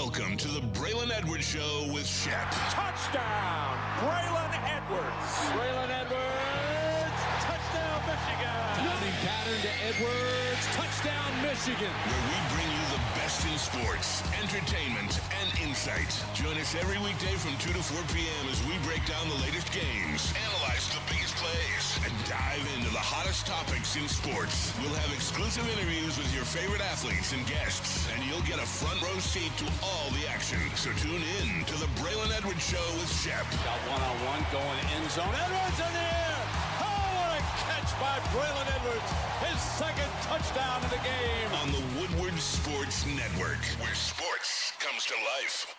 Welcome to the Braylon Edwards Show with Shep. Touchdown, Braylon Edwards. Braylon Edwards, touchdown, Michigan. Running pattern to Edwards, touchdown, Michigan. Where we bring you the best in sports, entertainment, and insight. Join us every weekday from 2 to 4 p.m. as we break down the latest games, analyze the biggest plays, and dive into the hottest topics in sports. We'll have exclusive interviews with your favorite athletes and guests, and you'll get a front row seat to all the action. So tune in to the Braylon Edwards Show with Shep. Got one-on-one going end zone. Edwards in the air. Oh, what a catch by Braylon Edwards. His second touchdown of the game. On the Woodward Sports Network, where sports comes to life.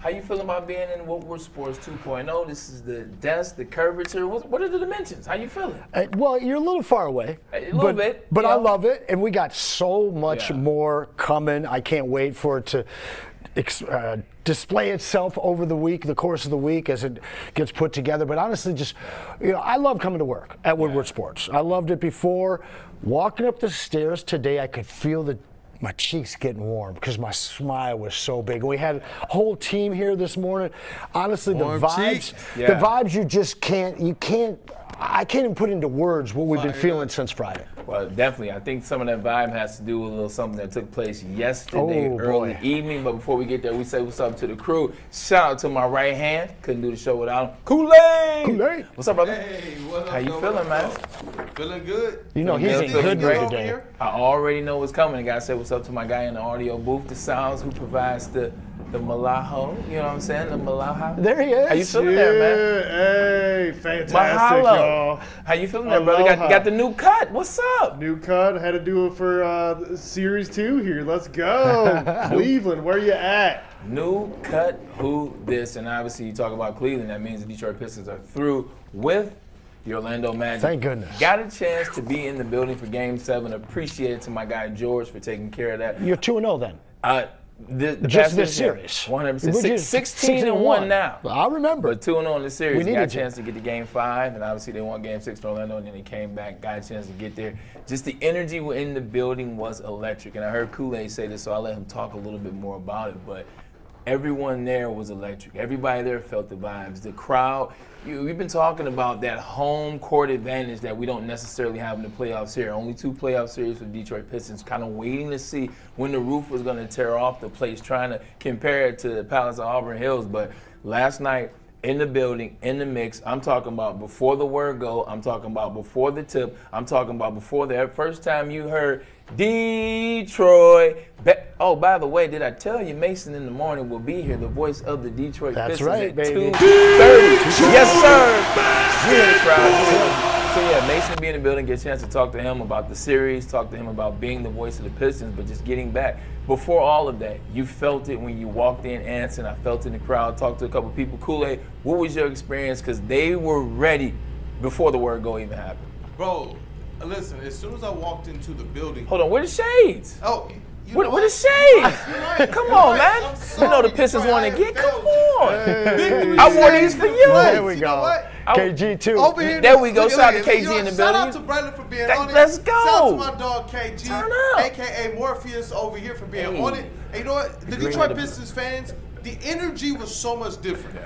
How you feeling about being in Woodward Sports 2.0? This is the desk, the curvature. What are the dimensions? How you feeling? Well, you're a little far away. A little bit. But yeah. I love it, and we got so much Yeah. more coming. I can't wait for it to display itself over the week, the course of the week as it gets put together. But honestly, just, I love coming to work at Woodward Sports. I loved it before. Walking up the stairs today, I could feel my cheeks getting warm because my smile was so big. We had a whole team here this morning. Honestly, Warm the vibes, cheeks. the vibes you just can't, I can't even put into words what we've been feeling since Friday. Well, definitely. I think some of that vibe has to do with a little something that took place yesterday, early evening. But before we get there, we say what's up to the crew. Shout out to my right hand. Couldn't do the show without him. Kool-Aid! Kool-Aid. What's up, brother? Hey, what up? How you feeling, man? Feeling good. You know he's in Feeling good great. mood today. I already know what's coming. I gotta say what's up to my guy in the audio booth, the Sounds, who provides the Malaho. You know what I'm saying? The Malaha. There he is. How you feeling there, man? Hey, fantastic, Mahalo. y'all. How you feeling there, brother? Got the new cut. What's up? New cut. Had to do it for Series 2 here. Let's go. Cleveland, where you at? New cut, who this? And obviously you talk about Cleveland. That means the Detroit Pistons are through with the Orlando Magic. Thank goodness. Got a chance to be in the building for Game 7. Appreciate it to my guy George for taking care of that. You're 2-0 then. The Just past this year, series. 100%. 16-1 now. I remember. But 2-0 in the series. We Got a needed chance to get to Game 5, and obviously they won Game 6 in Orlando, and then they came back, got a chance to get there. Just the energy in the building was electric, and I heard Kool-Aid say this, so I'll let him talk a little bit more about it. But everyone there was electric. Everybody there felt the vibes. The crowd. We've been talking about that home court advantage that we don't necessarily have in the playoffs here. Only 2 playoff series for the Detroit Pistons, kind of waiting to see when the roof was going to tear off the place, trying to compare it to the Palace of Auburn Hills. But last night, in the building, in the mix, I'm talking about before the word go, I'm talking about before the tip, I'm talking about before the first time you heard Detroit. Oh, by the way, did I tell you Mason in the morning will be here, the voice of the Detroit That's Pistons right, at baby. 2:30. Yes, sir. We're in the crowd. So yeah, Mason will be in the building, get a chance to talk to him about the series, talk to him about being the voice of the Pistons, but just getting back. Before all of that, you felt it when you walked in, Anson. I felt it in the crowd, talked to a couple people. Kool-Aid, what was your experience? Because they were ready before the word go even happened. Bro, listen, as soon as I walked into the building. Hold on, where the shades? Oh, Where the shades? right. Come You're on, right. man. I'm You sorry, know the Pistons Detroit. want to get. Come Hey. on. I wore these for you. There we You go. know what? KG too. Over here. There we go. Look, Shout out look, to KG look, in the Shout out building. to Braylon for being Let- on it. let's go. Shout out to my dog KG, Turn up. aka Morpheus over here for being Hey. on it. And you know what? The Green Detroit to the- Pistons fans, the energy was so much different.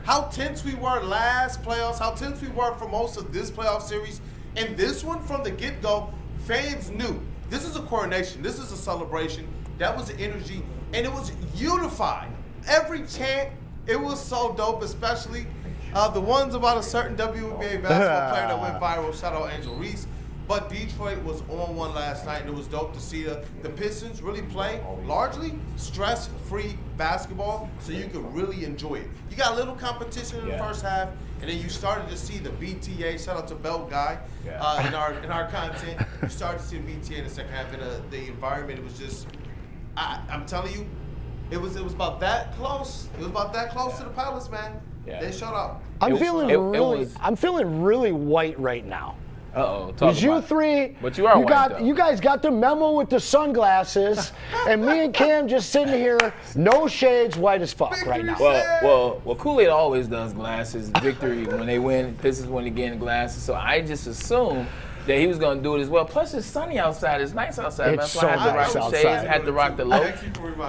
How tense we were last playoffs, how tense we were for most of this playoff series. And this one from the get-go, fans knew this is a coronation, this is a celebration. That was the energy, and it was unified. Every chant, it was so dope, especially the ones about a certain WNBA basketball player that went viral. Shout out Angel Reese. But Detroit was on one last night, and it was dope to see the Pistons really play largely stress-free basketball, so you could really enjoy it. You got a little competition in the first half, and then you started to see the BTA. Shout out to Belt Guy in our content. You started to see the BTA in the second half, and the environment. It was just, I'm telling you, it was about that close. It was about that close to the Palace, man. Yeah. They showed up. I'm It feeling was- really white right now. Uh-oh. It was you three. But you are white, though. You guys got the memo with the sunglasses, and me and Cam just sitting here, no shades, white as fuck right now. Well, Kool-Aid always does glasses. Victory when they win, Pistons when they get in glasses. So I just assumed that he was going to do it as well. Plus, it's sunny outside. It's nice outside. It's That's why I had to rock the shades, had to rock the low,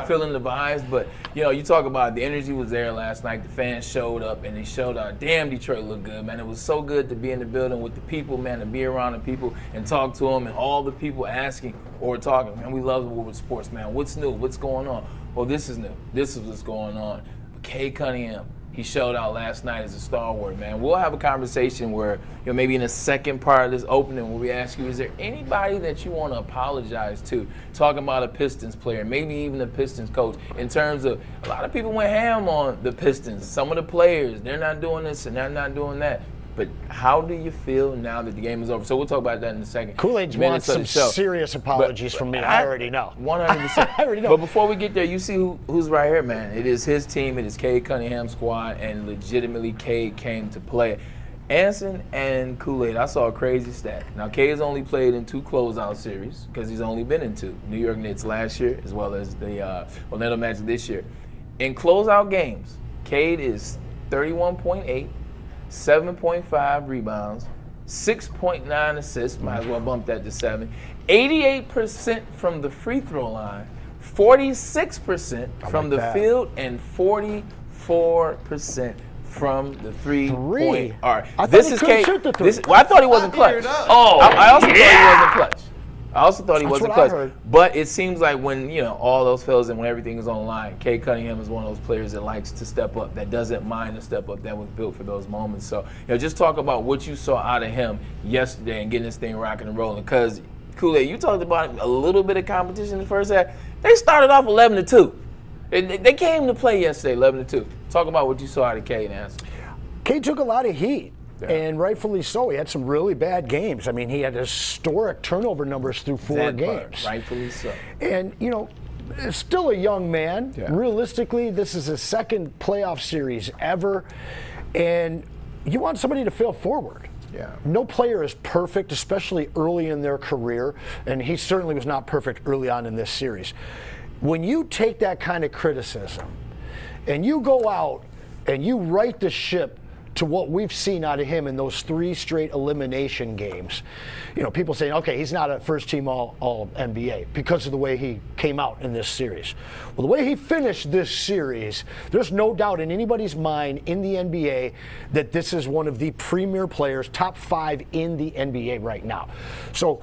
feeling the vibes. But, you talk about the energy was there last night. The fans showed up, and they showed out. Damn, Detroit looked good, man. It was so good to be in the building with the people, man, to be around the people and talk to them, and all the people asking or talking. Man, we love Woodward Sports, man. What's new? What's going on? Well, this is new. This is what's going on. But Cade Cunningham, he showed out last night as a stalwart, man. We'll have a conversation where, maybe in the second part of this opening where we ask you, is there anybody that you want to apologize to? Talking about a Pistons player, maybe even a Pistons coach, in terms of a lot of people went ham on the Pistons. Some of the players, they're not doing this and they're not doing that. But how do you feel now that the game is over? So we'll talk about that in a second. Kool-Aid wants some serious apologies from me. I already know. 100%. I already know. But before we get there, you see who's right here, man. It is his team. It is Cade Cunningham's squad, and legitimately Cade came to play. Anson and Kool-Aid, I saw a crazy stat. Now, Cade's only played in 2 closeout series because he's only been in 2. New York Knicks last year, as well as the Orlando Magic this year. In closeout games, Cade is 31.8. 7.5 rebounds, 6.9 assists, might as well bump that to 7, 88% from the free throw line, 46% from the field, and 44% from the three-point arc. This is Cade. I thought he wasn't clutch. Oh, I also thought he wasn't clutch. I also thought he wasn't clutch. But it seems like when, all those fellas and when everything is on the line, Cade Cunningham is one of those players that likes to step up, that doesn't mind to step up, that was built for those moments. So, just talk about what you saw out of him yesterday and getting this thing rocking and rolling. Because, Kool-Aid, you talked about a little bit of competition in the first half. They started off 11-2. They came to play yesterday 11-2. Talk about what you saw out of Cade, Nancy. Cade took a lot of heat. Yeah. And rightfully so. He had some really bad games. I mean, he had historic turnover numbers through 4 games. Rightfully so. And, still a young man. Yeah. Realistically, this is his 2nd playoff series ever. And you want somebody to fail forward. Yeah. No player is perfect, especially early in their career. And he certainly was not perfect early on in this series. When you take that kind of criticism and you go out and you right the ship to what we've seen out of him in those 3 straight elimination games. People saying, okay, he's not a first-team all-NBA because of the way he came out in this series. Well, the way he finished this series, there's no doubt in anybody's mind in the NBA that this is one of the premier players, top 5 in the NBA right now. So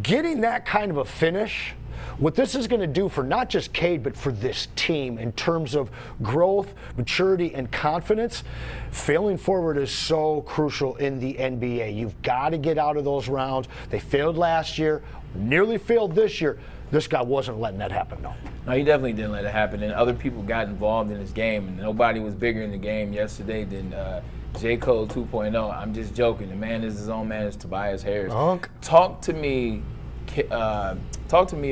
getting that kind of a finish, what this is going to do for not just Cade, but for this team in terms of growth, maturity, and confidence, failing forward is so crucial in the NBA. You've got to get out of those rounds. They failed last year, nearly failed this year. This guy wasn't letting that happen, though. No, he definitely didn't let it happen, and other people got involved in his game, and nobody was bigger in the game yesterday than J. Cole 2.0. I'm just joking. The man is his own man. It's Tobias Harris. Talk to me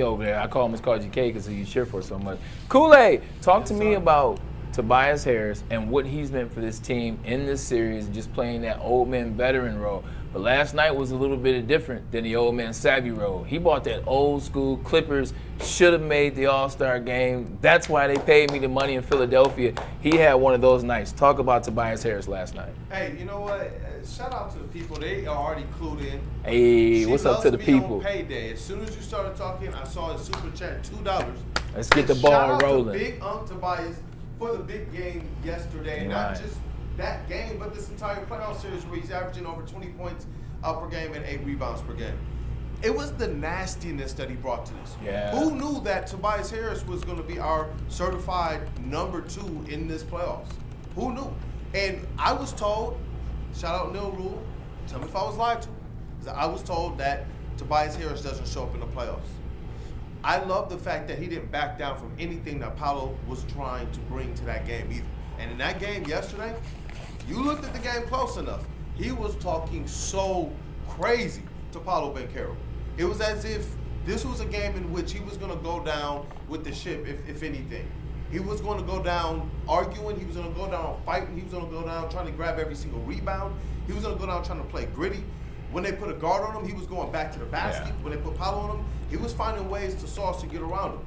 over there. I call him Miss Cardi K because you cheer for so much. Kool-Aid, talk to me about Tobias Harris and what he's meant for this team in this series, just playing that old man veteran role. But last night was a little bit different than the old man savvy role. He bought that old school Clippers, should have made the All-Star game. That's why they paid me the money in Philadelphia. He had one of those nights. Talk about Tobias Harris last night. Hey, you know what? Shout out to the people. They are already clued in. Hey, what's up to the people? On payday. As soon as you started talking, I saw his super chat, $2. Let's get the ball rolling. Shout out to Big Tobias for the big game yesterday. And not just that game, but this entire playoff series where he's averaging over 20 points per game and 8 rebounds per game. It was the nastiness that he brought to this. Yeah. Who knew that Tobias Harris was going to be our certified number 2 in this playoffs? Who knew? And I was told, shout out Neil Rule, tell me if I was lied to, I was told that Tobias Harris doesn't show up in the playoffs. I love the fact that he didn't back down from anything that Paolo was trying to bring to that game either. And in that game yesterday, you looked at the game close enough. He was talking so crazy to Paolo Banchero. It was as if this was a game in which he was going to go down with the ship, if anything. He was going to go down arguing. He was going to go down fighting. He was going to go down trying to grab every single rebound. He was going to go down trying to play gritty. When they put a guard on him, he was going back to the basket. When they put Paolo on him, he was finding ways to sauce to get around him.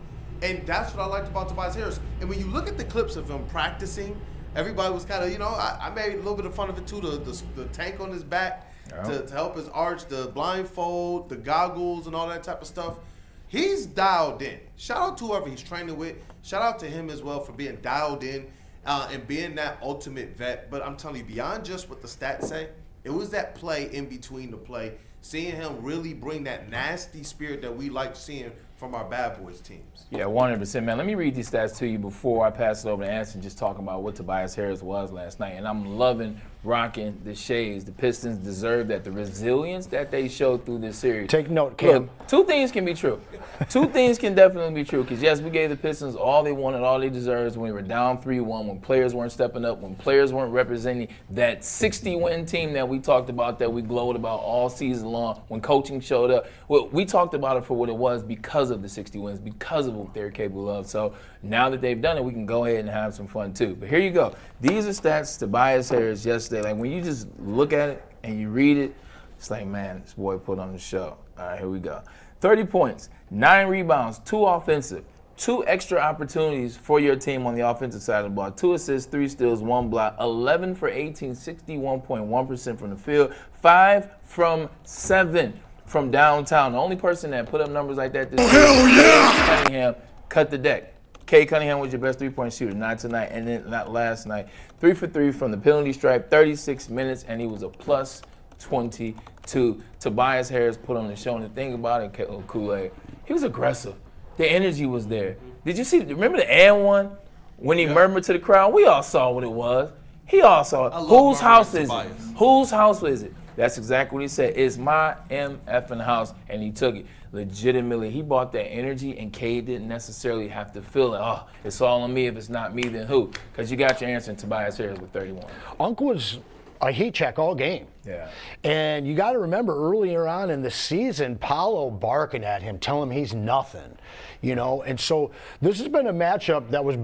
And that's what I liked about Tobias Harris. And when you look at the clips of him practicing, everybody was kind of, I made a little bit of fun of it too, the tank on his back to help his arch, the blindfold, the goggles, and all that type of stuff. He's dialed in. Shout out to whoever he's training with. Shout out to him as well for being dialed in and being that ultimate vet. But I'm telling you, beyond just what the stats say, it was that play in between the play, seeing him really bring that nasty spirit that we like seeing from our bad boys teams. Yeah, 100%, man. Let me read these stats to you before I pass it over to Anson, just talking about what Tobias Harris was last night. And I'm loving rocking the shades. The Pistons deserve that. The resilience that they showed through this series. Take note, Cam. Look, two things can be true. Two things can definitely be true. Because, yes, we gave the Pistons all they wanted, all they deserved when we were down 3-1, when players weren't stepping up, when players weren't representing that 60-win team that we talked about, that we glowed about all season long, when coaching showed up. Well, we talked about it for what it was because of the 60 wins, because of what they're capable of. So now that they've done it, we can go ahead and have some fun too. But here you go. These are stats to Tobias Harris yesterday. Like when you just look at it and you read it, it's like, man, this boy put on the show. All right, here we go. 30 points, 9 rebounds, 2 offensive, 2 extra opportunities for your team on the offensive side of the ball, 2 assists, 3 steals, 1 block, 11 for 18, 61.1% from the field, 5 from 7 from downtown. The only person that put up numbers like that this year, Cade Cunningham, cut the deck. Cade Cunningham was your best three-point shooter, not tonight, and then not last night. 3 for 3 from the penalty stripe, 36 minutes, and he was a plus 22. Tobias Harris put on the show, and the thing about it, Kool-Aid, he was aggressive. The energy was there. Did you see? Remember the and one when he murmured to the crowd? We all saw what it was. He all saw it. Whose house is it? Whose house is it? That's exactly what he said. It's my MFing house, and he took it. Legitimately, he brought that energy, and Cade didn't necessarily have to feel it. Oh, it's all on me. If it's not me, then who? Because you got your answer in Tobias Harris with 31. Unc was a heat check all game. Yeah. And you got to remember earlier on in the season, Paolo barking at him, telling him he's nothing, And so this has been a matchup that was,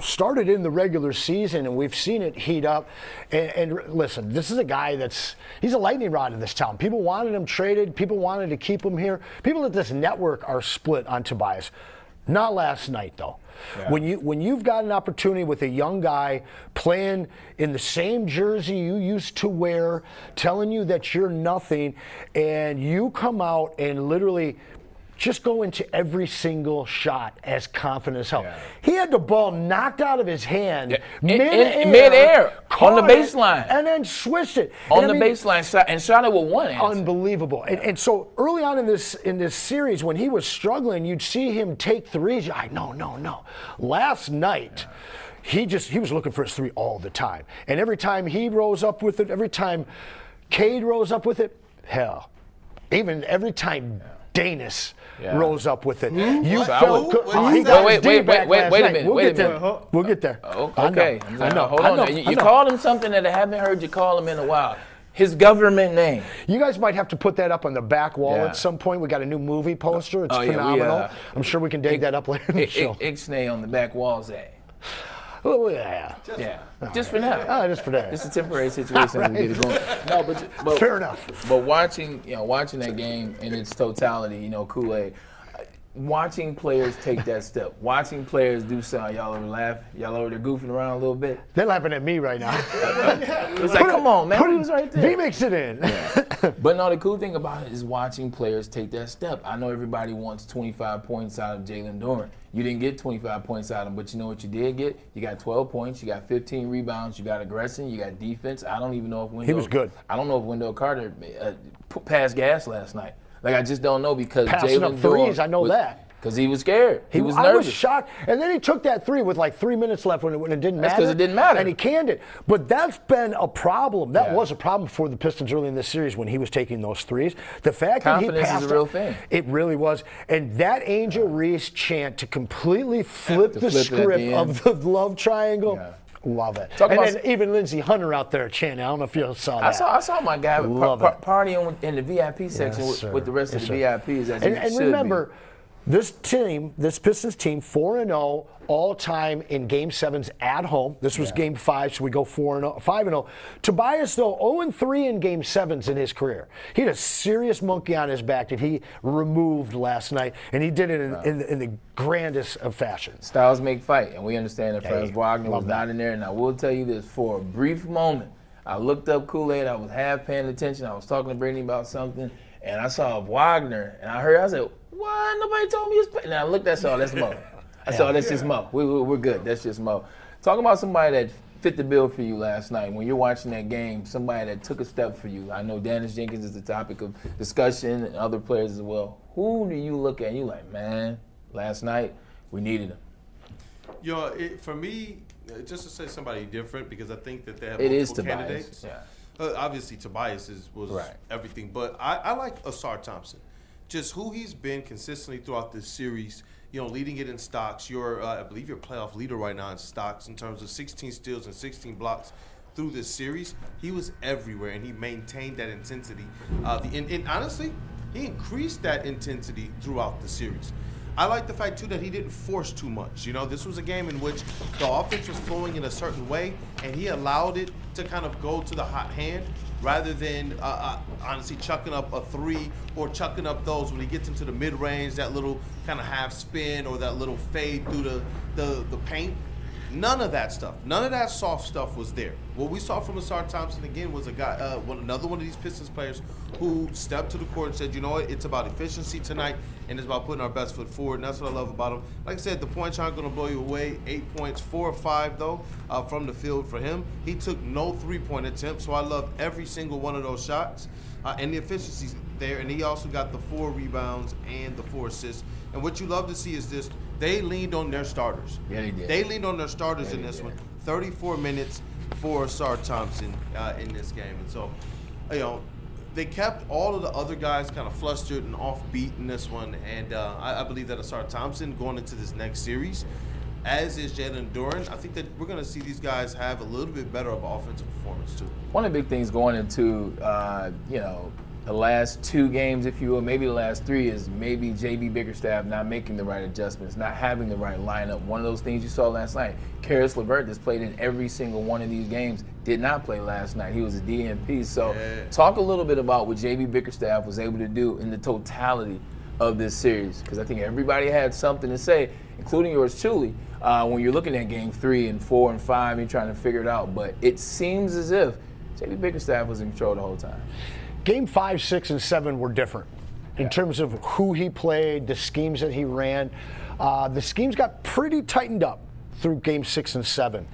started in the regular season, and we've seen it heat up. And listen, this is a guy he's a lightning rod in this town. People wanted him traded. People wanted to keep him here. People at this network are split on Tobias. Not last night, though. Yeah. When you've got an opportunity with a young guy playing in the same jersey you used to wear, telling you that you're nothing, and you come out and literally just go into every single shot as confident as hell. Yeah. He had the ball knocked out of his hand mid-air on the baseline. And then switched it. On the baseline and shot it with one hand. Unbelievable. Yeah. And so early on in this series, when he was struggling, you'd see him take threes. No. Last night, he was looking for his three all the time. And every time he rose up with it, every time Cade rose up with it, hell, even every time Danis rose up with it. You felt wait a minute. We'll get there. Okay. I know. Hold on. You called him something that I haven't heard you call him in a while. His government name. You guys might have to put that up on the back wall at some point. We got a new movie poster. It's phenomenal. I'm sure we can dig that up later in the show. Ixnay on the back walls, Oh, yeah. Just for now. Just for now. It's a temporary situation. Right. We get it going. No, but fair enough. But watching that game in its totality, Kool-Aid, watching players take that step, watching players do something, y'all over laugh, y'all over there goofing around a little bit. They're laughing at me right now. It's like, come on, man, he was right there. He makes it in. Yeah. But no, the cool thing about it is watching players take that step. I know everybody wants 25 points out of Jalen Duren. You didn't get 25 points out of him, but you know what you did get? You got 12 points, you got 15 rebounds, you got aggression, you got defense. I don't even know if he was good. I don't know if Wendell Carter passed gas last night. Like, I just don't know because passing Jalen up threes, I know that. Because he was scared. He was nervous. I was shocked. And then he took that three with like 3 minutes left when it didn't matter. That's because it didn't matter. And he canned it. But that's been a problem. That was a problem for the Pistons early in this series when he was taking those threes. The fact confidence that he passed is a real thing. It really was. And that Angel Reese chant to completely flip the script of the love triangle. Yeah. Love it. And then even Lindsey Hunter out there chanting. I don't know if you saw that. I saw my guy partying in the VIP section with the rest of the VIPs. And remember, This Pistons team, 4-0 all-time in Game 7s at home. This was Game 5, so we go 5-0. Tobias, though, 0-3 in Game 7s in his career. He had a serious monkey on his back that he removed last night, and he did it in the grandest of fashions. Styles make fight, and we understand that Franz Wagner was not in there. And I will tell you this, for a brief moment, I looked up Kool-Aid, I was half paying attention, I was talking to Brittany about something, and I saw Wagner, and I said, what? Nobody told me he was playing. And I looked at that's Mo. I saw that's just Mo. We're good. That's just Mo. Talking about somebody that fit the bill for you last night. When you're watching that game, somebody that took a step for you. I know Dennis Jenkins is the topic of discussion and other players as well. Who do you look at and you're like, man, last night we needed him? For me, just to say somebody different, because I think that they have multiple candidates. Yeah. Obviously, Tobias was everything, but I like Asar Thompson. Just who he's been consistently throughout this series, leading it in stocks. I believe you're playoff leader right now in stocks in terms of 16 steals and 16 blocks through this series. He was everywhere, and he maintained that intensity. And honestly, he increased that intensity throughout the series. I like the fact, too, that he didn't force too much. This was a game in which the offense was flowing in a certain way, and he allowed it to kind of go to the hot hand rather than honestly chucking up a three or chucking up those when he gets into the mid-range, that little kind of half spin or that little fade through the paint. None of that stuff. None of that soft stuff was there. What we saw from Asar Thompson, again, was a guy, another one of these Pistons players who stepped to the court and said, you know what, it's about efficiency tonight, and it's about putting our best foot forward, and that's what I love about him. Like I said, the points aren't going to blow you away. 8 points, 4 or 5, though, from the field for him. He took no three-point attempts, so I loved every single one of those shots, and the efficiency's there, and he also got the 4 rebounds and the 4 assists. And what you love to see is this. They leaned on their starters. Yeah, they did. They leaned on their starters in this one. 34 minutes for Asar Thompson in this game. And so, they kept all of the other guys kind of flustered and offbeat in this one. And I believe that Asar Thompson going into this next series, as is Jalen Duren, I think that we're going to see these guys have a little bit better of offensive performance, too. One of the big things going into, the last 2 games, if you will, maybe the last 3, is maybe JB Bickerstaff not making the right adjustments, not having the right lineup. One of those things you saw last night, Caris LeVert, that's played in every single one of these games, did not play last night. He was a DNP. So talk a little bit about what JB Bickerstaff was able to do in the totality of this series, because I think everybody had something to say, including yours truly, when you're looking at game 3 and 4 and 5, you're trying to figure it out. But it seems as if JB Bickerstaff was in control the whole time. Game 5, 6, and 7 were different in terms of who he played, the schemes that he ran. The schemes got pretty tightened up through Game 6 and 7.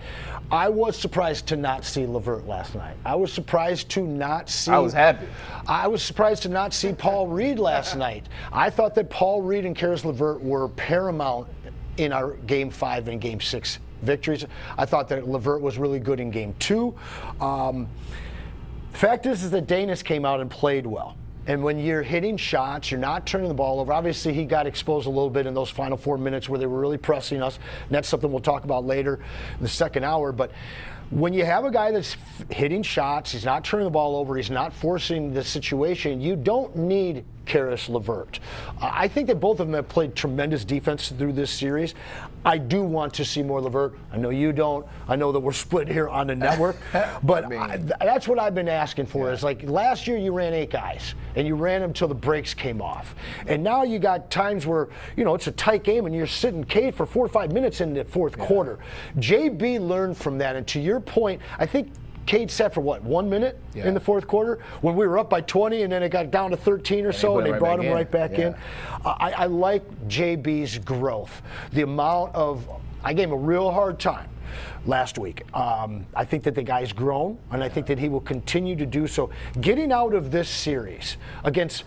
I was surprised to not see LeVert last night. I was surprised to not see. I was happy. I was surprised to not see Paul Reed last night. I thought that Paul Reed and Caris LeVert were paramount in our Game 5 and Game 6 victories. I thought that LeVert was really good in Game 2. The fact is that Danis came out and played well. And when you're hitting shots, you're not turning the ball over. Obviously, he got exposed a little bit in those final 4 minutes where they were really pressing us. And that's something we'll talk about later in the second hour. But when you have a guy that's hitting shots, he's not turning the ball over, he's not forcing the situation, you don't need Caris LeVert. I think that both of them have played tremendous defense through this series. I do want to see more LeVert. I know you don't. I know that we're split here on the network. But that's what I've been asking for. Is like last year you ran 8 guys, and you ran them till the brakes came off. And now you got times where, it's a tight game, and you're sitting Cade for 4 or 5 minutes in the fourth quarter. JB learned from that. And to your point, I think Cade sat for 1 minute in the fourth quarter when we were up by 20 and then it got down to 13 or so and they brought him right back in. I like JB's growth. The amount of, I gave him a real hard time last week. I think that the guy's grown and I think that he will continue to do so. Getting out of this series against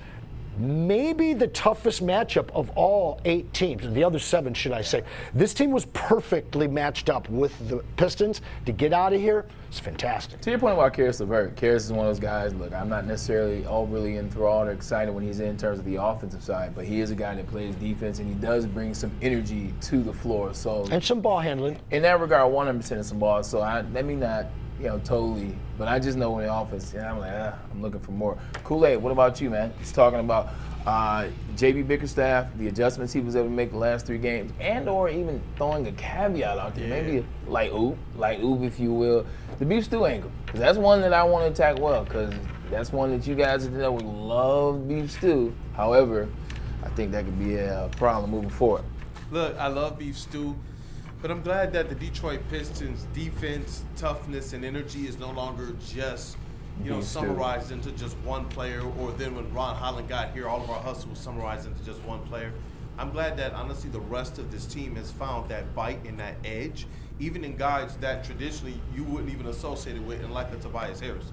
maybe the toughest matchup of all 8 teams, the other 7, should I say. This team was perfectly matched up with the Pistons. To get out of here, it's fantastic. To your point about Caris LeVert, Caris is one of those guys, look, I'm not necessarily overly enthralled or excited when he's in terms of the offensive side, but he is a guy that plays defense and he does bring some energy to the floor. And some ball handling. In that regard, 100% of some balls. So let me not, totally. But I just know in the offense, I'm like, I'm looking for more. Kool-Aid, what about you, man? He's talking about JB Bickerstaff, the adjustments he was able to make the last 3 games, and or even throwing a caveat out there, maybe a light oop, if you will, the beef stew angle. Because that's one that I want to attack well, because that's one that you guys know we love beef stew. However, I think that could be a problem moving forward. Look, I love beef stew, but I'm glad that the Detroit Pistons defense, toughness, and energy is no longer just summarized into just one player, or then when Ron Holland got here, all of our hustle was summarized into just one player. I'm glad that, honestly, the rest of this team has found that bite and that edge, even in guys that traditionally you wouldn't even associate it with, and like a Tobias Harris.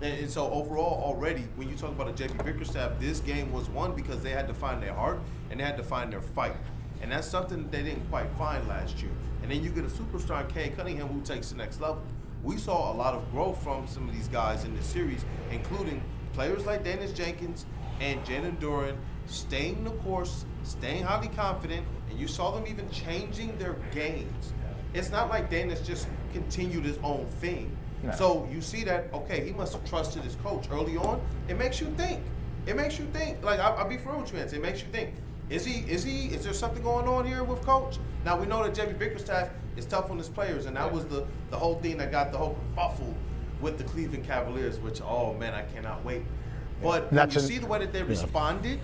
And so overall, already, when you talk about a JB Bickerstaff, this game was won because they had to find their heart and they had to find their fight. And that's something that they didn't quite find last year. And then you get a superstar, Cade Cunningham, who takes the next level. We saw a lot of growth from some of these guys in this series, including players like Dennis Jenkins and Jalen Duren staying the course, staying highly confident, and you saw them even changing their games. It's not like Dennis just continued his own thing. No. So you see that, okay, he must have trusted his coach early on. It makes you think. It makes you think. Like, I'll be for real with you, man. It makes you think. Is there something going on here with coach? Now, we know that JB Bickerstaff is tough on his players, and that was the whole thing that got the whole kerfuffle with the Cleveland Cavaliers, which, oh, man, I cannot wait. But when you see the way that they responded,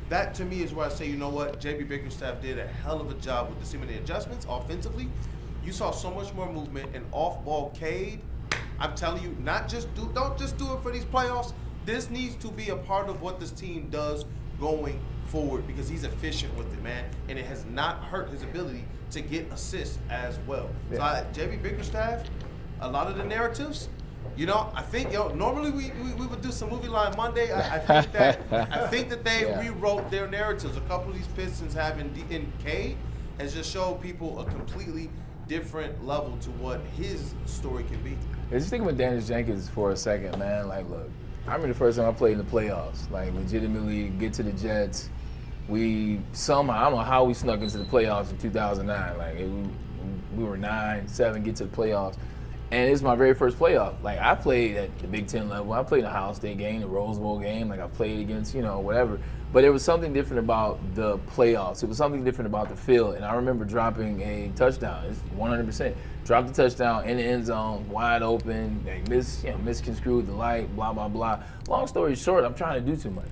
that to me is where I say, you know what, JB Bickerstaff did a hell of a job with the seeming adjustments offensively. You saw so much more movement, and off-ball Cade, I'm telling you, don't just do it for these playoffs. This needs to be a part of what this team does going forward, because he's efficient with it, man, and it has not hurt his ability to get assists as well. Yeah. So JB Bickerstaff, a lot of the narratives, I think normally we would do some movie line Monday. I think that they rewrote their narratives. A couple of these Pistons in Cade has just showed people a completely different level to what his story can be. Just think about Dennis Jenkins for a second, man. Like, look, I remember the first time I played in the playoffs, like legitimately get to the Jets. We somehow, I don't know how we snuck into the playoffs in 2009. Like, we were 9-7, get to the playoffs. And it's my very first playoff. Like, I played at the Big Ten level. I played in the Ohio State game, the Rose Bowl game. Like, I played against, whatever. But there was something different about the playoffs. It was something different about the field. And I remember dropping a touchdown. It's 100%. Dropped the touchdown in the end zone, wide open. They misconstrued the light, blah, blah, blah. Long story short, I'm trying to do too much.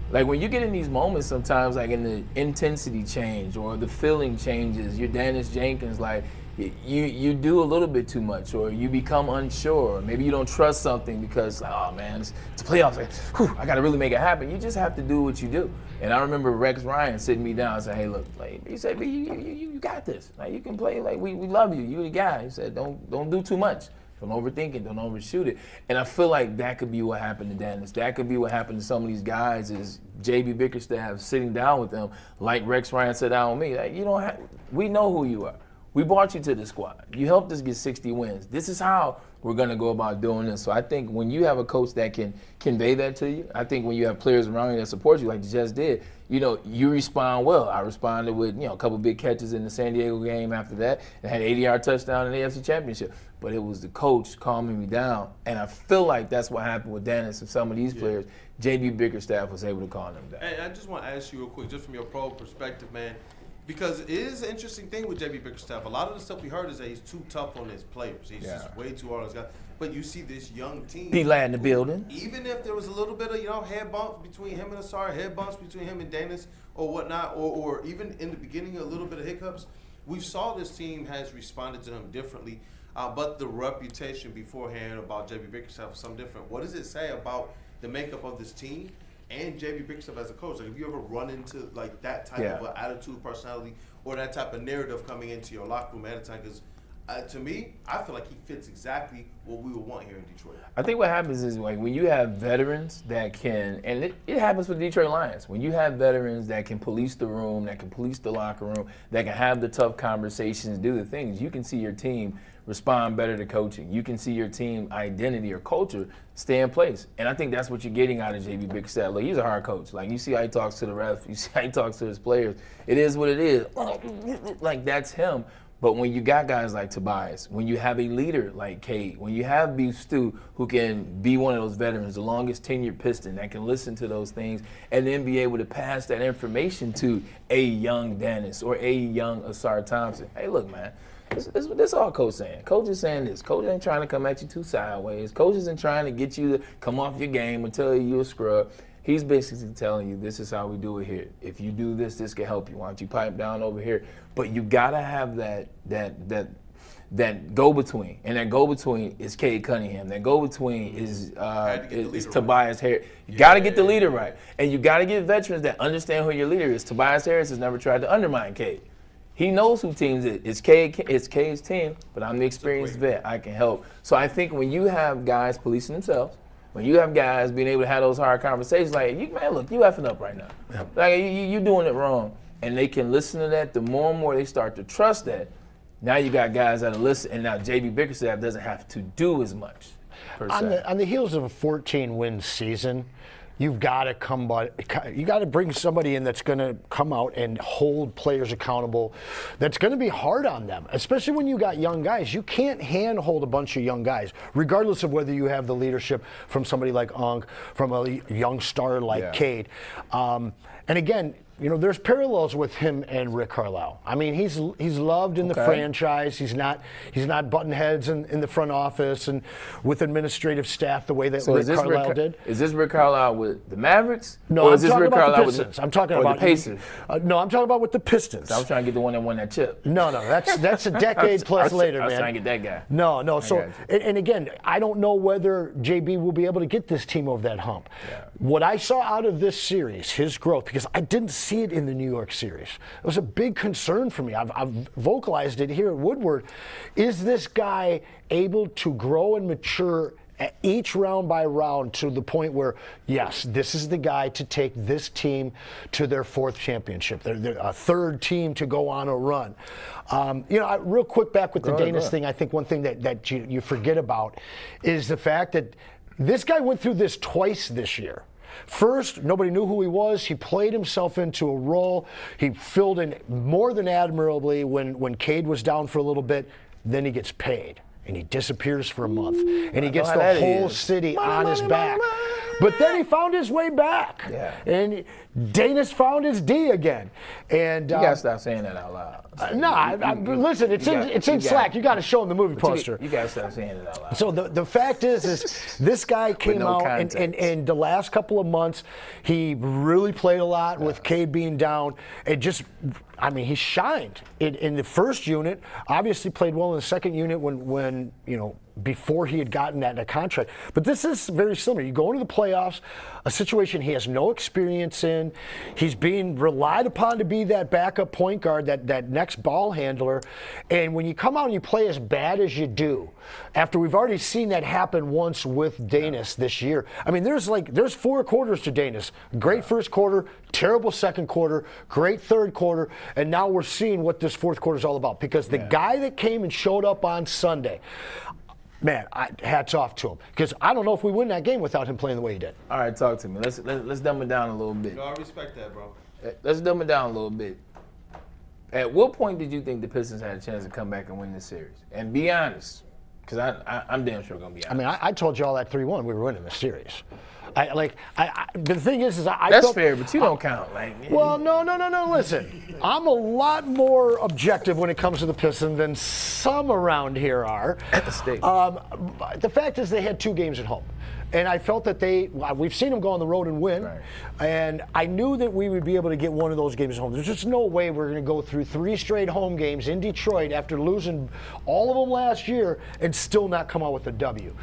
Like, when you get in these moments sometimes, like in the intensity change or the feeling changes, you're Dennis Jenkins, like, you do a little bit too much, or you become unsure, or maybe you don't trust something because, oh man, it's playoffs, like, whew, I got to really make it happen. You just have to do what you do. And I remember Rex Ryan sitting me down and said, hey, look, like, he said, you got this. Like, you can play, like, we love you. You're the guy. He said, don't do too much. Don't overthink it. Don't overshoot it. And I feel like that could be what happened to Dennis. That could be what happened to some of these guys is JB Bickerstaff sitting down with them, like Rex Ryan sat down with me. Like, we know who you are. We brought you to the squad. You helped us get 60 wins. This is how we're going to go about doing this. So I think when you have a coach that can convey that to you, I think when you have players around you that support you, like you just did, you respond well. I responded with, a couple big catches in the San Diego game after that and had an 80-yard touchdown in the AFC Championship. But it was the coach calming me down. And I feel like that's what happened with Dennis and some of these players. JB Bickerstaff was able to calm them down. Hey, I just want to ask you real quick, just from your pro perspective, man, because it is an interesting thing with JB Bickerstaff. A lot of the stuff we heard is that he's too tough on his players. He's just way too hard on his guys. But you see this young team. P-Lad in the building. Even if there was a little bit of, head bumps between him and Asar, head bumps between him and Dennis or whatnot, or even in the beginning a little bit of hiccups, we saw this team has responded to him differently. But the reputation beforehand about JB Bickerstaff was something different. What does it say about the makeup of this team and JB Bickerstaff as a coach? Like, have you ever run into like that type of attitude, personality, or that type of narrative coming into your locker room at a time? Because to me, I feel like he fits exactly what we would want here in Detroit. I think what happens is, like, when you have veterans that can, and it happens with the Detroit Lions, when you have veterans that can police the room, that can police the locker room, that can have the tough conversations, do the things, you can see your team respond better to coaching. You can see your team identity or culture stay in place. And I think that's what you're getting out of JB Bickerstaff. Like, he's a hard coach. Like, you see how he talks to the ref. You see how he talks to his players. It is what it is. Like, that's him. But when you got guys like Tobias, when you have a leader like Cade, when you have Beef Stew who can be one of those veterans, the longest tenured Piston that can listen to those things and then be able to pass that information to a young Dennis or a young Asar Thompson. Hey, look, man. This all Coach saying. Coach is saying this. Coach ain't trying to come at you too sideways. Coach isn't trying to get you to come off your game and tell you you're a scrub. He's basically telling you this is how we do it here. If you do this, this can help you. Why don't you pipe down over here? But you gotta have that go-between, and that go-between is Cade Cunningham. That go-between is Tobias Harris. You got to get the leader right, and you got to get veterans that understand who your leader is. Tobias Harris has never tried to undermine Cade. He knows who teams it. It's Cade's team, but I'm the experienced vet. I can help. So I think when you have guys policing themselves, when you have guys being able to have those hard conversations, like, man, look, you effing up right now. Yeah. Like, you doing it wrong. And they can listen to that. The more and more they start to trust that, now you got guys that are listening, and now J.B. Bickerstaff doesn't have to do as much. On the heels of a 14-win season, you've got to bring somebody in that's going to come out and hold players accountable. That's going to be hard on them, especially when you got young guys. You can't handhold a bunch of young guys, regardless of whether you have the leadership from somebody like Unk, from a young star like Cade. And again, you know, there's parallels with him and Rick Carlisle. I mean, he's loved in the franchise. He's not butting heads in the front office and with administrative staff the way that Rick Carlisle did. Is this Rick Carlisle with the Mavericks? No, I'm talking about the Pistons. I'm talking about the Pacers. No, I'm talking about with the Pistons. So I was trying to get the one that won that chip. No, that's a decade plus later, man. I was trying to get that guy. No. So, and again, I don't know whether JB will be able to get this team over that hump. Yeah. What I saw out of this series, his growth, because I didn't see it in the New York series. It was a big concern for me. I've vocalized it here at Woodward. Is this guy able to grow and mature at each round by round to the point where, yes, this is the guy to take this team to their fourth championship, their third team to go on a run? You know, real quick back with the Danis thing, I think one thing that you forget about is the fact that this guy went through this twice this year. First, nobody knew who he was. He played himself into a role. He filled in more than admirably when Cade was down for a little bit. Then he gets paid, and he disappears for a month. And he gets the whole city on his back. But then he found his way back. Yeah. And Danis found his D again. And you gotta stop saying that out loud. Listen, it's in Slack. You got to show him the movie poster. You gotta stop saying it out loud. So the fact is this guy came out and the last couple of months he really played a lot with Cade being down. It just, I mean, he shined in the first unit. Obviously played well in the second unit when you know, before he had gotten that contract. But this is very similar. You go into the playoffs, a situation he has no experience in. He's being relied upon to be that backup point guard, that next ball handler. And when you come out and you play as bad as you do, after we've already seen that happen once with Danis this year. I mean, there's 4 quarters to Danis. Great first quarter, terrible second quarter, great third quarter, and now we're seeing what this fourth quarter is all about. Because the guy that came and showed up on Sunday, man, hats off to him. Because I don't know if we win that game without him playing the way he did. All right, talk to me. Let's dumb it down a little bit. No, I respect that, bro. Let's dumb it down a little bit. At what point did you think the Pistons had a chance to come back and win this series? And be honest, because I'm damn sure going to be honest. I mean, I told you all that 3-1 we were winning this series. The thing is I that's felt, fair, but you don't count. Like, well, no. Listen, I'm a lot more objective when it comes to the Pistons than some around here are. At the state. The fact is they had 2 games at home. And I felt that we've seen them go on the road and win. Right. And I knew that we would be able to get one of those games at home. There's just no way we're going to go through 3 straight home games in Detroit after losing all of them last year and still not come out with a W.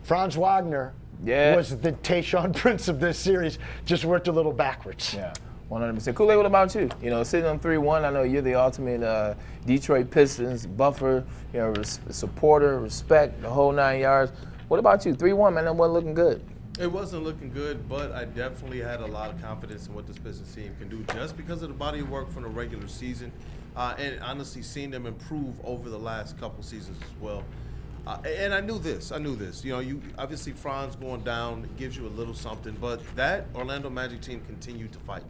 Franz Wagner was the Tayshaun Prince of this series, just worked a little backwards. Yeah, 100%. Kool-Aid, what about you? You know, sitting on 3-1, I know you're the ultimate Detroit Pistons buffer, you know, supporter, respect, the whole 9 yards. What about you? 3-1, man, that wasn't looking good. It wasn't looking good, but I definitely had a lot of confidence in what this Pistons team can do just because of the body of work from the regular season and honestly seeing them improve over the last couple seasons as well. And I knew this. You know, you obviously Franz going down gives you a little something, but that Orlando Magic team continued to fight.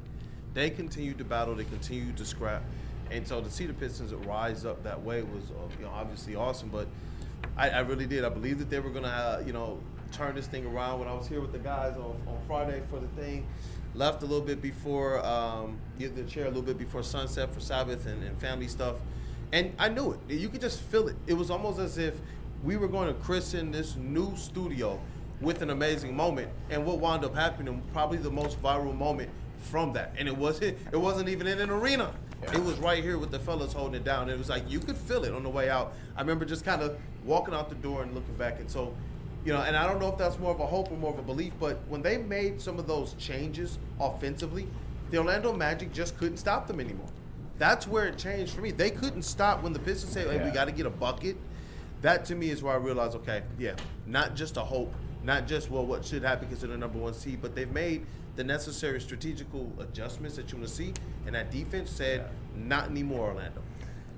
They continued to battle. They continued to scrap. And so to see the Pistons rise up that way was, obviously awesome. But I really did. I believed that they were going to, turn this thing around. When I was here with the guys on Friday for the thing, left a little bit before, the chair a little bit before sunset for Sabbath and family stuff. And I knew it. You could just feel it. It was almost as if we were going to christen this new studio with an amazing moment. And what wound up happening, probably the most viral moment from that. And it wasn't even in an arena. Yeah. It was right here with the fellas holding it down. It was like you could feel it on the way out. I remember just kind of walking out the door and looking back. And so, and I don't know if that's more of a hope or more of a belief, but when they made some of those changes offensively, the Orlando Magic just couldn't stop them anymore. That's where it changed for me. They couldn't stop when the Pistons say, hey, we got to get a bucket. That to me is where I realized, okay, not just a hope, not just, what should happen because they're the number one seed, but they've made the necessary strategical adjustments that you want to see, and that defense said, not anymore, Orlando.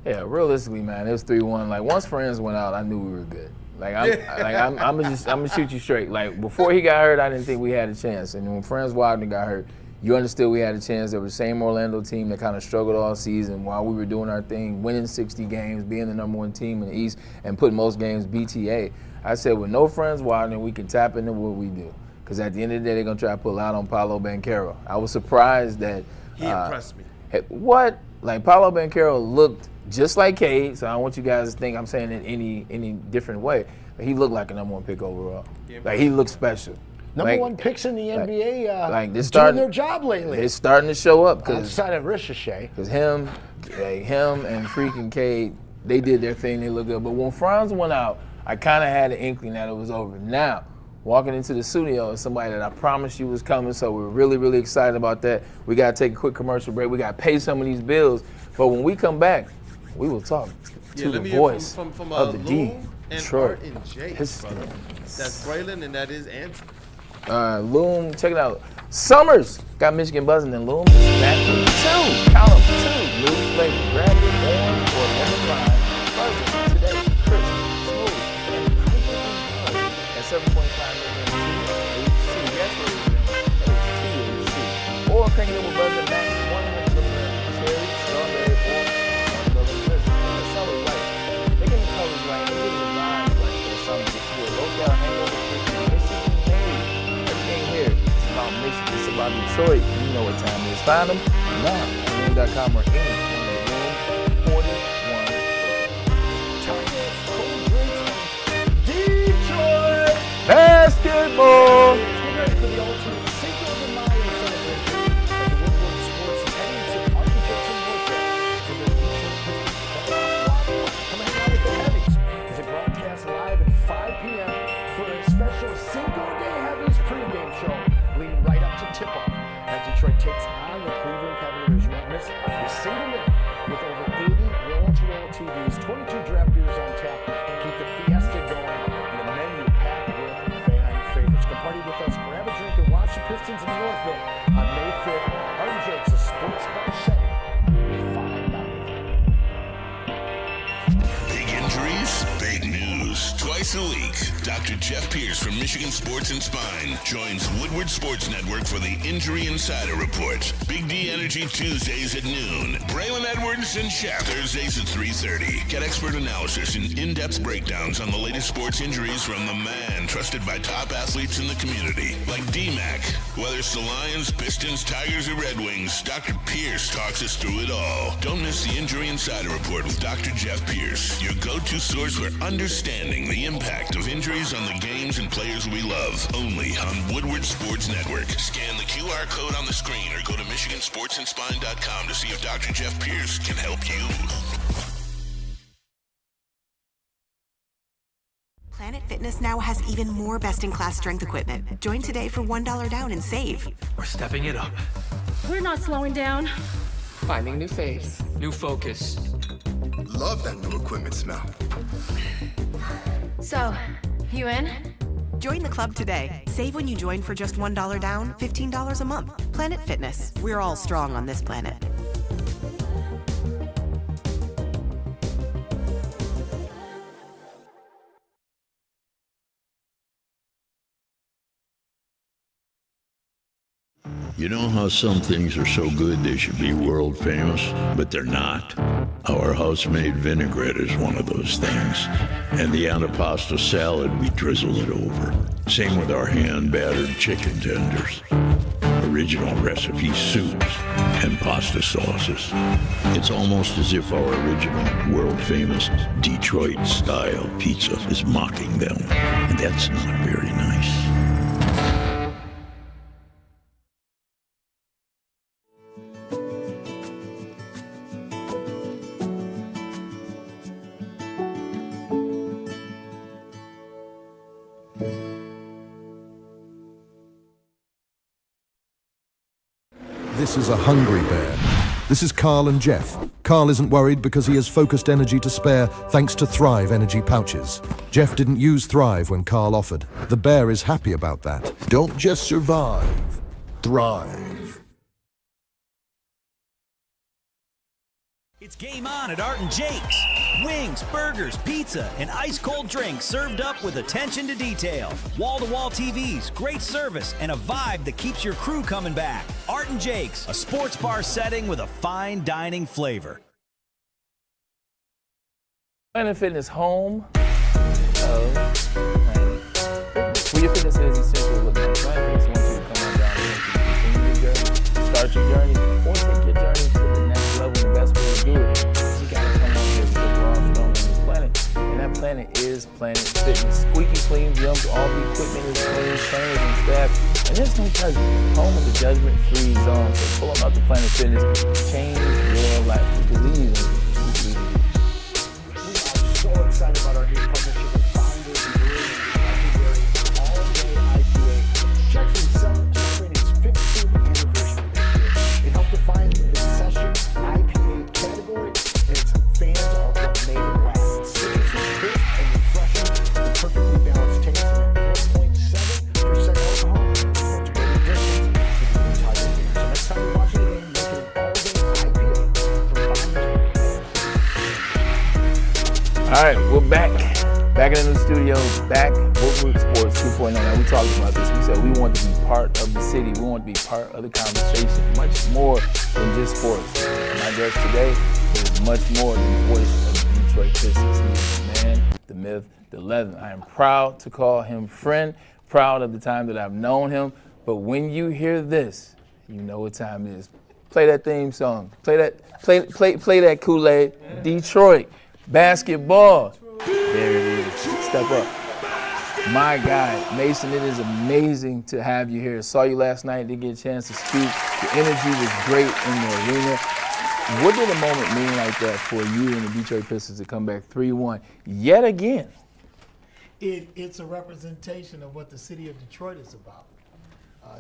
Yeah, realistically, man, it was 3-1. Like, once Franz went out, I knew we were good. I'm gonna shoot you straight. Like, before he got hurt, I didn't think we had a chance. And when Franz Wagner got hurt, you understood we had a chance. They were the same Orlando team that kind of struggled all season while we were doing our thing, winning 60 games, being the number one team in the East, and putting most games BTA. I said, with no Franz Wagner, we can tap into what we do. Because at the end of the day, they're going to try to pull out on Paolo Banchero. I was surprised that he impressed me. What? Like, Paolo Banchero looked just like Cade, so I don't want you guys to think I'm saying it any different way. But he looked like a number one pick overall. Like, he looked special. Number one picks in the NBA doing their job lately. It's starting to show up. Outside of Ricochet. Because him and freaking Cade, they did their thing. They looked good. But when Franz went out, I kind of had an inkling that it was over. Now, walking into the studio is somebody that I promised you was coming, so we're really, really excited about that. We got to take a quick commercial break. We got to pay some of these bills. But when we come back, we will talk to the voice from of the Loom Detroit and Jake, Pistons. That's Braylon, and that is Andrew. Loom, check it out. Summers got Michigan buzzing, and Loom is back with 2. Count them, 2 new flavors. Grab your orange or lemon lime. Buzzing today, crisp, smooth, and perfectly buzzed at 7.5 milligrams THC. Guess what it is? THC. Or crank it up with buzzing max 100 milligrams cherry, strawberry, or watermelon crisp. The summer's right. They get the colors right. They get the vibes right for the summer. With low-cal hangover free Michigan made. Everything here is about Michigan. It's about Detroit. You know what time it is. Find them now at Loom.com or any one of the Loom 41. Detroit Basketball. Get ready for the ultimate Cinco de Mayo celebration as the Woodward Sports is heading to Architects and Warfare for the Detroit Pistons playoff watch. Come hang out with the Heavies as it broadcasts live at 5 p.m. for a special Cinco de Heavies pregame show leading right up to tip-off as Detroit takes on the Cleveland Cavaliers. You won't miss a single minute with over 80 wall-to-wall TVs, 22 draft beers on tap to keep the fiesta going, and a menu packed with fan favorites. Come party with us, grab a drink, and watch the Pistons in Northville on May 5th. RJ's a sports bar setting with $5. Big injuries, big news. Twice a week, Dr. Jeff Pierce from Michigan Sports and Spine joins Woodward Sports Network for the Injury Insider Report. Big D Energy Tuesdays at noon. Braylon Edwards and Shaq Thursdays at 3:30. Get expert analysis and in-depth breakdowns on the latest sports injuries from the man trusted by top athletes in the community, like D-Mac. Whether it's the Lions, Pistons, Tigers, or Red Wings, Dr. Pierce talks us through it all. Don't miss the Injury Insider Report with Dr. Jeff Pierce, your go-to source for understanding the impact of injuries on the games and players we love. Only on Woodward Sports Network. Scan the QR code on the screen or go to MichiganSportsandSpine.com to see if Dr. Jeff Pierce can help you. Planet Fitness now has even more best-in-class strength equipment. Join today for $1 down and save. We're stepping it up. We're not slowing down. Finding new faith, new focus. Love that new equipment smell. So, you in? Join the club today. Save when you join for just $1 down, $15 a month. Planet Fitness. We're all strong on this planet. You know how some things are so good they should be world famous, but they're not? Our house-made vinaigrette is one of those things. And the antipasto salad, we drizzle it over. Same with our hand-battered chicken tenders. Original recipe soups and pasta sauces. It's almost as if our original, world-famous Detroit-style pizza is mocking them. And that's not very nice. This is a hungry bear. This is Carl and Jeff. Carl isn't worried because he has focused energy to spare thanks to Thrive energy pouches. Jeff didn't use Thrive when Carl offered. The bear is happy about that. Don't just survive, thrive. It's game on at Art and Jake's. Wings, burgers, pizza, and ice-cold drinks served up with attention to detail. Wall-to-wall TVs, great service, and a vibe that keeps your crew coming back. Art and Jake's, a sports bar setting with a fine dining flavor. Planet Fitness, home of Planet Fitness. Where your fitness is essential. Look, Planet Fitness wants you to come on down here to continue your journey, start your journey, or take your journey to the next level. The best way to do it is you gotta come on here because we're all strong on this planet. And that planet is Planet Fitness. Squeaky clean gyms, all the equipment is clean, trainers and staff. And there's no judgment. Home of the judgment-free zone. So pull them out to Planet Fitness. Change your life. We believe in it. So excited about our new partnership with Founders and Brewers. All-day IPA. Jackson celebrated its 15th anniversary this year. It helped define the session IPA category, and its fans are what made it last. Citrus, crisp, and refreshing, with perfectly balanced taste, and at 4.7% alcohol. It's a great addition to the entire beer. So next time you're watching the game, make it an all-day IPA from Founders. All right, we're back in the studio, back Woodward Sports 2.0. Now we talked about this. We said we want to be part of the city. We want to be part of the conversation, much more than just sports. My guest today is much more than the voice of the Detroit Pistons. He is the man, the myth, the legend. I am proud to call him friend, proud of the time that I've known him. But when you hear this, you know what time it is. Play that theme song. Play that Kool-Aid. Detroit. Basketball. There it is. Step up. My guy, Mason, it is amazing to have you here. Saw you last night, didn't get a chance to speak. The energy was great in the arena. What did a moment mean like that for you and the Detroit Pistons to come back 3-1 yet again? It's a representation of what the city of Detroit is about.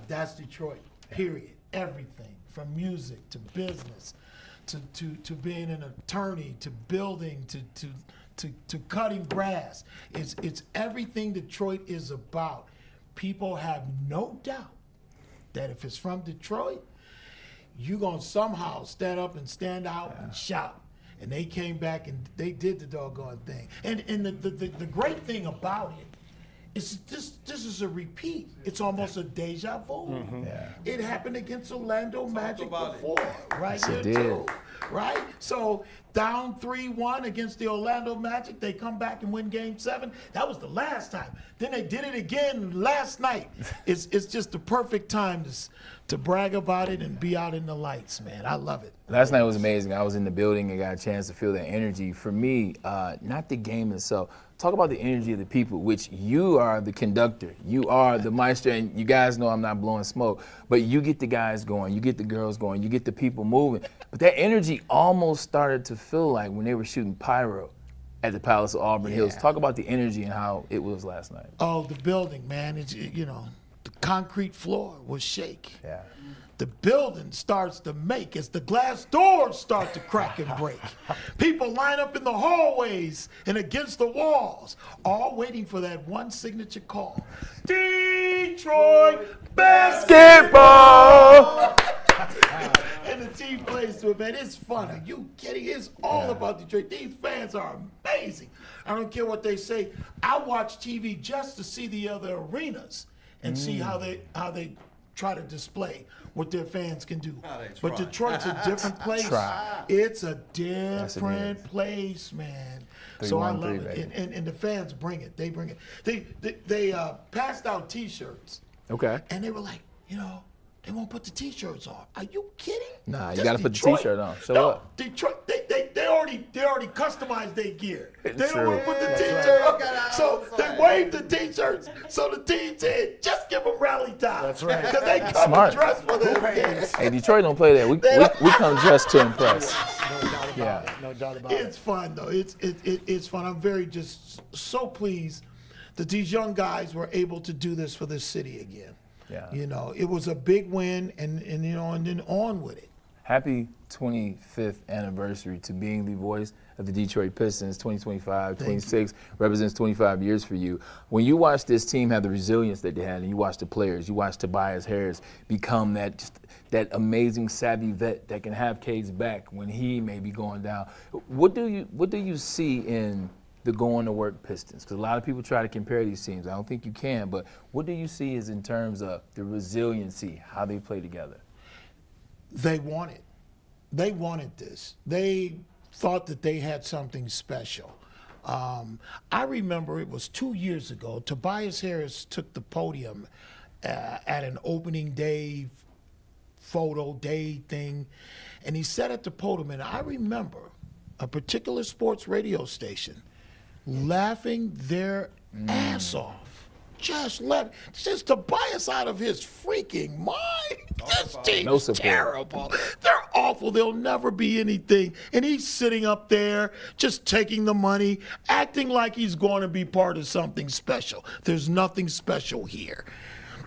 That's Detroit, period. Everything from music to business. To being an attorney, to building, to cutting grass. It's everything Detroit is about. People have no doubt that if it's from Detroit, you're going to somehow stand up and stand out and shout. And they came back and they did the doggone thing. And the great thing about it is this is a repeat. It's almost a deja vu. Mm-hmm. Yeah. It happened against Orlando Magic before, right Yes, here it did. too, right? So down 3-1 against the Orlando Magic, they come back and win Game 7. That was the last time. Then they did it again last night. It's just the perfect time to brag about it and be out in the lights, man. I love it. Last night was amazing. I was in the building and got a chance to feel that energy. For me, not the game itself. Talk about the energy of the people, which you are the conductor. You are the maestro, and you guys know I'm not blowing smoke, but you get the guys going, you get the girls going, you get the people moving. But that energy almost started to feel like when they were shooting pyro at the Palace of Auburn Hills. Talk about the energy and how it was last night. Oh, the building, man. The concrete floor will shake. Yeah. The building starts to make as the glass doors start to crack and break. People line up in the hallways and against the walls, all waiting for that one signature call. Detroit basketball! And the team plays to it, man. It's fun. Are you kidding? It's all about Detroit. These fans are amazing. I don't care what they say. I watch TV just to see the other arenas and see how they try to display what their fans can do. try. But Detroit's a different place. It's a different place, man. So I love it. And the fans bring it. They bring it. They passed out T-shirts. Okay. And they were like, you know, they won't put the T-shirts on. Are you kidding? Nah, you got to put the T-shirt on. Show up. Detroit, they already customized their gear. They don't want to put the T-shirt on. So they waved the T-shirts. So the team said, just give them rally top. That's right. Because they come dressed for their games. Hey, Detroit don't play that. We come dressed to impress. No doubt about it. It's fun, though. It's fun. I'm very just so pleased that these young guys were able to do this for this city again. Yeah. You know, it was a big win, and you know, and then on with it. Happy 25th anniversary to being the voice of the Detroit Pistons. 2025, 26 represents 25 years for you. When you watch this team have the resilience that they had, and you watch the players, you watch Tobias Harris become that amazing savvy vet that can have Cade's back when he may be going down. What do you see in the going to work Pistons? Because a lot of people try to compare these teams. I don't think you can, but what do you see is in terms of the resiliency, how they play together? They wanted this. They thought that they had something special. I remember it was 2 years ago, Tobias Harris took the podium at an opening day photo day thing, and he sat at the podium, and I remember a particular sports radio station laughing their ass off. Just Tobias out of his freaking mind. This team's terrible. They're awful. They'll never be anything. And he's sitting up there just taking the money, acting like he's going to be part of something special. There's nothing special here.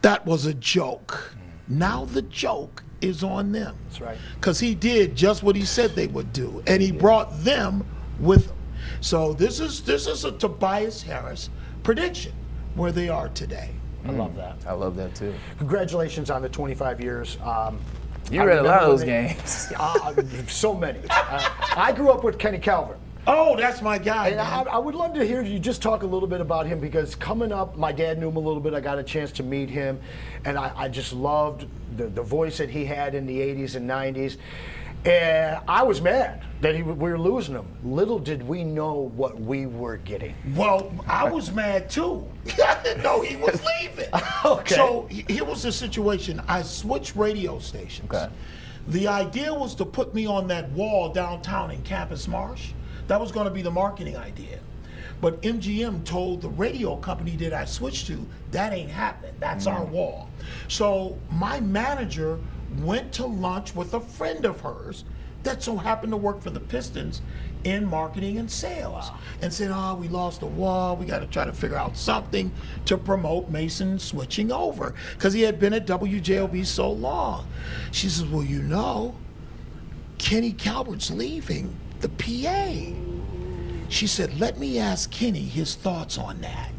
That was a joke. Now the joke is on them. That's right. Because he did just what he said they would do, and he brought them with him. So this is a Tobias Harris prediction where they are today. I love that. I love that too. Congratulations on the 25 years. You read a lot of those games. So many. I grew up with Kenny Calvert. Oh, that's my guy. And I would love to hear you just talk a little bit about him, because coming up, my dad knew him a little bit. I got a chance to meet him, and I just loved the voice that he had in the 80s and 90s. And I was mad that we were losing him. Little did we know what we were getting. Well, I was mad too. I didn't know he was leaving. Okay. So here was the situation. I switched radio stations. Okay. The idea was to put me on that wall downtown in Campus Marsh. That was going to be the marketing idea. But MGM told the radio company that I switched to, that ain't happening. That's our wall. So my manager went to lunch with a friend of hers that so happened to work for the Pistons in marketing and sales, and said, we lost the wall. We got to try to figure out something to promote Mason switching over, because he had been at WJOB so long. She says, well, you know, Kenny Calvert's leaving the PA. She said, let me ask Kenny his thoughts on that.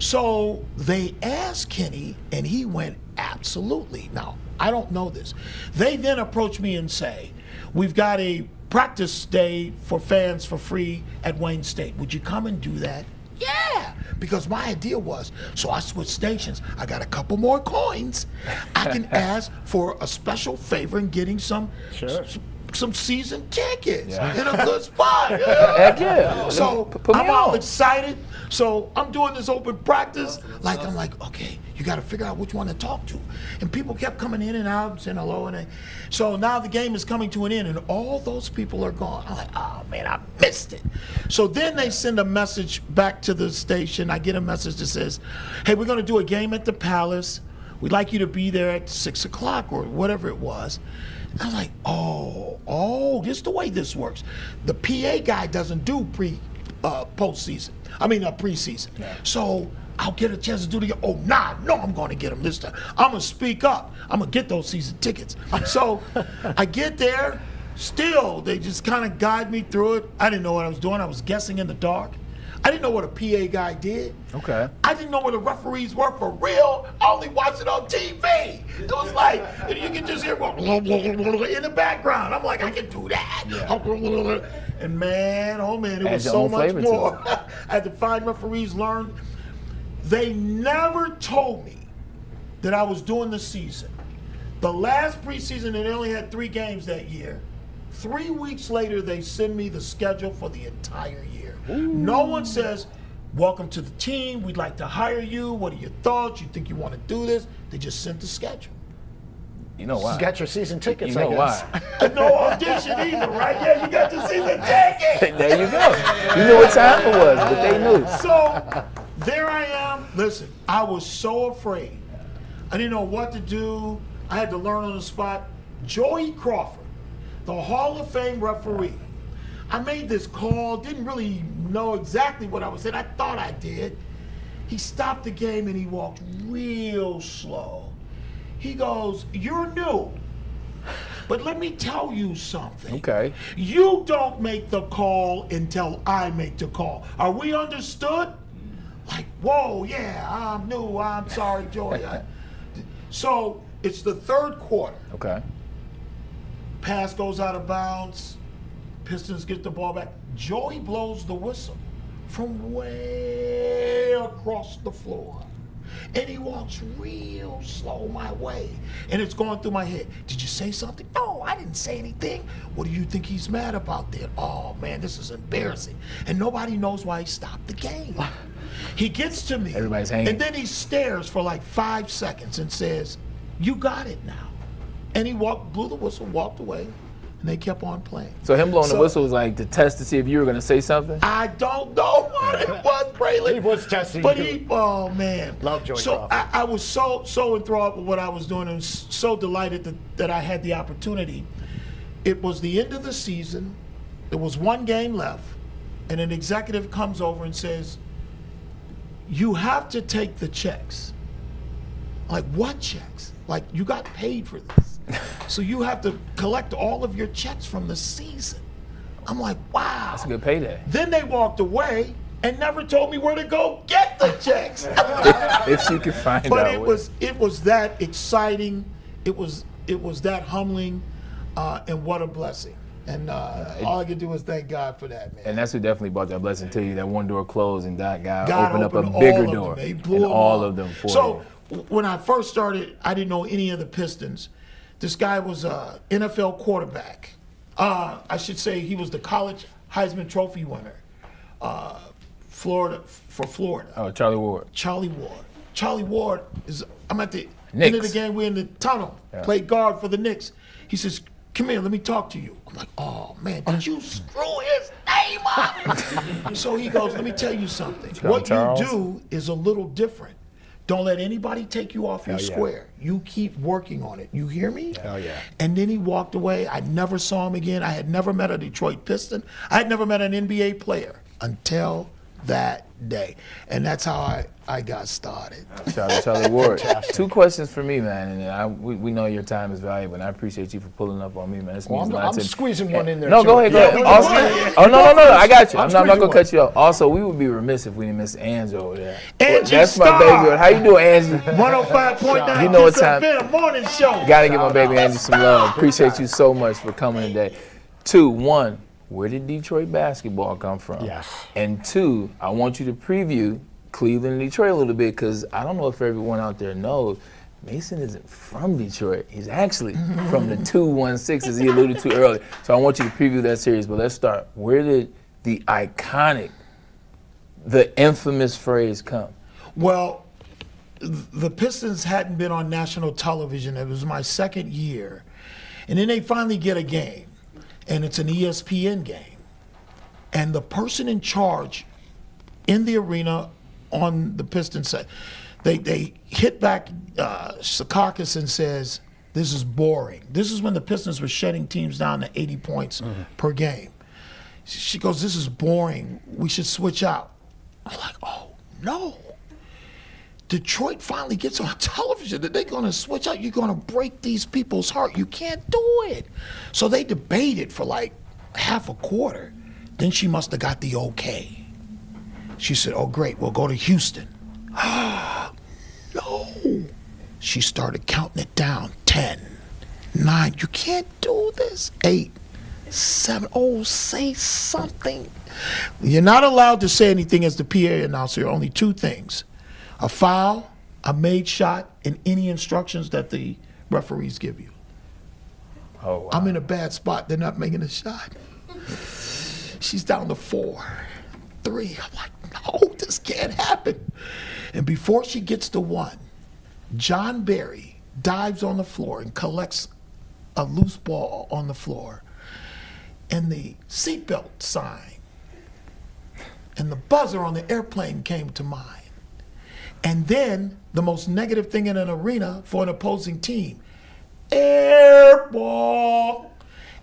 So they asked Kenny, and he went, absolutely. Now, I don't know this. They then approach me and say, we've got a practice day for fans for free at Wayne State. Would you come and do that? Yeah, because my idea was, so I switched stations. I got a couple more coins. I can ask for a special favor in getting some season tickets in a good spot. Heck yeah. So I'm all excited. So I'm doing this open practice. I'm like, okay, you got to figure out which one to talk to. And people kept coming in and out, saying hello. So now the game is coming to an end, and all those people are gone. I'm like, oh, man, I missed it. So then they send a message back to the station. I get a message that says, hey, we're going to do a game at the Palace. We'd like you to be there at 6 o'clock or whatever it was. I was like, oh, this is the way this works. The PA guy doesn't do preseason. Yeah. So I'll get a chance to do it again. I'm going to get them this time. I'm going to speak up. I'm going to get those season tickets. So I get there. Still, they just kind of guide me through it. I didn't know what I was doing. I was guessing in the dark. I didn't know what a PA guy did. Okay. I didn't know where the referees were for real. I only watched it on TV. It was like, you can just hear in the background. I'm like, I can do that. Yeah. And man, oh man, it was so much more. I had to find referees, learn. They never told me that I was doing the season. The last preseason, and they only had 3 games that year. 3 weeks later, they send me the schedule for the entire year. No one says, welcome to the team. We'd like to hire you. What are your thoughts? You think you want to do this? They just sent the schedule. You know why? You got your season tickets, You know I guess. why? No audition either, right? Yeah, you got your season ticket. There you go. You knew what time it was, but they knew. So there I am. Listen, I was so afraid. I didn't know what to do. I had to learn on the spot. Joey Crawford, the Hall of Fame referee. I made this call, didn't really know exactly what I was saying. I thought I did. He stopped the game and he walked real slow. He goes, "You're new, but let me tell you something. Okay. You don't make the call until I make the call. Are we understood?" Like, whoa, yeah, I'm new. I'm sorry, Joey. So it's the 3rd quarter. Okay. Pass goes out of bounds. Pistons get the ball back. Joey blows the whistle from way across the floor. And he walks real slow my way. And it's going through my head. Did you say something? No, I didn't say anything. What do you think he's mad about then? Oh, man, this is embarrassing. And nobody knows why he stopped the game. He gets to me. Everybody's hanging. And then he stares for like 5 seconds and says, "You got it now." And he blew the whistle, walked away. And they kept on playing. So him blowing the whistle was like to test to see if you were going to say something? I don't know what it was, Braylon. He was testing but you. Oh, man. Love Joey So Crawford. I was so enthralled with what I was doing and so delighted that I had the opportunity. It was the end of the season. There was 1 game left. And an executive comes over and says, "You have to take the checks." Like, what checks? Like, you got paid for this. So you have to collect all of your checks from the season. I'm like, wow. That's a good payday. Then they walked away and never told me where to go get the checks. If you could find But out. it was that exciting. It was that humbling, and what a blessing. And all I can do is thank God for that, man. And that's who definitely brought that blessing to you. That one door closed and that guy God opened up a opened bigger all door. of them. He blew and them all up. of them for So you. when I first started, I didn't know any of the Pistons. This guy was an NFL quarterback. I should say he was the college Heisman Trophy winner. Florida. Oh, Charlie Ward. Charlie Ward is, I'm at the Knicks. end of the game, we're in the tunnel, played guard for the Knicks. He says, "Come here, let me talk to you." I'm like, "Oh man, did you screw his name up?" So he goes, "Let me tell you something. What Charles? you do is a little different. Don't let anybody take you off your Hell yeah. square. You keep working on it. You hear me?" Hell yeah. And then he walked away. I never saw him again. I had never met a Detroit Piston. I had never met an NBA player until that day. And that's how I got started. Charlie Ward. 2 questions for me, man. And we know your time is valuable, and I appreciate you for pulling up on me, man. This means a lot I'm to me. squeezing one in there, No, too. go ahead. Yeah, Also, oh, no, I got you. I'm not squeezing going to cut one. you off. Also, we would be remiss if we didn't miss Angie over there. Angie That's my Starr. baby. How you doing, Angie? 105.9 You know what Kiss time- FM morning show. Got to give my baby Angie some love. Appreciate you so much for coming today. 2, 1, where did Detroit basketball come from? Yes. And 2, I want you to preview Cleveland and Detroit a little bit, because I don't know if everyone out there knows, Mason isn't from Detroit. He's actually from the 216, as he alluded to earlier. So I want you to preview that series, but let's start. Where did the iconic, the infamous phrase come? Well, the Pistons hadn't been on national television. It was my 2nd year. And then they finally get a game, and it's an ESPN game. And the person in charge in the arena on the Pistons side, they hit back Secaucus and says, "This is boring." This is when the Pistons were shutting teams down to 80 points per game. She goes, "This is boring. We should switch out." I'm like, "Oh, no." Detroit finally gets on television that they're going to switch out. You're going to break these people's heart. You can't do it. So they debated for like half a quarter. Then she must have got the okay. She said, "Oh, great, we'll go to Houston." No. She started counting it down. 10, 9, you can't do this. 8, 7, oh, say something. You're not allowed to say anything as the PA announcer. Only 2 things: a foul a made shot and any instructions that the referees give you. Oh, wow. I'm in a bad spot. They're not making a shot. She's down to 4-3. I'm like, no, this can't happen. And before she gets to 1, John Barry dives on the floor and collects a loose ball on the floor. And the seatbelt sign and the buzzer on the airplane came to mind. And then the most negative thing in an arena for an opposing team, air ball.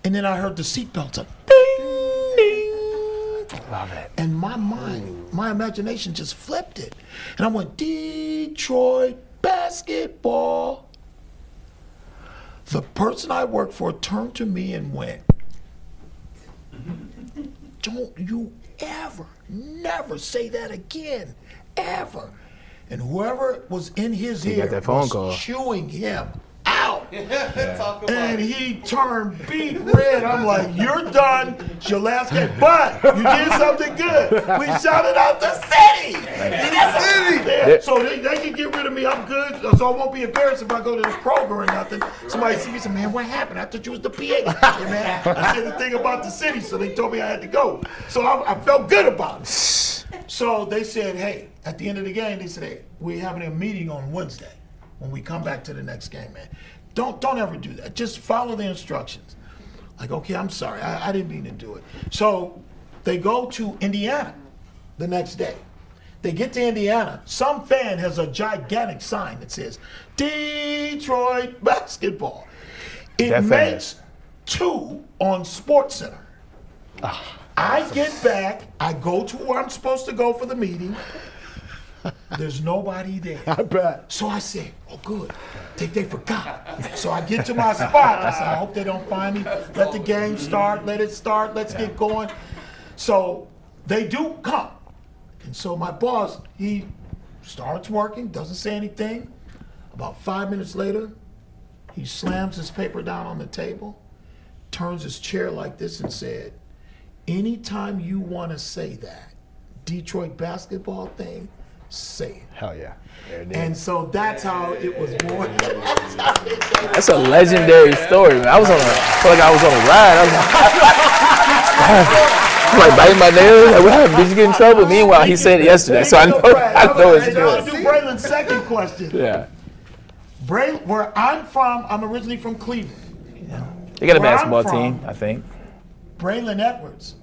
And then I heard the seatbelt say, ding, ding. Love it. And my mind, my imagination just flipped it. And I went, Detroit basketball. The person I worked for turned to me and went, don't you ever, never say that again, ever. And whoever was in his ear got that phone was call. chewing him out. And he turned beet red. I'm like, you're done. It's your last game. But you did something good. We shouted out the city. Yeah. So they can get rid of me. I'm good. So I won't be embarrassed if I go to the Kroger or nothing. Somebody see me and say, man, what happened? I thought you was the PA. Yeah, man, I said the thing about the city, so they told me I had to go. So I felt good about it. So they said, hey, at the end of the game, they said, hey, we're having a meeting on Wednesday when we come back to the next game, man. Don't ever do that. Just follow the instructions. Like, okay, I'm sorry. I didn't mean to do it. So they go to Indiana the next day. They get to Indiana. Some fan has a gigantic sign that says, Detroit basketball. It makes 2 on SportsCenter. I get back. I go to where I'm supposed to go for the meeting. There's nobody there. I bet. So I said, oh, good. They forgot. So I get to my spot. I said, I hope they don't find me. Let the game start. Let it start. Let's get going. So they do come. And so my boss, he starts working, doesn't say anything. About 5 minutes later, he slams his paper down on the table, turns his chair like this and said, anytime you want to say that Detroit basketball thing, say it. Hell yeah. And so that's how it was born. That's a legendary story, man. I felt like I was on a ride. I was like biting my nails. Like, what happened? Did you get in trouble? Meanwhile, he said it yesterday, so I know it's good. I'll do Braylon's second question. Yeah. Where I'm from, I'm originally from Cleveland. Yeah. They got a basketball team, I think. Braylon Edwards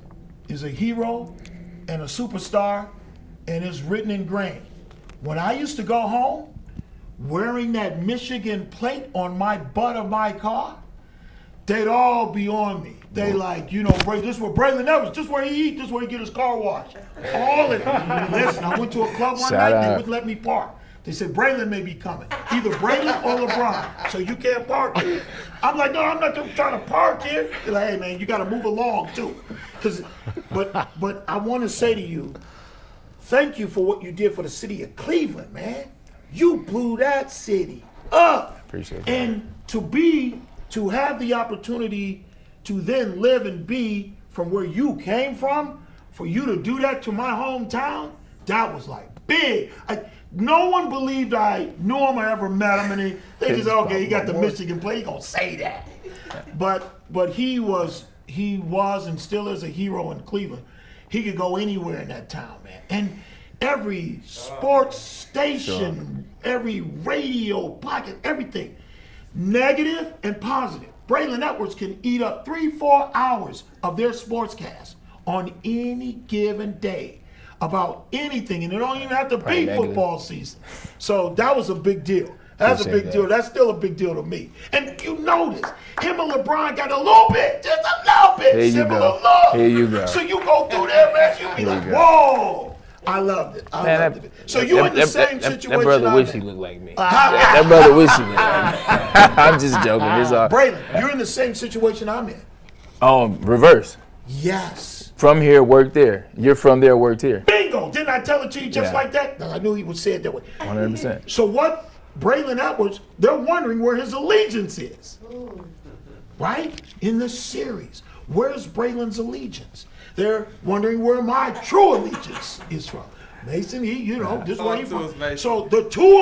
is a hero and a superstar, and it's written in grain. When I used to go home, wearing that Michigan plate on my butt of my car, they'd all be on me. They like, you know, this is where Braylon Edwards, this is where he eat, this is where he get his car washed. All of it. Listen, I went to a club one night, they wouldn't let me park. They said, Braylon may be coming. Either Braylon or LeBron. So you can't park here. I'm like, no, I'm not trying to park here. They're like, hey, man, you got to move along, too. But I want to say to you, thank you for what you did for the city of Cleveland, man. You blew that city up. Appreciate that. And to have the opportunity to then live and be from where you came from, for you to do that to my hometown, that was like big. No one believed I knew him or ever met him, and they just said, okay, he got the Michigan play, he gonna say that. But he was and still is a hero in Cleveland. He could go anywhere in that town, man. And every sports station, every radio pocket, everything, negative and positive. Braylon Edwards can eat up 3-4 hours of their sportscast on any given day about anything, and it don't even have to be football season. So that was a big deal. That's a big deal. That's still a big deal to me. And you notice, him and LeBron got a little bit, just a little bit similar look. Here you go. So you go through there, man, you be like, whoa. I loved it. I loved it. So you in the same situation. That brother wish he looked like me. That brother wish he looked like me. I'm just joking. Braylon, you're in the same situation I'm in. Reverse. Yes. From here, work there. You're from there, worked here. Bingo. Didn't I tell it to you just like that? I knew he would say it that way. 100%. So what Braylon Edwards, they're wondering where his allegiance is. Right? In the series. Where's Braylon's allegiance? They're wondering where my true allegiance is from. Mason, this way he from. So the two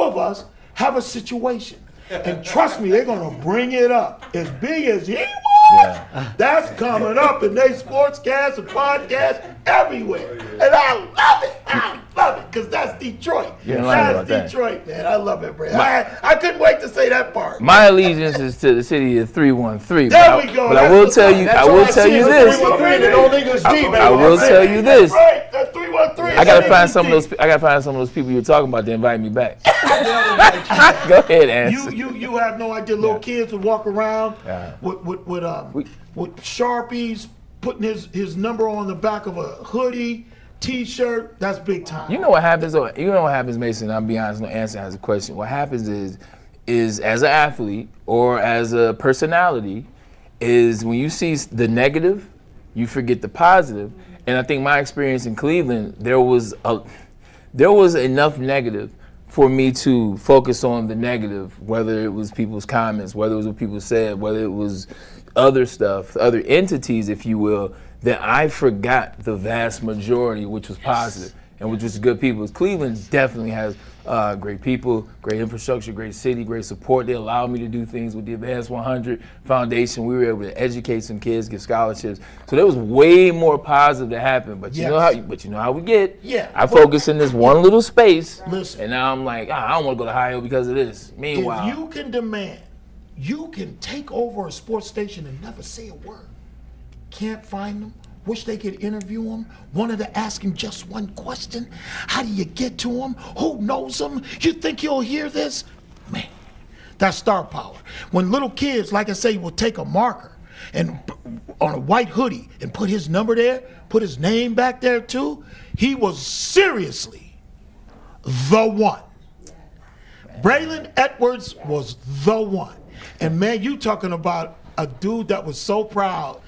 of us have a situation. And trust me, they're going to bring it up. As big as he was, that's coming up in they sportscasts and podcasts everywhere. And I love it. I love it because that's Detroit. That's Detroit, man. I love it, Brad. I couldn't wait to say that part. My allegiance is to the city of 313. There we go. But I will tell you, I will tell you this. I will tell you this. Right, that's 313. I gotta find some of those people you're talking about to invite me back. Go ahead, answer. You have no idea. Little kids would walk around with Sharpies, putting his number on the back of a hoodie, T-shirt. That's big time. You know what happens though? You know what happens, Mason? I'll be honest. No answer has a question. What happens is as an athlete or as a personality, is when you see the negative, you forget the positive. And I think my experience in Cleveland, there was enough negative for me to focus on the negative, whether it was people's comments, whether it was what people said, whether it was other stuff, other entities, if you will, that I forgot the vast majority, which was positive and which was good people. Cleveland definitely has great people, great infrastructure, great city, great support. They allowed me to do things with the Advanced 100 Foundation. We were able to educate some kids, give scholarships. So there was way more positive that happened. But you know how we get. Yeah. I focus in this one little space. Listen. And now I'm like, I don't want to go to Ohio because of this. Meanwhile, if you can demand, you can take over a sports station and never say a word. Can't find them. Wish they could interview him. Wanted to ask him just one question. How do you get to him? Who knows him? You think he'll hear this? Man, that's star power. When little kids, like I say, will take a marker and on a white hoodie and put his number there, put his name back there too, he was seriously the one. Braylon Edwards was the one. And man, you talking about a dude that was so proud.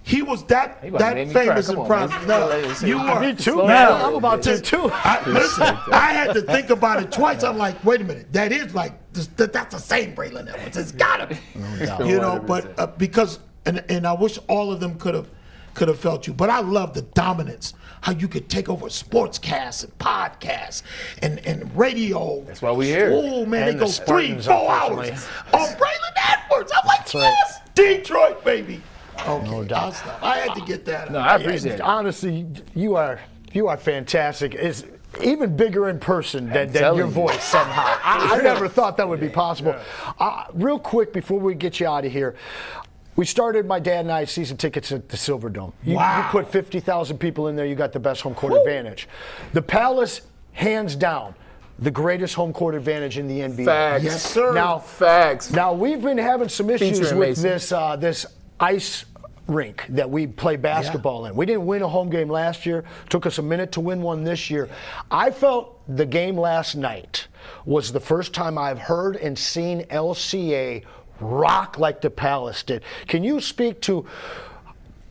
He was that famous and proud. No, you were. Me too, man. I'm about to too. Listen, I had to think about it twice. I'm like, wait a minute. That is like that's the same Braylon Edwards. It's gotta be. You know, but because and I wish all of them could have felt you. But I love the dominance. How you could take over sportscasts and podcasts and radio. That's why we're here. Oh man, they go 3-4 hours on Braylon Edwards. I'm like, yes, Detroit, baby. Okay, no doubt. I had to get that. No, I appreciate it. Honestly, you are fantastic. It's even bigger in person than your voice somehow. I never thought that would be possible. Real quick before we get you out of here, we started, my dad and I, season tickets at the Silverdome. You put 50,000 people in there. You got the best home court advantage. The Palace, hands down, the greatest home court advantage in the NBA. Facts. Yes, sir. Now we've been having some issues with this ice rink that we play basketball in. We didn't win a home game last year. Took us a minute to win one this year. I felt the game last night was the first time I've heard and seen LCA rock like the Palace did. Can you speak to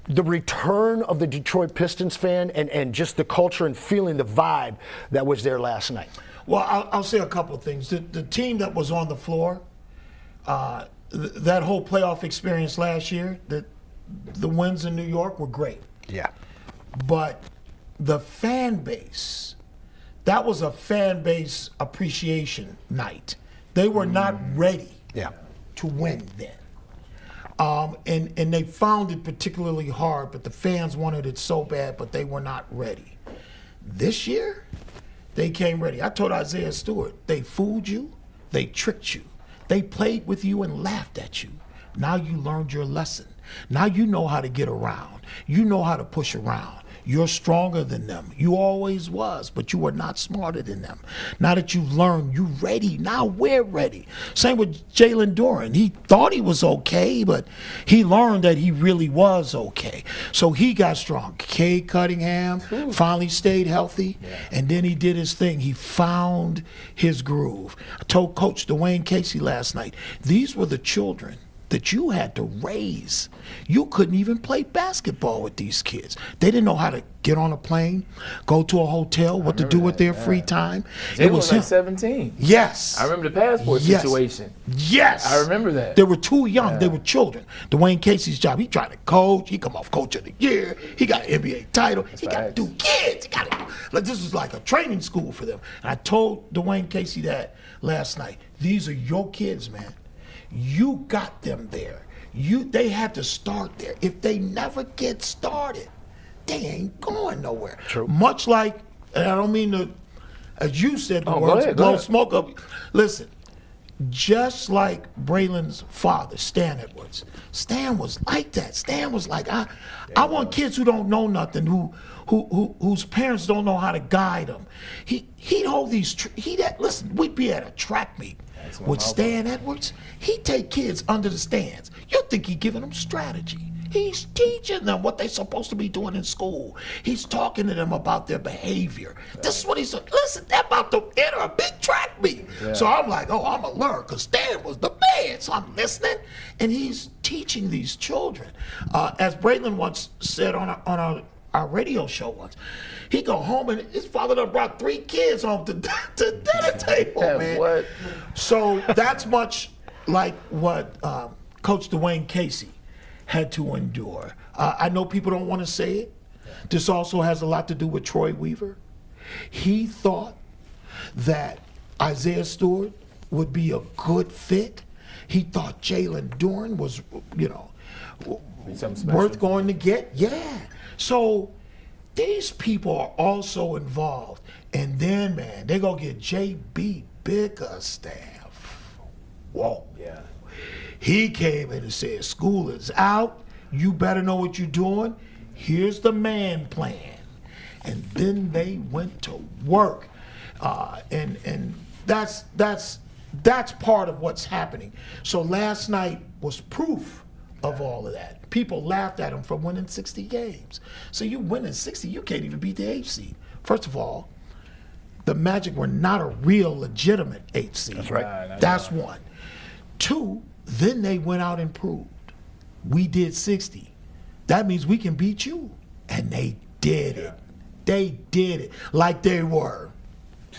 the return of the Detroit Pistons fan and just the culture and feeling the vibe that was there last night? Well, I'll say a couple of things. The team that was on the floor, that whole playoff experience last year, the wins in New York were great. Yeah. But the fan base, that was a fan base appreciation night. They were not ready to win then. And they found it particularly hard, but the fans wanted it so bad, but they were not ready. This year, they came ready. I told Isaiah Stewart, they fooled you, they tricked you. They played with you and laughed at you. Now you learned your lesson. Now you know how to get around. You know how to push around. You're stronger than them. You always was, but you were not smarter than them. Now that you've learned, you're ready. Now we're ready. Same with Jalen Duren. He thought he was okay, but he learned that he really was okay. So he got strong. Cade Cunningham finally stayed healthy, and then he did his thing. He found his groove. I told Coach Dwayne Casey last night, these were the children that you had to raise. You couldn't even play basketball with these kids. They didn't know how to get on a plane, go to a hotel, what to do with their free time. It was like 17. Yes. I remember the passport situation. Yes. I remember that. They were too young. They were children. Dwayne Casey's job, he tried to coach. He come off Coach of the Year. He got an NBA title. He got 2 kids. Like, this was like a training school for them. And I told Dwayne Casey that last night. These are your kids, man. You got them there. They had to start there. If they never get started, they ain't going nowhere. True. Much like, and I don't mean to, as you said, the go words ahead. blow smoke up. Listen, just like Braylon's father, Stan Edwards. Stan was like that. Stan was like, I want kids who don't know nothing, whose parents don't know how to guide them. He'd hold these. Listen, we'd be at a track meet with Stan Edwards. He'd take kids under the stands. You think he's giving them strategy? He's teaching them what they're supposed to be doing in school. He's talking to them about their behavior. This is what he's listen. They're about to enter a big track meet. Yeah. So I'm like, oh, I'm gonna learn because Stan was the man. So I'm listening, and he's teaching these children. As Braylon once said on our radio show once, he go home and his father done brought 3 kids home to dinner table, man. What? So that's much like what Coach Dwayne Casey had to endure. I know people don't want to say it. This also has a lot to do with Troy Weaver. He thought that Isaiah Stewart would be a good fit. He thought Jalen Duren was, worth going to get. Yeah. So these people are also involved. And then, man, they're going to get J.B. Bickerstaff. Whoa. Yeah. He came in and said, school is out. You better know what you're doing. Here's the man plan. And then they went to work. And that's part of what's happening. So last night was proof of all of that. People laughed at him for winning 60 games. So you winning 60, you can't even beat the 8th seed. First of all, the Magic were not a real legitimate 8th seed. That's right. That's one. 2, then they went out and proved, we did 60. That means we can beat you. And they did it. They did it like they were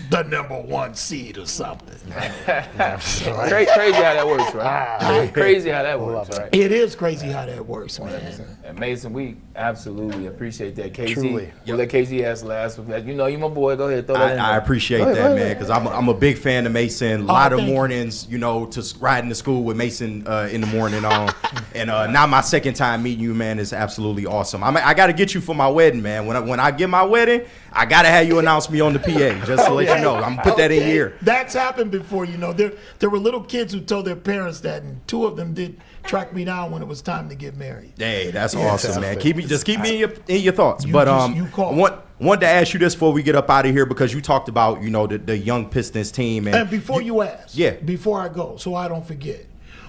the #1 seed or something. Crazy how that works, right? Crazy how that works, right? It is crazy how that works, man. And Mason, we absolutely appreciate that. KZ, Truly. We'll let KZ ask last. You know, you my boy. Go ahead, throw that in there. I appreciate that, man, because I'm a big fan of Mason. A lot of mornings, to riding to school with Mason in the morning on. And now my second time meeting you, man, is absolutely awesome. I got to get you for my wedding, man. When I get my wedding, I got to have you announce me on the PA, just to let you know. I'm going to put that in here. That's happened before, There were little kids who told their parents that, and 2 of them did track me down when it was time to get married. Hey, that's awesome, man. Keep me in your thoughts. You call. Wanted to ask you this before we get up out of here, because you talked about, the young Pistons team. And before you ask, before I go, so I don't forget,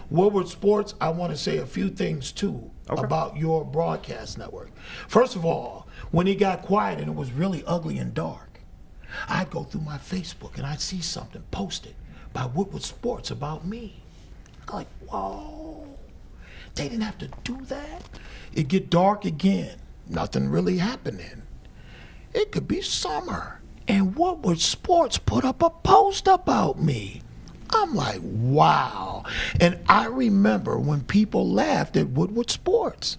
Woodward Sports, I want to say a few things, too, about your broadcast network. First of all, when it got quiet and it was really ugly and dark, I'd go through my Facebook and I'd see something posted by Woodward Sports about me. I'm like, whoa, they didn't have to do that. It get dark again, nothing really happening. It could be summer, and Woodward Sports put up a post about me. I'm like, wow. And I remember when people laughed at Woodward Sports.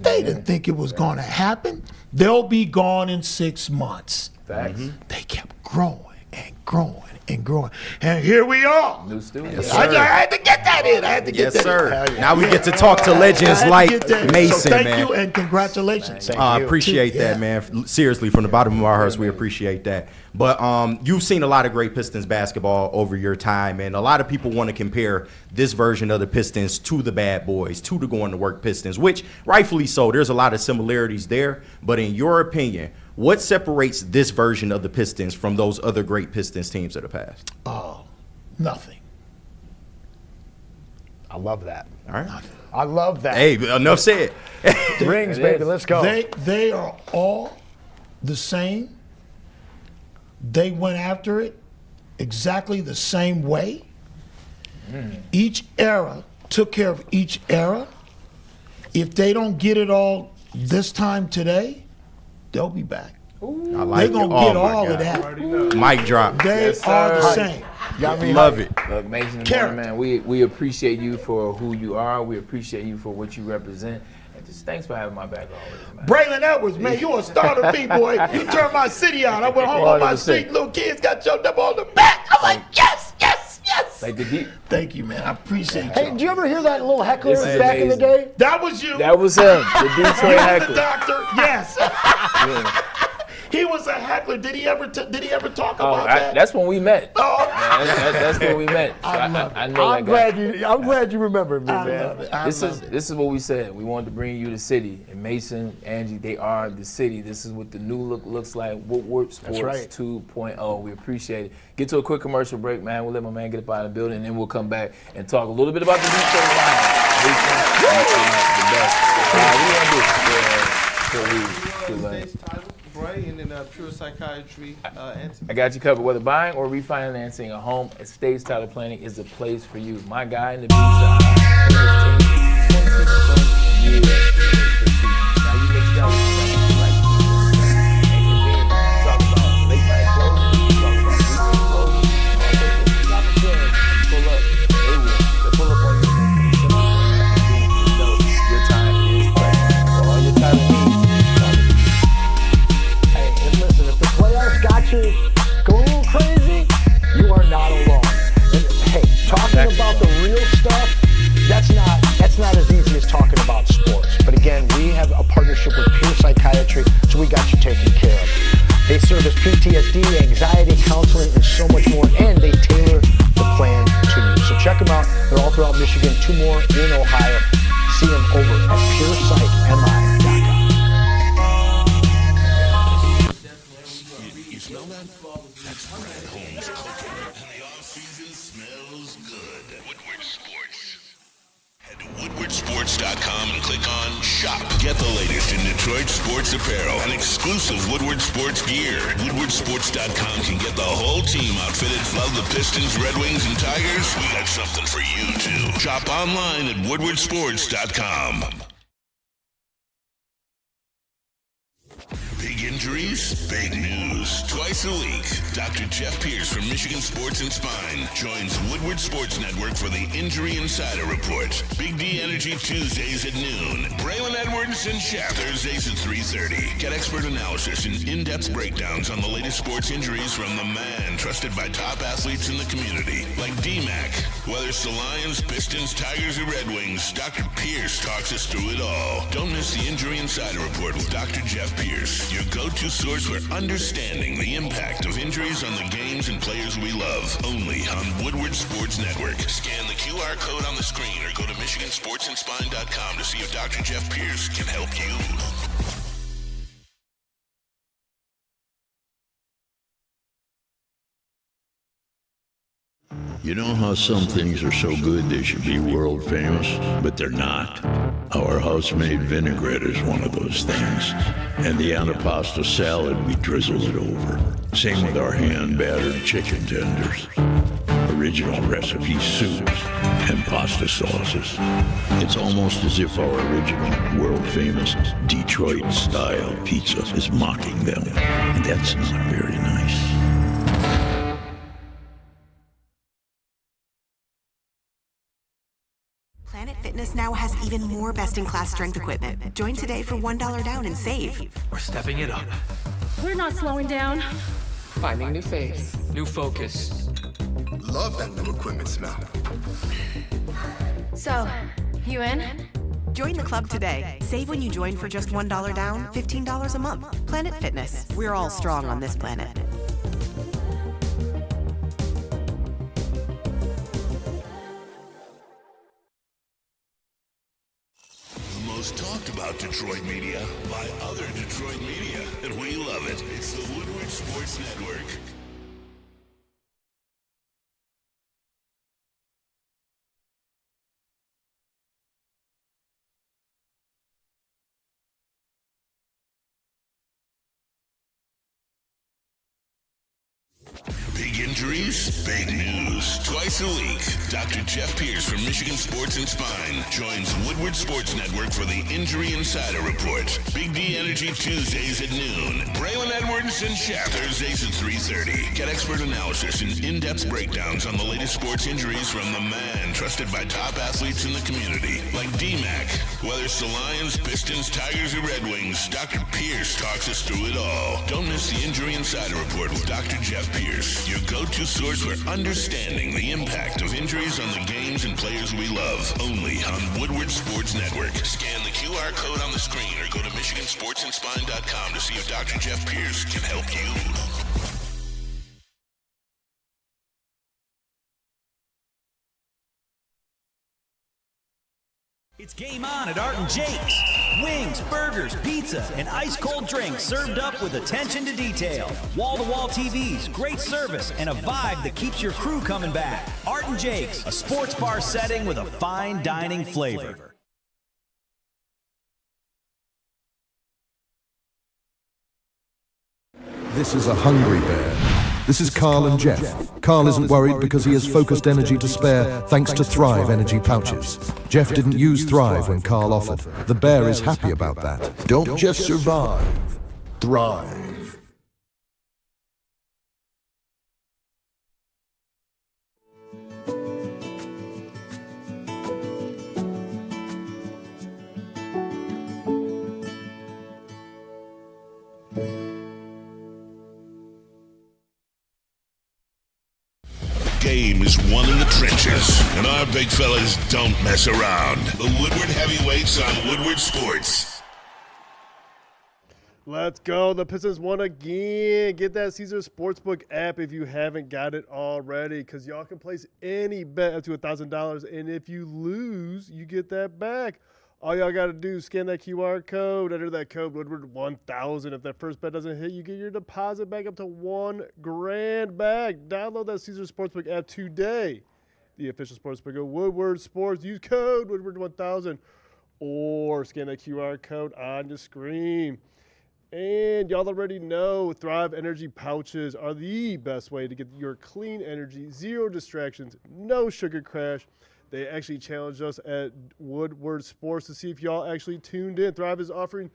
They didn't think it was going to happen. They'll be gone in 6 months. Facts. They kept growing and growing and growing. And here we are. New studio. Yes, I had to get that in. Yes, sir. Now we get to talk to legends like Mason, so thank man. you and congratulations. I appreciate that, man. Seriously, from the bottom of our hearts, we appreciate that. But you've seen a lot of great Pistons basketball over your time, and a lot of people want to compare this version of the Pistons to the Bad Boys, to the Going to Work Pistons, which rightfully so. There's a lot of similarities there. But in your opinion, what separates this version of the Pistons from those other great Pistons teams of the past? Oh, nothing. I love that. All right. Nothing. I love that. Hey, enough said. Rings, baby. Let's go. They are all the same. They went after it exactly the same way. Each era took care of each era. If they don't get it all this time today, they'll be back. I like They're going to get all of that. Mic drop. They are the same. Love it. Look, Mason, man, we appreciate you for who you are. We appreciate you for what you represent. And just thanks for having my back always, man. Braylon Edwards, man, you a starter, B-boy. You turned my city out. I went home on my street. Little kids got jumped up on the back. I'm like, yes, yes, yes. Like the deep. Thank you, man. I appreciate you. Hey, did you ever hear that little heckler back in the day? That was you. That was him, the Detroit heckler. The doctor, yes. He was a heckler. Did he ever talk about that? That's when we met. Oh. That's when we met. So I know I'm glad you remember me, man. This is what we said. We wanted to bring you the city. And Mason, Angie, they are the city. This is what the new look looks like. Woodward Sports 2.0. We appreciate it. Get to a quick commercial break, man. We'll let my man get up out of the building, and then we'll come back and talk a little bit about the Detroit Lions. The best. What do you want to do? Bray, and then Pure Psychiatry. I got you covered. Whether buying or refinancing a home, estate title planning is the place for you. My guy in the beachside. Years. Now you mix down like and convenient. Talk about late night closing. Talk about weekend closing. Also, stop and pull up. They will. They pull up on you. Your time is precious. For all your title needs. Got you going a little crazy, you are not alone. And hey, talking about the real stuff, that's not as easy as talking about sports. But again, we have a partnership with Pure Psychiatry, so we got you taken care of. They service PTSD, anxiety, counseling, and so much more, and they tailor the plan to you. So check them out. They're all throughout Michigan, 2 more in Ohio. See them over at PurePsychMI.com. Smell that? That's Brad Holmes cooking. And the off-season smells good. Woodward Sports. Head to woodwardsports.com and click on Shop. Get the latest in Detroit sports apparel and exclusive Woodward Sports gear. Woodwardsports.com can get the whole team outfitted. Love the Pistons, Red Wings, and Tigers? We got something for you, too. Shop online at woodwardsports.com. Big injuries, big news. Twice a week, Dr. Jeff Pierce from Michigan Sports and Spine joins Woodward Sports Network for the Injury Insider Report. Big D Energy Tuesdays at noon. Braylon Edwards and Shaq Thursdays at 3:30. Get expert analysis and in-depth breakdowns on the latest sports injuries from the man trusted by top athletes in the community, like D-Mac. Whether it's the Lions, Pistons, Tigers, or Red Wings, Dr. Pierce talks us through it all. Don't miss the Injury Insider Report with Dr. Jeff Pierce, your go-to source for understanding the impact of injuries on the games and players we love. Only on Woodward Sports Network. Scan the QR code on the screen or go to MichiganSportsandSpine.com to see if Dr. Jeff Pierce can help you. You know how some things are so good they should be world famous, but they're not? Our house-made vinaigrette is one of those things. And the antipasto salad, we drizzle it over. Same with our hand-battered chicken tenders. Original recipe soups and pasta sauces. It's almost as if our original, world-famous Detroit-style pizza is mocking them. And that's not very nice. Planet Fitness now has even more best-in-class strength equipment. Join today for $1 down and save. We're stepping it up. We're not slowing down. Finding new faith, new focus. Love that new equipment smell. So, you in? Join the club today. Save when you join for just $1 down, $15 a month. Planet Fitness. We're all strong on this planet. Most talked about Detroit media by other Detroit media, and we love it. It's the Woodward Sports Network. Big injuries, big news. Twice a week, Dr. Jeff Pierce from Michigan Sports and Spine joins Woodward Sports Network for the Injury Insider Report. Big D Energy Tuesdays at noon. Braylon Edwards and Shaq Thursdays at 3:30. Get expert analysis and in-depth breakdowns on the latest sports injuries from the man trusted by top athletes in the community, like D-Mac. Whether it's the Lions, Pistons, Tigers, or Red Wings, Dr. Pierce talks us through it all. Don't miss the Injury Insider Report with Dr. Jeff Pierce, your go-to source for understanding the impact of injuries on the games and players we love. Only on Woodward Sports Network. Scan the QR code on the screen or go to MichiganSportsandSpine.com to see if Dr. Jeff Pierce can help you. It's game on at Art and Jake's. Wings, burgers, pizza, and ice-cold drinks served up with attention to detail. Wall-to-wall TVs, great service, and a vibe that keeps your crew coming back. Art and Jake's, a sports bar setting with a fine dining flavor. This is a hungry bear. This is Carl and Jeff. Carl isn't worried because he has focused energy to spare thanks to Thrive energy pouches. Jeff didn't use Thrive when Carl offered. The bear is happy about that. Don't just survive, thrive. Game is won in the trenches, and our big fellas don't mess around. The Woodward Heavyweights on Woodward Sports. Let's go. The Pistons won again. Get that Caesars Sportsbook app if you haven't got it already, because y'all can place any bet up to $1,000, and if you lose, you get that back. All y'all got to do is scan that QR code, enter that code Woodward1000. If that first bet doesn't hit, you get your deposit back up to $1,000 back. Download that Caesars Sportsbook app today. The official sportsbook of Woodward Sports. Use code Woodward1000 or scan that QR code on the screen. And y'all already know Thrive Energy pouches are the best way to get your clean energy, zero distractions, no sugar crash. They actually challenged us at Woodward Sports to see if y'all actually tuned in. Thrive is offering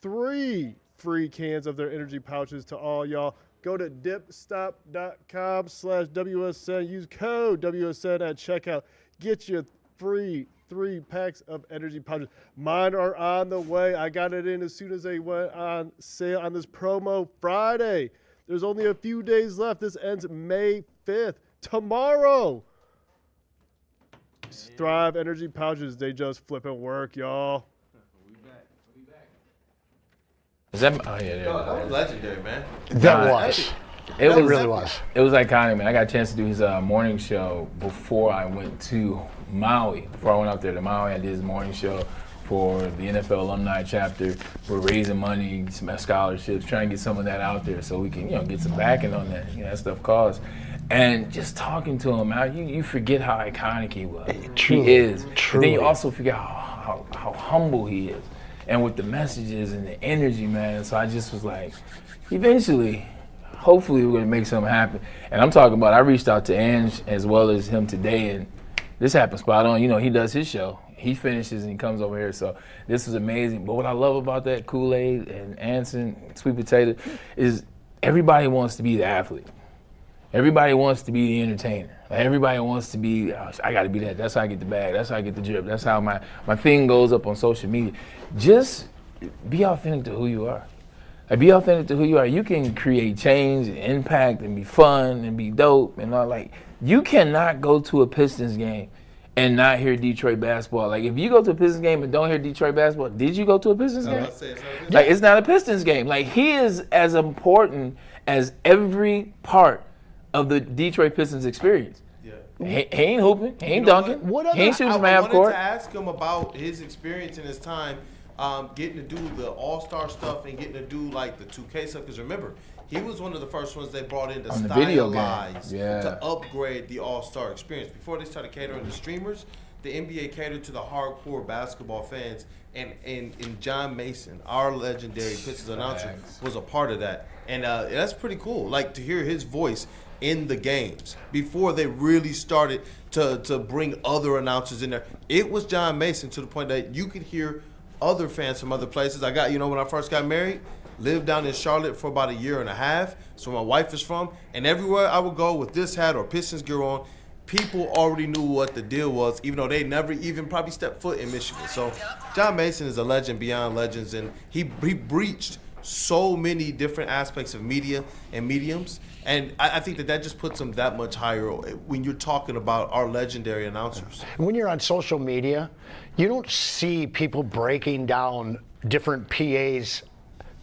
3 free cans of their energy pouches to all y'all. Go to dipstop.com/WSN. Use code WSN at checkout. Get your free 3 packs of energy pouches. Mine are on the way. I got it in as soon as they went on sale on this promo Friday. There's only a few days left. This ends May 5th. Tomorrow. Thrive energy pouches, they just flipping work, y'all. Is that? Oh yeah, That was legendary, man. That was. It really was. It was iconic, man. I got a chance to do his morning show before I went to Maui. Before I went out there to Maui, I did his morning show for the NFL alumni chapter. We're raising money, some scholarships, trying to get some of that out there so we can, get some backing on that. That stuff costs. And just talking to him, you forget how iconic he was. He is. But then you also forget how humble he is. And with the messages and the energy, man. So I just was like, eventually, hopefully we're going to make something happen. And I'm talking about, I reached out to Ange as well as him today, and this happened spot on. He does his show. He finishes and he comes over here. So this was amazing. But what I love about that Kool-Aid and Anson, Sweet Potato, is everybody wants to be the athlete. Everybody wants to be the entertainer. Everybody wants to be, I got to be that. That's how I get the bag. That's how I get the drip. That's how my thing goes up on social media. Just be authentic to who you are. Be authentic to who you are. You can create change and impact and be fun and be dope and all. You cannot go to a Pistons game and not hear Detroit basketball. If you go to a Pistons game and don't hear Detroit basketball, did you go to a Pistons game? It's not a Pistons game. He is as important as every part of the Detroit Pistons experience. Yeah. He ain't hooping, he ain't dunking, he ain't shooting from half court. I wanted to ask him about his experience in his time getting to do the All-Star stuff and getting to do the 2K stuff. Because remember, he was one of the first ones they brought in to stylize, to upgrade the All-Star experience. Before they started catering to streamers, the NBA catered to the hardcore basketball fans, and John Mason, our legendary Pistons announcer, was a part of that. And that's pretty cool, like to hear his voice in the games before they really started to bring other announcers in there. It was John Mason, to the point that you could hear other fans from other places. I got, when I first got married, lived down in Charlotte for about 1.5 years. That's where my wife is from. And everywhere I would go with this hat or Pistons gear on, people already knew what the deal was, even though they never even probably stepped foot in Michigan. So John Mason is a legend beyond legends, and he breached so many different aspects of media and mediums. And I think that just puts him that much higher when you're talking about our legendary announcers. When you're on social media, you don't see people breaking down different PAs'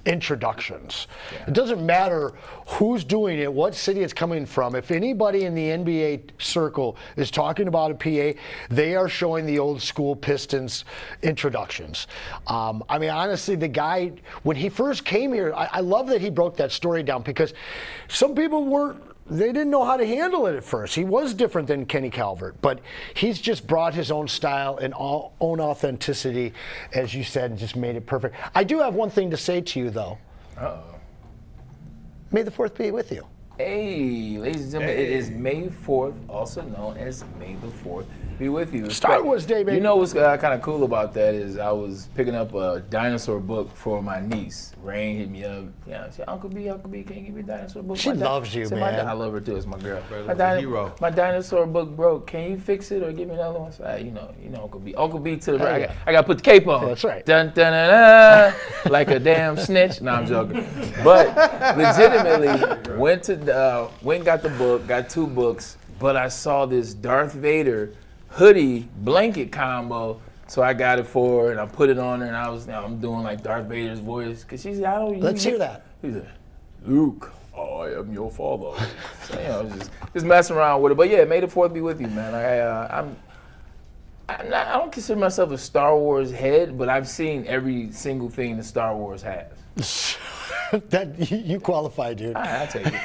introductions. Yeah. It doesn't matter who's doing it, what city it's coming from. If anybody in the NBA circle is talking about a PA, they are showing the old school Pistons introductions. I mean, honestly, the guy, when he first came here, I love that he broke that story down, because some people they didn't know how to handle it at first. He was different than Kenny Calvert, but he's just brought his own style and own authenticity, as you said, and just made it perfect. I do have one thing to say to you, though. Uh-oh. May the 4th be with you. Hey, ladies and gentlemen, it is May 4th, also known as May the 4th be with you. Star Wars Day, baby. You know what's kind of cool about that is I was picking up a dinosaur book for my niece. Rain hit me up. Yeah, she said, Uncle B, can you give me a dinosaur book? She loves you, man. I love her too. It's my girl. Hero. My dinosaur book broke. Can you fix it or give me another one? So, you know Uncle B. Uncle B to the right. I got to put the cape on. That's right. Dun, dun, dun, dun, like a damn snitch. No, I'm joking. But legitimately, went and got the book, got 2 books, but I saw this Darth Vader hoodie blanket combo, so I got it for her and I put it on her, and I'm doing like Darth Vader's voice, because she said, Let's hear that. He said, Luke, I am your father. So, just messing around with it. But yeah, May the 4th be with you, man. I don't consider myself a Star Wars head, but I've seen every single thing that Star Wars has. That you qualify, dude. I take it.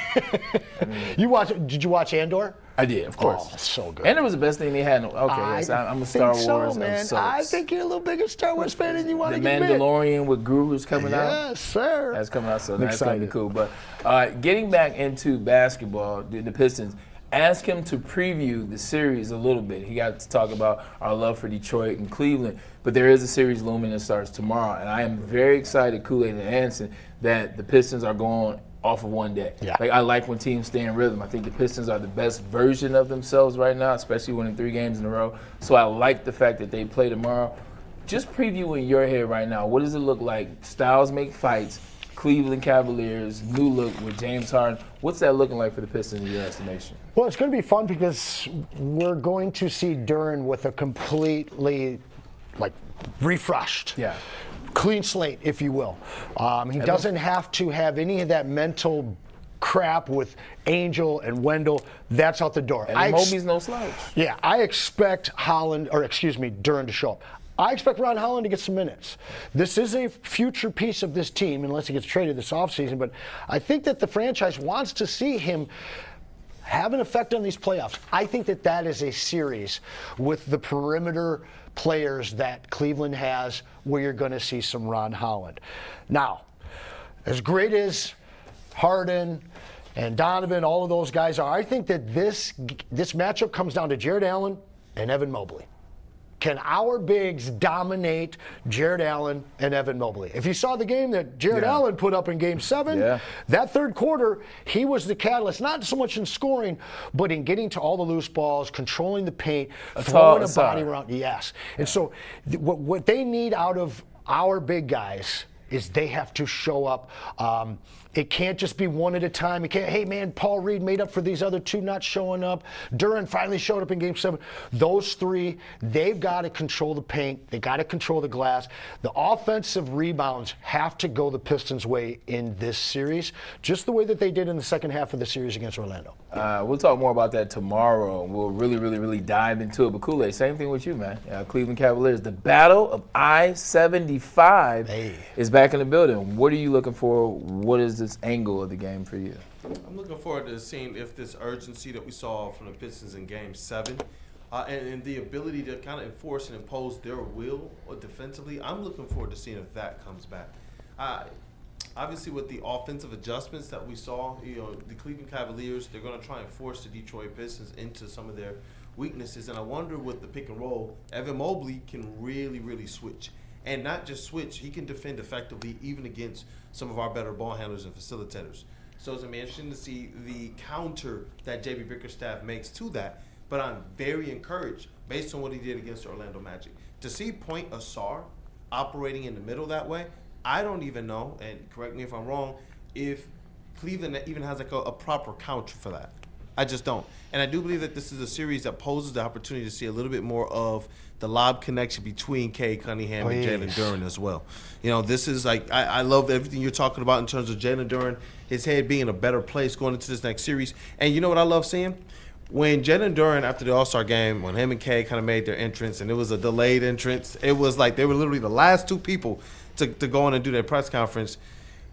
Did you watch Andor? I did, of course. Oh, it's so good. Andor was the best thing they had. Okay, yes, I'm a Star Wars man. I think you're a little bigger Star Wars fan than you want to admit. The Mandalorian with Gru is coming out. Yes, sir. That's coming out, so that's going to be cool. But getting back into basketball, the Pistons, ask him to preview the series a little bit. He got to talk about our love for Detroit and Cleveland, but there is a series looming that starts tomorrow, and I am very excited, Kool-Aid and Anderson, that the Pistons are going off of one day. Yeah. Like, I like when teams stay in rhythm. I think the Pistons are the best version of themselves right now, especially winning 3 games in a row. So I like the fact that they play tomorrow. Just preview in your head right now, what does it look like? Styles make fights, Cleveland Cavaliers, new look with James Harden. What's that looking like for the Pistons in your estimation? Well, it's going to be fun because we're going to see Duren with a completely, refreshed. Yeah. Clean slate, if you will. He doesn't have to have any of that mental crap with Angel and Wendell. That's out the door. And Moby's no slouch. Yeah, I expect Duren to show up. I expect Ron Holland to get some minutes. This is a future piece of this team, unless he gets traded this offseason, but I think that the franchise wants to see him have an effect on these playoffs. I think that is a series with the perimeter players that Cleveland has where you're going to see some Ron Holland. Now, as great as Harden and Donovan, all of those guys are, I think that this matchup comes down to Jared Allen and Evan Mobley. Can our bigs dominate Jared Allen and Evan Mobley? If you saw the game that Jared Allen put up in Game 7, that third quarter, he was the catalyst, not so much in scoring, but in getting to all the loose balls, controlling the paint, throwing a body around. Yes. And so what they need out of our big guys is they have to show up. It can't just be one at a time. It can't, hey, man, Paul Reed made up for these other 2 not showing up. Duren finally showed up in Game 7. Those 3, they've got to control the paint. They got to control the glass. The offensive rebounds have to go the Pistons' way in this series, just the way that they did in the second half of the series against Orlando. We'll talk more about that tomorrow. We'll really dive into it. But Kool-Aid, same thing with you, man. Cleveland Cavaliers. The battle of I-75 is back in the building. What are you looking for? What is this angle of the game for you? I'm looking forward to seeing if this urgency that we saw from the Pistons in Game 7 and the ability to kind of enforce and impose their will defensively, I'm looking forward to seeing if that comes back. Obviously, with the offensive adjustments that we saw, the Cleveland Cavaliers, they're going to try and force the Detroit Pistons into some of their weaknesses. And I wonder with the pick and roll, Evan Mobley can really, really switch. And not just switch, he can defend effectively even against some of our better ball handlers and facilitators. So it's going to be interesting to see the counter that J.B. Bickerstaff makes to that. But I'm very encouraged, based on what he did against the Orlando Magic, to see Point Asar operating in the middle that way. I don't even know, and correct me if I'm wrong, if Cleveland even has like a proper counter for that. I just don't. And I do believe that this is a series that poses the opportunity to see a little bit more of the lob connection between Cade Cunningham and Jalen Duren as well. This is like, I love everything you're talking about in terms of Jalen Duren, his head being in a better place going into this next series. And you know what I love seeing? When Jalen Duren, after the All-Star game, when him and Cade kind of made their entrance, and it was a delayed entrance, it was like they were literally the last two people to go in and do their press conference.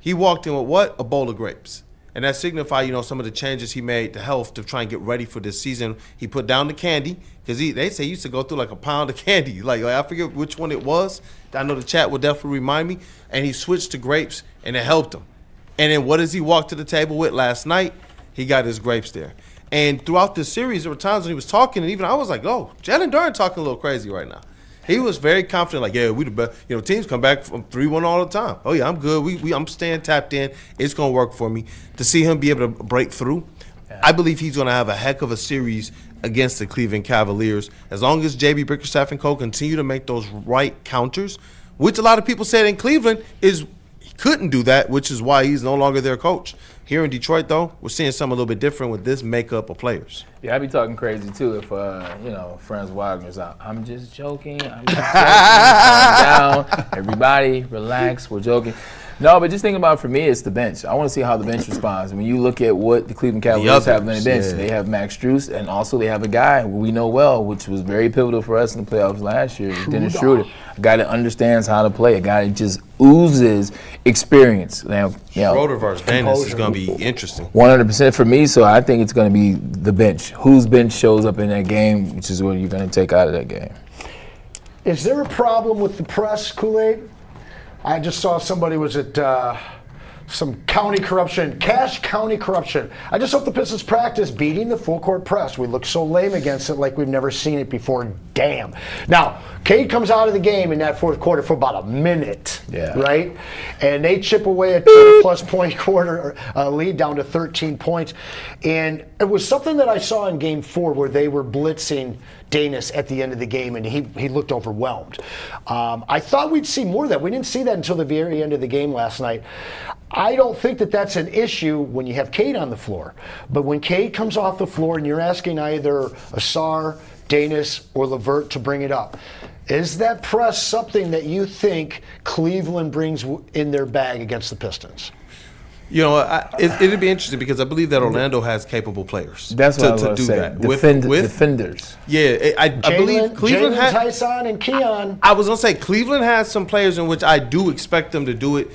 He walked in with what? A bowl of grapes. And that signified, some of the changes he made to health to try and get ready for this season. He put down the candy, because they say he used to go through like a pound of candy. Like I forget which one it was. I know the chat will definitely remind me. And he switched to grapes, and it helped him. And then what does he walk to the table with last night? He got his grapes there. And throughout this series, there were times when he was talking, and even I was like, oh, Jalen Duren talking a little crazy right now. He was very confident, like, yeah, we the best. Teams come back from 3-1 all the time. Oh, yeah, I'm good. I'm staying tapped in. It's going to work for me. To see him be able to break through, I believe he's going to have a heck of a series against the Cleveland Cavaliers. As long as J.B. Bickerstaff and co. continue to make those right counters, which a lot of people said in Cleveland he couldn't do that, which is why he's no longer their coach. Here in Detroit, though, we're seeing something a little bit different with this makeup of players. Yeah, I'd be talking crazy, too, if, Franz Wagner's out. I'm just joking. I'm just joking. Calm down. Everybody, relax. We're joking. No, but just think about it, for me, it's the bench. I want to see how the bench responds. When you look at what the Cleveland Cavaliers have on the bench, they have Max Strus, and also they have a guy who we know well, which was very pivotal for us in the playoffs last year, Dennis Schroeder. A guy that understands how to play, a guy that just oozes experience. Now, Schroeder versus Dennis is going to be interesting. 100% for me, so I think it's going to be the bench. Whose bench shows up in that game, which is what you're going to take out of that game. Is there a problem with the press, Kool-Aid? I just saw somebody was at some county corruption, Cache County corruption. I just hope the Pistons practice beating the full court press. We look so lame against it like we've never seen it before. Damn. Now, Cade comes out of the game in that fourth quarter for about a minute, right? And they chip away a 20-plus point quarter lead down to 13 points. And it was something that I saw in Game 4 where they were blitzing Danis at the end of the game, and he looked overwhelmed. I thought we'd see more of that. We didn't see that until the very end of the game last night. I don't think that that's an issue when you have Cade on the floor. But when Cade comes off the floor and you're asking either Asar, Danis, or LeVert to bring it up, is that press something that you think Cleveland brings in their bag against the Pistons? It'd be interesting because I believe that Orlando has capable players. That's what I was to do say. that with defenders. Yeah, I believe Cleveland has Tyson and Keon. I was gonna say Cleveland has some players in which I do expect them to do it,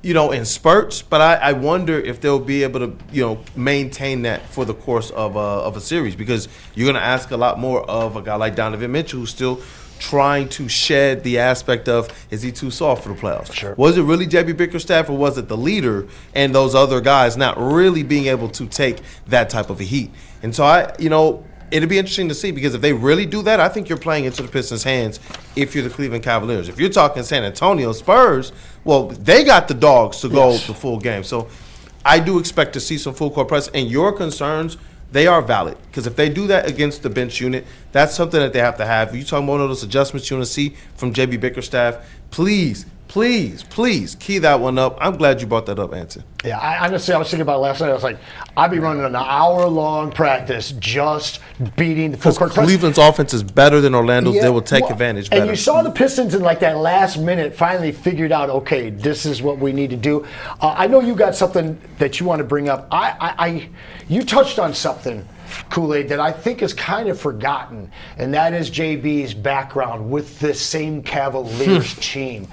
in spurts. But I wonder if they'll be able to, maintain that for the course of a series, because you're gonna ask a lot more of a guy like Donovan Mitchell, who's still trying to shed the aspect of, is he too soft for the playoffs? Sure. Was it really J.B. Bickerstaff, or was it the leader and those other guys not really being able to take that type of a heat? And so it'd be interesting to see, because if they really do that, I think you're playing into the Pistons' hands if you're the Cleveland Cavaliers. If you're talking San Antonio Spurs, well, they got the dogs to go the full game. So I do expect to see some full court press, and your concerns, they are valid, because if they do that against the bench unit, that's something that they have to have. If you talking about one of those adjustments you want to see from J.B. Bickerstaff, please key that one up. I'm glad you brought that up, Anson. Yeah, I was thinking about it last night. I was like, I'd be running an hour-long practice just beating the full court press. Cleveland's offense is better than Orlando's. They will take advantage better. And you saw the Pistons in like that last minute finally figured out, okay, this is what we need to do. I know you got something that you want to bring up. You touched on something Kool-Aid, that I think is kind of forgotten, and that is JB's background with this same Cavaliers team.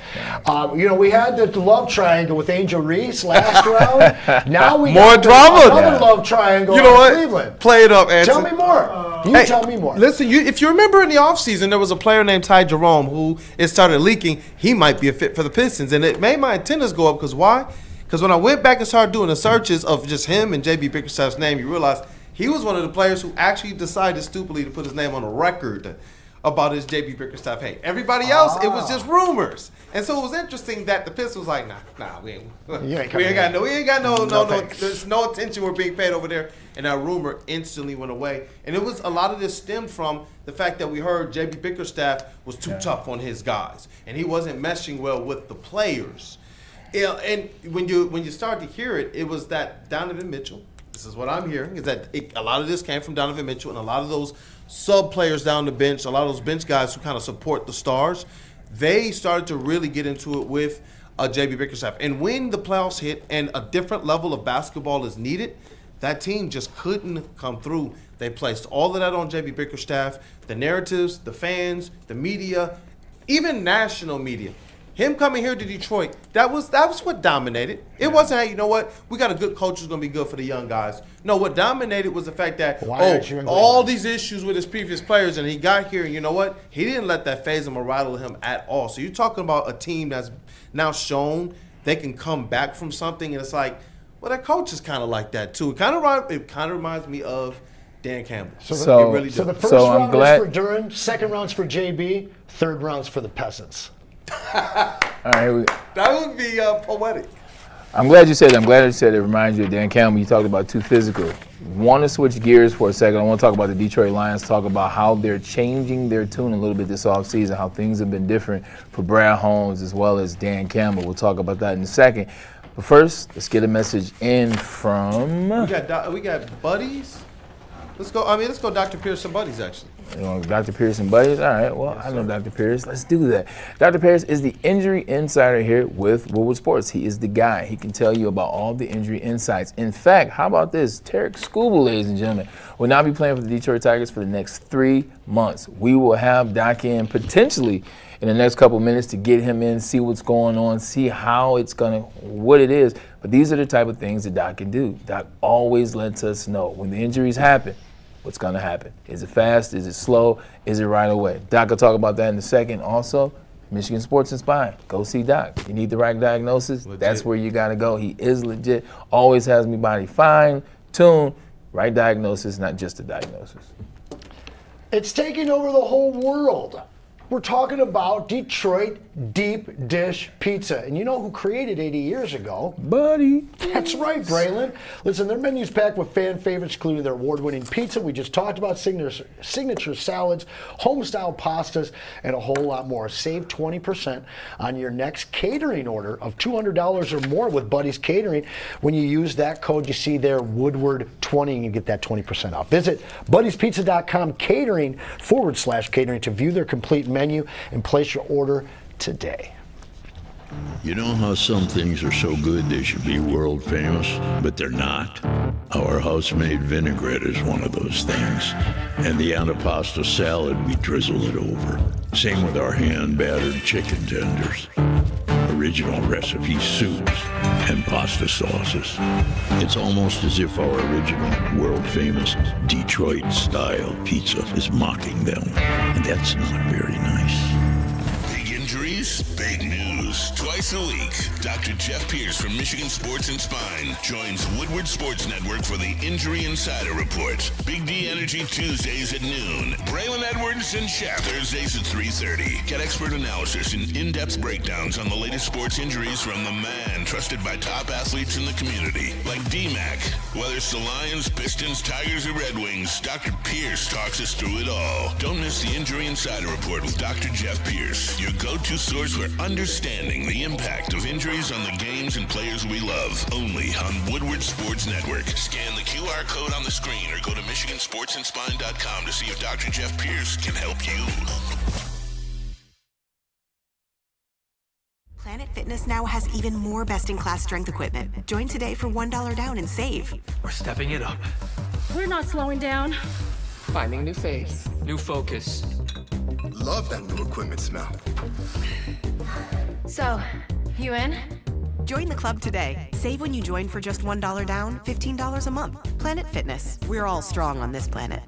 We had the love triangle with Angel Reese last round. Now we more got drama. Another love triangle. You know what? Cleveland. Play it up, Anson. Tell me more. Tell me more. Listen, if you remember in the offseason, there was a player named Ty Jerome who it started leaking. He might be a fit for the Pistons, and it made my antennas go up. Because why? Because when I went back and started doing the searches of just him and JB Bickerstaff's name, you realize he was one of the players who actually decided stupidly to put his name on a record about his JB Bickerstaff hate. Everybody else, it was just rumors. And so it was interesting that the Pistons was like, nah, we ain't got no, there's no attention we're being paid over there. And that rumor instantly went away. And it was a lot of this stemmed from the fact that we heard JB Bickerstaff was too tough on his guys, and he wasn't meshing well with the players. And when you start to hear it, it was that Donovan Mitchell. This is what I'm hearing, is that a lot of this came from Donovan Mitchell and a lot of those sub players down the bench, a lot of those bench guys who kind of support the stars. They started to really get into it with JB Bickerstaff. And when the playoffs hit and a different level of basketball is needed, that team just couldn't come through. They placed all of that on JB Bickerstaff, the narratives, the fans, the media, even national media. Him coming here to Detroit, that was what dominated. It wasn't, hey, you know what? We got a good coach who's going to be good for the young guys. No, what dominated was the fact that, all these issues with his previous players, and he got here, and you know what? He didn't let that phase him or rattle him at all. So you're talking about a team that's now shown they can come back from something, and it's like, well, that coach is kind of like that too. It kind of reminds me of Dan Campbell. So the first round is for Duran, second round's for JB, third round's for the Peasants. All right, that would be poetic. I'm glad you said that. I'm glad you said it reminds you of Dan Campbell. You talked about too physical. Want to switch gears for a second. I want to talk about the Detroit Lions, talk about how they're changing their tune a little bit this offseason, how things have been different for Brad Holmes as well as Dan Campbell. We'll talk about that in a second. But first, let's get a message in from... We got buddies. Let's go Dr. Pierce and buddies, actually. You want Dr. Pierce and buddies? All right, well, I know Dr. Pierce. Let's do that. Dr. Pierce is the injury insider here with Woodward Sports. He is the guy. He can tell you about all the injury insights. In fact, how about this? Tarek Skubal, ladies and gentlemen, will now be playing for the Detroit Tigers for the next 3 months. We will have Doc in potentially in the next couple minutes to get him in, see what's going on, see how it's what it is. But these are the type of things that Doc can do. Doc always lets us know when the injuries happen, what's going to happen. Is it fast? Is it slow? Is it right away? Doc will talk about that in a second. Also, Michigan Sports and Spine. Go see Doc. You need the right diagnosis? Legit. That's where you got to go. He is legit. Always has me body fine, tuned, right diagnosis, not just a diagnosis. It's taking over the whole world. We're talking about Detroit deep dish pizza. And you know who created 80 years ago? Buddy. That's right, Braylon. Listen, their menu's packed with fan favorites, including their award-winning pizza we just talked about, signature salads, home-style pastas, and a whole lot more. Save 20% on your next catering order of $200 or more with Buddy's Catering. When you use that code you see there, Woodward20, and you get that 20% off. Visit buddyspizza.com catering/catering to view their complete menu and place your order today. You know how some things are so good they should be world famous, but they're not? Our house-made vinaigrette is one of those things. And the antipasta salad, we drizzle it over. Same with our hand-battered chicken tenders. Original recipe soups and pasta sauces. It's almost as if our original, world-famous Detroit-style pizza is mocking them. And that's not very nice. Big injuries, big news. Twice a week, Dr. Jeff Pierce from Michigan Sports and Spine joins Woodward Sports Network for the Injury Insider Report. Big D Energy Tuesdays at noon. Braylon Edwards and Shaq Thursdays at 3:30. Get expert analysis and in-depth breakdowns on the latest sports injuries from the man trusted by top athletes in the community, like D-Mac. Whether it's the Lions, Pistons, Tigers, or Red Wings, Dr. Pierce talks us through it all. Don't miss the Injury Insider Report with Dr. Jeff Pierce, your go-to source for understanding the impact of injuries on the games and players we love. Only on Woodward Sports Network. Scan the QR code on the screen or go to MichiganSportsandSpine.com to see if Dr. Jeff Pierce can help you. Planet Fitness now has even more best-in-class strength equipment. Join today for $1 down and save. We're stepping it up. We're not slowing down. Finding new faith, new focus. Love that new equipment smell. So, you in? Join the club today. Save when you join for just $1 down, $15 a month. Planet Fitness. We're all strong on this planet.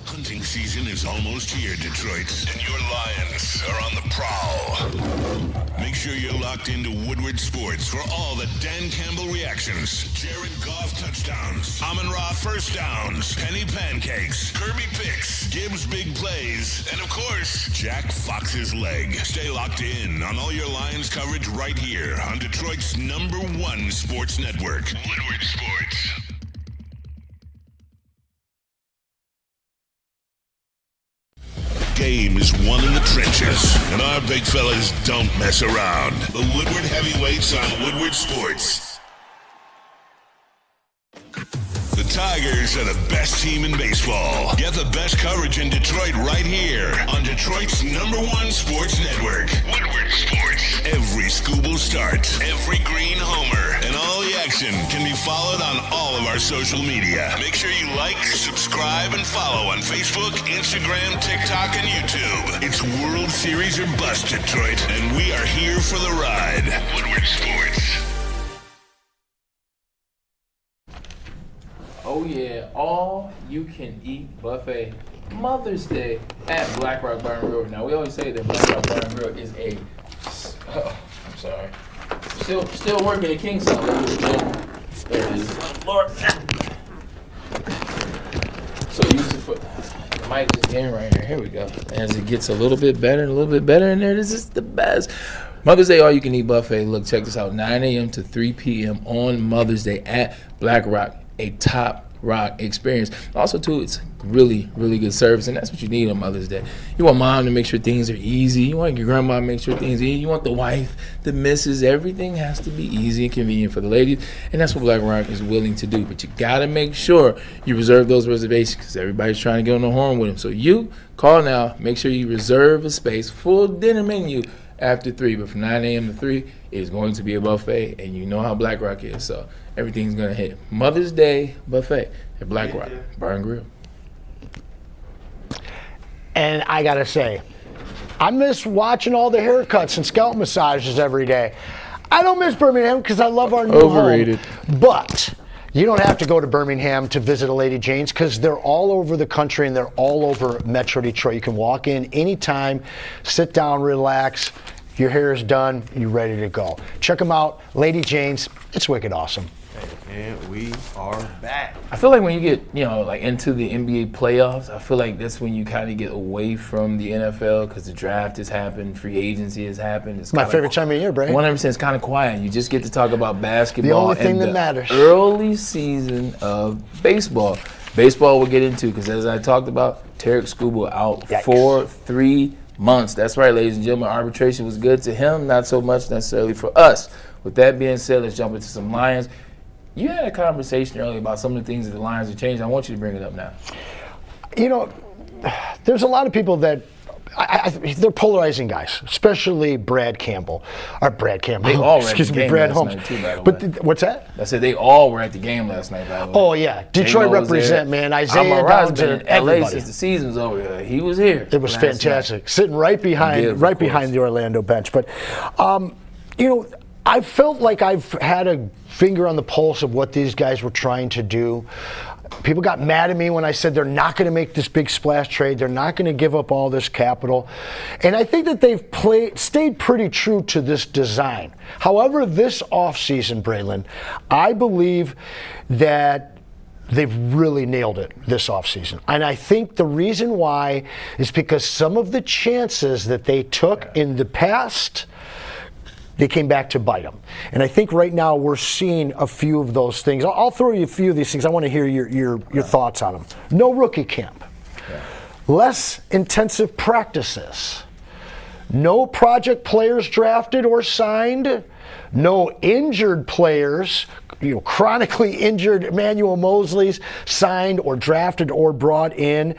Hunting season is almost here, Detroit, and your Lions are on the prowl. Make sure you're locked into Woodward Sports for all the Dan Campbell reactions, Jared Goff touchdowns, Amon-Ra first downs, Penny pancakes, Kirby picks, Gibbs big plays, and of course, Jack Fox's leg. Stay locked in on all your Lions coverage right here on Detroit's #1 sports network, Woodward Sports. Game is won in the trenches, and our big fellas don't mess around. The Woodward Heavyweights on Woodward Sports. The Tigers are the best team in baseball. Get the best coverage in Detroit right here on Detroit's #1 sports network, Woodward Sports. Every Scooble start, every green homer, and all the action can be followed on all of our social media. Make sure you like, subscribe, and follow on Facebook, Instagram, TikTok, and YouTube. It's World Series or bust, Detroit, and we are here for the ride. Woodward Sports. Oh yeah, all you can eat buffet Mother's Day at Black Rock Bar and Grill. Now we always say that Black Rock Bar and Grill is a I'm sorry. Still working at King Salad. There it is. Lord. So used to put the mic just getting right here. Here we go. As it gets a little bit better, and there it is. It's the best. Mother's Day all you can eat buffet. Look, check this out. 9 a.m. to 3 p.m. on Mother's Day at Black Rock. A top rock experience. Also, too, it's really, really good service, and that's what you need on Mother's Day. You want mom to make sure things are easy. You want your grandma to make sure things are easy. You want the wife, the missus. Everything has to be easy and convenient for the ladies, and that's what Black Rock is willing to do. But you got to make sure you reserve those reservations because everybody's trying to get on the horn with them. So you call now. Make sure you reserve a space. Full dinner menu after 3, but from 9 a.m. to 3, it's going to be a buffet, and you know how Black Rock is, so everything's going to hit. Mother's Day buffet at Black Rock Bar and Grill. And I got to say, I miss watching all the haircuts and scalp massages every day. I don't miss Birmingham because I love our new Overrated. home. But you don't have to go to Birmingham to visit a Lady Jane's because they're all over the country and they're all over Metro Detroit. You can walk in anytime, sit down, relax. Your hair is done, you're ready to go. Check them out, Lady Jane's. It's wicked awesome. And we are back. I feel like when you get, like into the NBA playoffs, I feel like that's when you kind of get away from the NFL because the draft has happened, free agency has happened. It's my favorite time of year, Bray. 100%. It's kind of quiet. You just get to talk about basketball. The only thing and that the matters. Early season of baseball. Baseball we'll get into because as I talked about, Tarek Skubal out for 3 months. That's right, ladies and gentlemen. Arbitration was good to him, not so much necessarily for us. With that being said, let's jump into some Lions. You had a conversation earlier about some of the things that the Lions have changed. I want you to bring it up now. There's a lot of people that they're polarizing guys, especially Brad Campbell. They all were at the game Brad last Holmes. night too, by the way. What's that? I said they all were at the game last night, by the way. Oh, yeah. Detroit represent, man. Isaiah Amon-Ra's Downs been and in LA everybody. since the season's over. He was here. It was last fantastic. night. Sitting right behind the Orlando bench. But, I felt like I've had a finger on the pulse of what these guys were trying to do. People got mad at me when I said they're not going to make this big splash trade. They're not going to give up all this capital. And I think that they've stayed pretty true to this design. However, this offseason, Braylon, I believe that they've really nailed it this offseason. And I think the reason why is because some of the chances that they took in the past, they came back to bite them. And I think right now we're seeing a few of those things. I'll throw you a few of these things. I want to hear your thoughts on them. No rookie camp. Less intensive practices. No project players drafted or signed. No injured players, chronically injured Emmanuel Mosley's signed or drafted or brought in.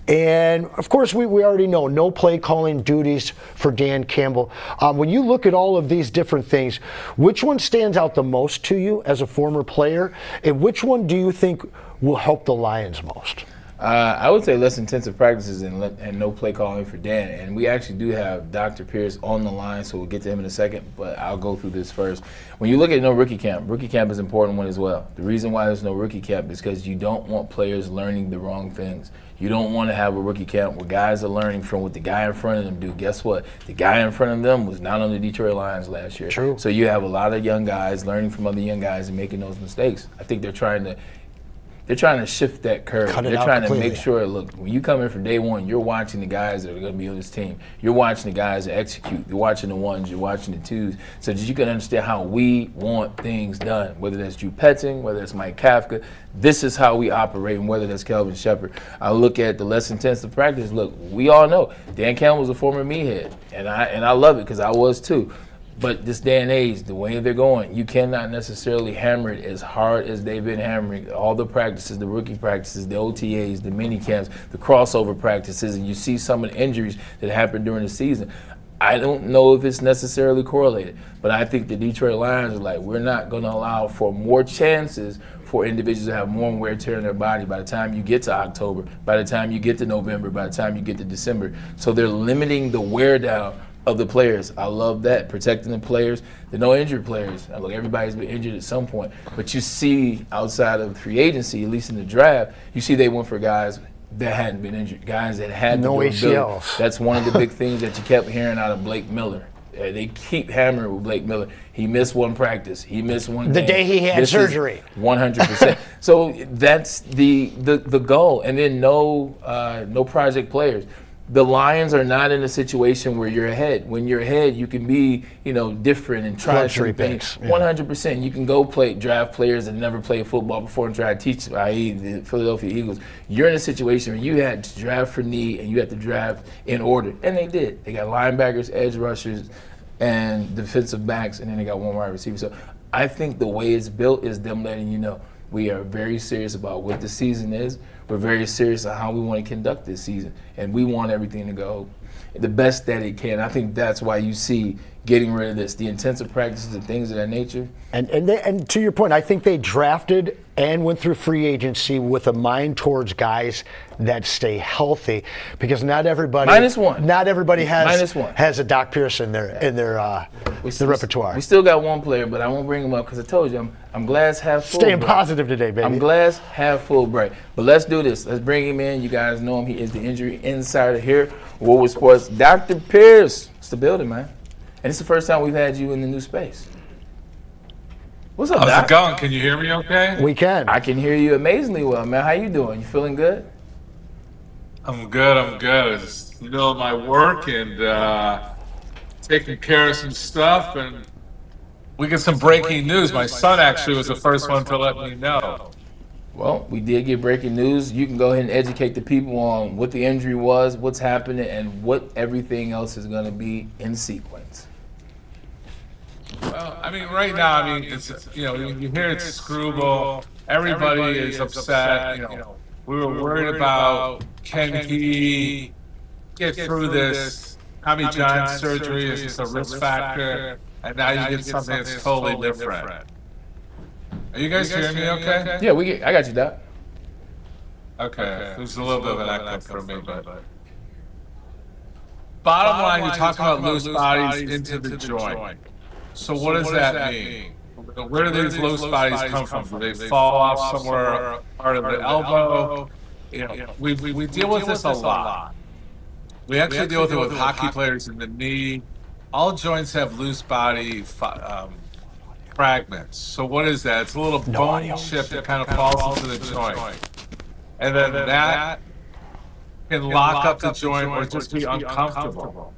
And, of course, we already know no play calling duties for Dan Campbell. When you look at all of these different things, which one stands out the most to you as a former player, and which one do you think will help the Lions most? I would say less intensive practices and no play calling for Dan. And we actually do have Dr. Pierce on the line, so we'll get to him in a second, but I'll go through this first. When you look at no rookie camp is an important one as well. The reason why there's no rookie camp is because you don't want players learning the wrong things. You don't want to have a rookie camp where guys are learning from what the guy in front of them do. Guess what? The guy in front of them was not on the Detroit Lions last year. True. So you have a lot of young guys learning from other young guys and making those mistakes. I think they're trying to shift that curve. They're trying to make sure, look, when you come in for day one, you're watching the guys that are going to be on this team. You're watching the guys that execute. You're watching the ones, you're watching the twos, so that you can understand how we want things done, whether that's Drew Petting, whether it's Mike Kafka. This is how we operate, and whether that's Kelvin Shepard. I look at the less intensive practice. Look, we all know Dan Campbell was a former meathead, and I love it because I was too. But this day and age, the way they're going, you cannot necessarily hammer it as hard as they've been hammering all the practices, the rookie practices, the OTAs, the mini camps, the crossover practices, and you see some of the injuries that happened during the season. I don't know if it's necessarily correlated, but I think the Detroit Lions are like, we're not going to allow for more chances for individuals to have more wear and tear in their body by the time you get to October, by the time you get to November, by the time you get to December. So they're limiting the wear down of the players. I love that, protecting the players, the no injured players. Now, look, everybody's been injured at some point, but you see outside of free agency, at least in the draft, you see they went for guys that hadn't been injured, guys that had no ACLs. That's one of the big things that you kept hearing out of Blake Miller. They keep hammering with Blake Miller. He missed one practice. He missed one game. The day he had surgery. 100%. So that's the goal. And then no project players. The Lions are not in a situation where you're ahead. When you're ahead, you can be, different and try some things. 100%. You can go draft players that never played football before and try to teach them, i.e. the Philadelphia Eagles. You're in a situation where you had to draft for need and you had to draft in order. And they did. They got linebackers, edge rushers, and defensive backs, and then they got one wide receiver. So I think the way it's built is them letting you know we are very serious about what the season is. We're very serious on how we want to conduct this season, and we want everything to go the best that it can. I think that's why you see getting rid of this, the intensive practices and things of that nature. And to your point, I think they drafted and went through free agency with a mind towards guys that stay healthy, because not everybody has a Doc Pierce in their repertoire. We still got one player, but I won't bring him up because I told you I'm glass half full. Staying positive today, baby. I'm glass half full bright. But let's do this. Let's bring him in. You guys know him. He is the injury insider here, Woodward Sports. Dr. Pierce, it's the building, man. And it's the first time we've had you in the new space. What's up, Doc? How's it going? Can you hear me okay? We can. I can hear you amazingly well, man. How you doing? You feeling good? I'm good. Just doing my work and taking care of some stuff. And we get some breaking news. My son actually was the first one to let me know. Well, we did get breaking news. You can go ahead and educate the people on what the injury was, what's happening, and what everything else is going to be in sequence. Well, right now, it's you hear it's screwball. Everybody is upset. We were worried about can he get through this? Tommy John surgery is just a risk factor, and now you get something that's totally different. Are you guys hearing me okay? Yeah, I got you, Doc. Okay, there's a little bit of an echo from me, but bottom line, you're talking about loose bodies into the joint. So what does that mean? where do these loose bodies come from? Do they fall off somewhere, part of the elbow? We deal with this a lot. We actually deal with it with hockey players in the knee. All joints have loose body fragments. So what is that? It's a little bone chip that kind of falls into the joint. And then that can lock up the joint or just be uncomfortable.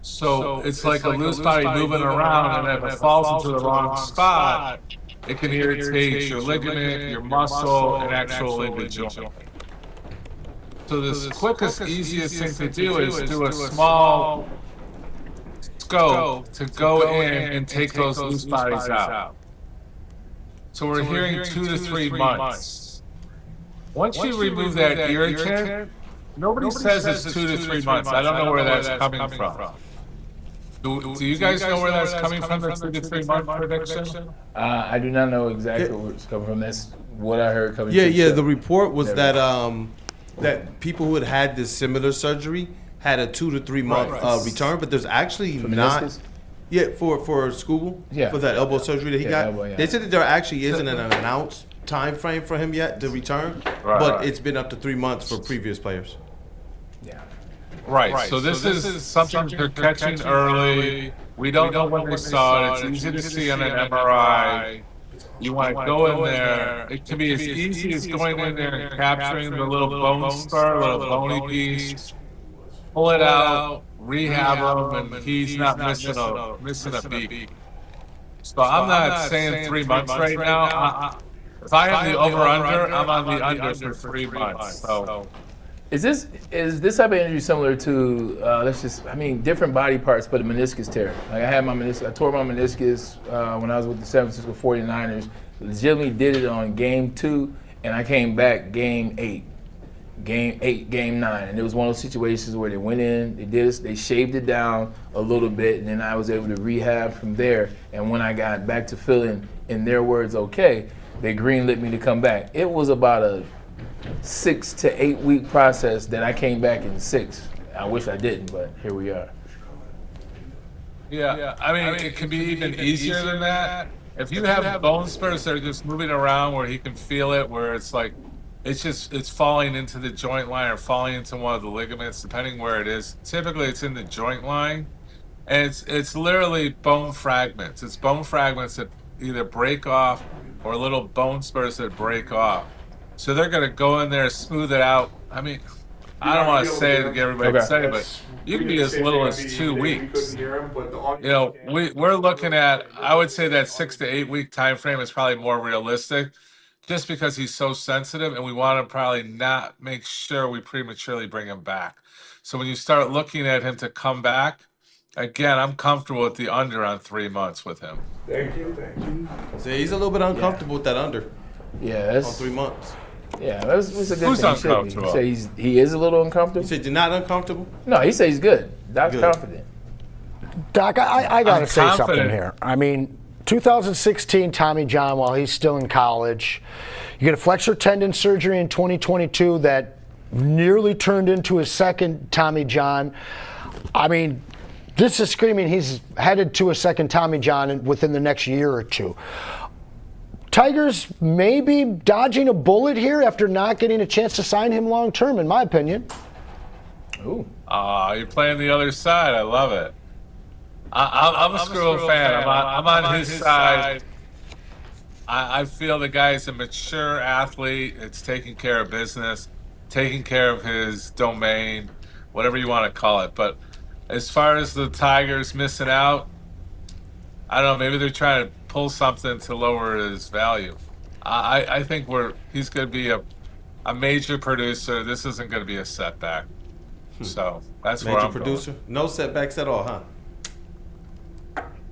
So it's like a loose body moving around, and if it falls into the wrong spot, it can irritate your ligament, your muscle, and actually the joint. So the quickest, easiest thing to do is do a small scope to go in and take those loose bodies out. So we're hearing 2 to 3 months. Once you remove that irritant, nobody says it's 2 to 3 months. I don't know where that's coming from. Do you guys know where that's coming from, the 2 to 3 month prediction? I do not know exactly where it's coming from. That's what I heard coming. Yeah. The report was that that people who had this similar surgery had a 2 to 3 month return, but there's actually not. Yeah, for school. Yeah. For that elbow surgery that he got. Elbow, They said that there actually isn't an announced time frame for him yet to return, but it's been up to 3 months for previous players. Yeah. Right. So this is something they're catching early. We don't know when they saw it. It's easy to see on an MRI. You want to go in there. It can be as easy as going in there and capturing the little bone spur, little bony piece, pull it out, rehab him, and he's not missing a beat. So I'm not saying 3 months right now. If I have the over/under, I'm on the under for 3 months. So. Is this type of injury similar to different body parts, but a meniscus tear? Like I tore my meniscus when I was with the San Francisco 49ers. Legitimately did it on game 2, and I came back game 8, game 9, and it was one of those situations where they went in, they shaved it down a little bit, and then I was able to rehab from there. And when I got back to feeling, in their words, okay, they greenlit me to come back. It was about a 6 to 8 week process that I came back in 6. I wish I didn't, but here we are. Yeah, I mean, it can be even easier than that. If you have bone spurs that are just moving around where he can feel it, where it's like, it's falling into the joint line or falling into one of the ligaments, depending where it is. Typically, it's in the joint line, and it's literally bone fragments. It's bone fragments that either break off or little bone spurs that break off. So they're going to go in there, smooth it out. I mean, I don't want to say it to get everybody excited, but you can be as little as 2 weeks. We're looking at, I would say that 6 to 8 week time frame is probably more realistic, just because he's so sensitive, and we want to probably not make sure we prematurely bring him back. So when you start looking at him to come back, again, I'm comfortable with the under on 3 months with him. Thank you. So he's a little bit uncomfortable with that under. Yeah, that's on 3 months. Yeah, that's a good Who's thing. uncomfortable? He said he is a little uncomfortable. You said you're not uncomfortable? No, he said he's good. Doc's confident. Doc, I got to say confident. something here. I mean, 2016 Tommy John while he's still in college. You get a flexor tendon surgery in 2022 that nearly turned into his second Tommy John. I mean, this is screaming he's headed to a second Tommy John within the next year or two. Tigers may be dodging a bullet here after not getting a chance to sign him long term, in my opinion. Ooh. You're playing the other side. I love it. I'm a Skrull fan. I'm on his side. I feel the guy's a mature athlete. It's taking care of business, taking care of his domain, whatever you want to call it. But as far as the Tigers missing out, I don't know. Maybe they're trying to pull something to lower his value. I think he's going to be a major producer. This isn't going to be a setback. So that's where I'm producer. Going. No setbacks at all, huh?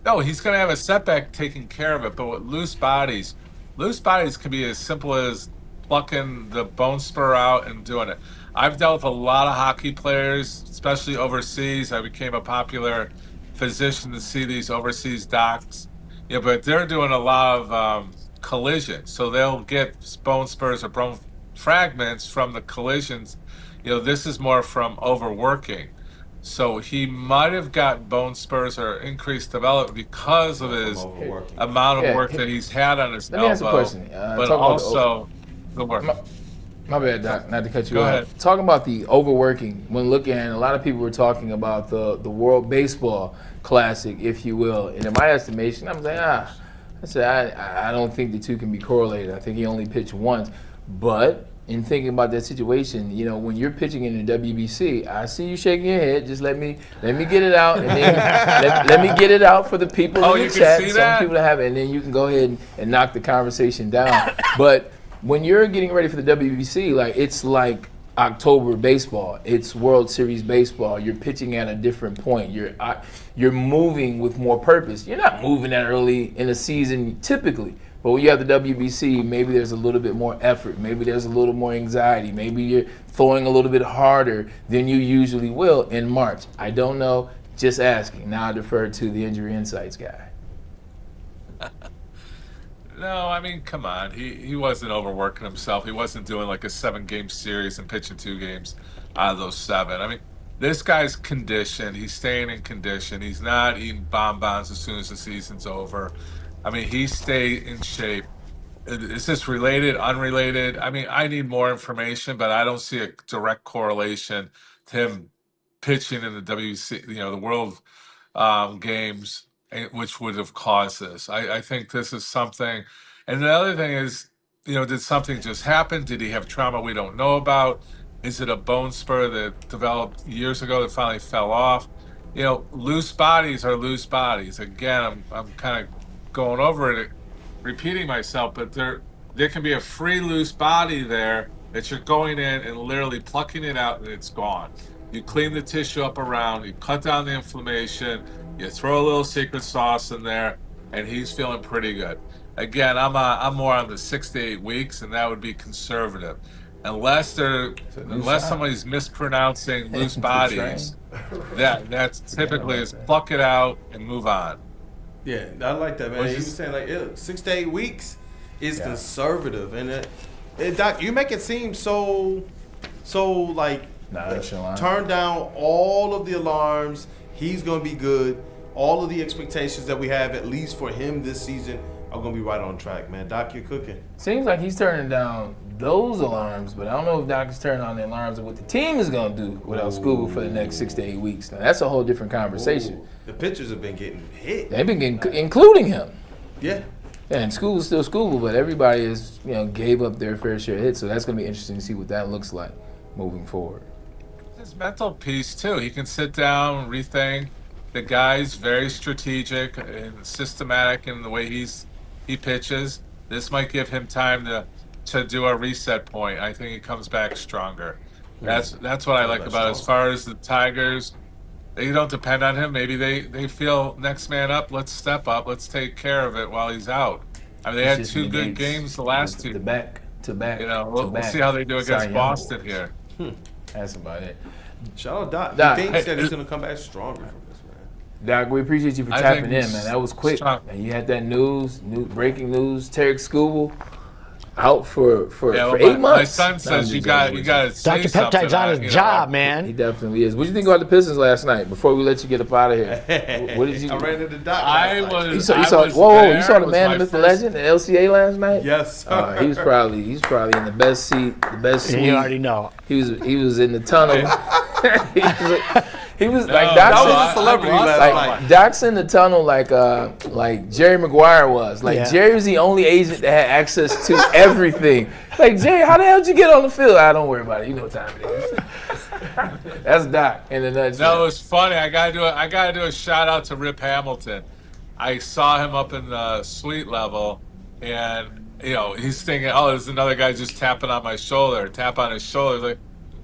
No, he's going to have a setback taking care of it. But with loose bodies can be as simple as plucking the bone spur out and doing it. I've dealt with a lot of hockey players, especially overseas. I became a popular physician to see these overseas docs. Yeah, but they're doing a lot of collisions. So they'll get bone spurs or bone fragments from the collisions. This is more from overworking. So he might have gotten bone spurs or increased development because of his amount of work that he's had on his elbow. Let me ask a question. But also the work. My bad, Doc. Not to cut you Go off. ahead. Talking about the overworking, when looking at it, a lot of people were talking about the World Baseball Classic, if you will. And in my estimation, I'm like, I said, I don't think the two can be correlated. I think he only pitched once. But in thinking about that situation, you know, when you're pitching in the WBC, I see you shaking your head. Just let me get it out, and then let me get it out for the people in the chat. Some people have it, and then you can go ahead and knock the conversation down. But when you're getting ready for the WBC, like it's like October baseball. It's World Series baseball. You're pitching at a different point. You're moving with more purpose. You're not moving that early in the season typically. But when you have the WBC, maybe there's a little bit more effort. Maybe there's a little more anxiety. Maybe you're throwing a little bit harder than you usually will in March. I don't know. Just asking. Now I defer to the Injury Insights guy. No, I mean, come on. He wasn't overworking himself. He wasn't doing like a 7-game series and pitching 2 games out of those 7. I mean, this guy's conditioned. He's staying in condition. He's not eating bonbons as soon as the season's over. I mean, he stayed in shape. Is this related, unrelated? I mean, I need more information, but I don't see a direct correlation to him pitching in the WC, the World Games, which would have caused this. I think this is something. And the other thing is, did something just happen? Did he have trauma we don't know about? Is it a bone spur that developed years ago that finally fell off? Loose bodies are loose bodies. Again, I'm kind of going over it, repeating myself, but there can be a free loose body there that you're going in and literally plucking it out and it's gone. You clean the tissue up around, you cut down the inflammation, you throw a little secret sauce in there, and he's feeling pretty good. Again, I'm more on the 6 to 8 weeks, and that would be conservative. Unless somebody's mispronouncing loose bodies, that's typically is pluck it out and move on. Yeah, I like that, man. He was saying like 6 to 8 weeks is conservative, and Doc, you make it seem so like turn down all of the alarms. He's gonna be good. All of the expectations that we have, at least for him this season, are gonna be right on track, man. Doc, you're cooking. Seems like he's turning down those alarms, but I don't know if Doc is turning on the alarms of what the team is gonna do without Scooby for the next 6 to 8 weeks. Now that's a whole different conversation. Ooh. The pitchers have been getting hit. They've been getting, including him. Yeah. And Scooby's still Scooby, but everybody is, gave up their fair share of hits. So that's gonna be interesting to see what that looks like moving forward. His mental piece too. He can sit down, rethink. The guy's very strategic and systematic in the way he pitches. This might give him time to do a reset point. I think he comes back stronger. That's what I like about it. As far as the Tigers, they don't depend on him. Maybe they feel next man up. Let's step up. Let's take care of it while he's out. I mean, they had 2 good games the last 2. To back. We'll see how they do against Boston here. That's about it. Shout out Doc. He thinks that he's gonna come back stronger from this, man. Doc, we appreciate you for tapping in, man. That was quick. And you had that breaking news. Tarek Skubal out for 8 months. My son says you got to say Dr. Peptide's on his job, man. He definitely is. What did you think about the Pistons last night? Before we let you get up out of here, what did you? I ran into Doc. You saw the man, the myth, the legend, the LCA last night. Yes, sir. He's probably in the best seat, the best suite. You already know. He was in the tunnel. He was like that was a celebrity last night. Doc's in the tunnel like Jerry Maguire was. Jerry was the only agent that had access to everything. Like, Jerry, how the hell did you get on the field? Don't worry about it. You know what time it is. That's Doc in a nutshell. No, it was funny. I gotta do a shout out to Rip Hamilton. I saw him up in the suite level, and he's thinking, oh, there's another guy just tapping on my shoulder. Tap on his shoulder. He's like,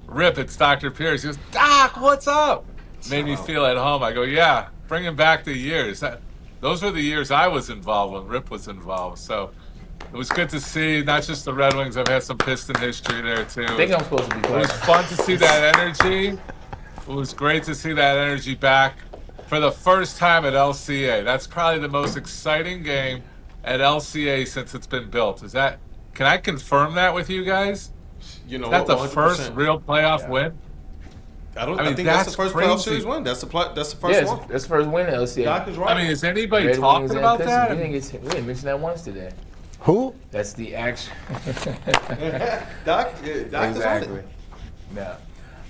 Rip, it's Dr. Pierce. He goes, Doc, what's up? Made me feel at home. I go, yeah, bringing back the years. Those were the years I was involved when Rip was involved. So it was good to see, not just the Red Wings. I've had some Piston history there, too. I think I'm supposed to be quiet. It was fun to see that energy. It was great to see that energy back for the first time at LCA. That's probably the most exciting game at LCA since it's been built. Can I confirm that with you guys? Is that the 100%. first real playoff win? I think that's the first playoff series win. That's the first one. That's the first win in LCA. Doc is right. I mean, is anybody Red talking Wings and about Pistons. that? We didn't mention that once today. Who? That's the actual. Doc is on exactly. it. Yeah.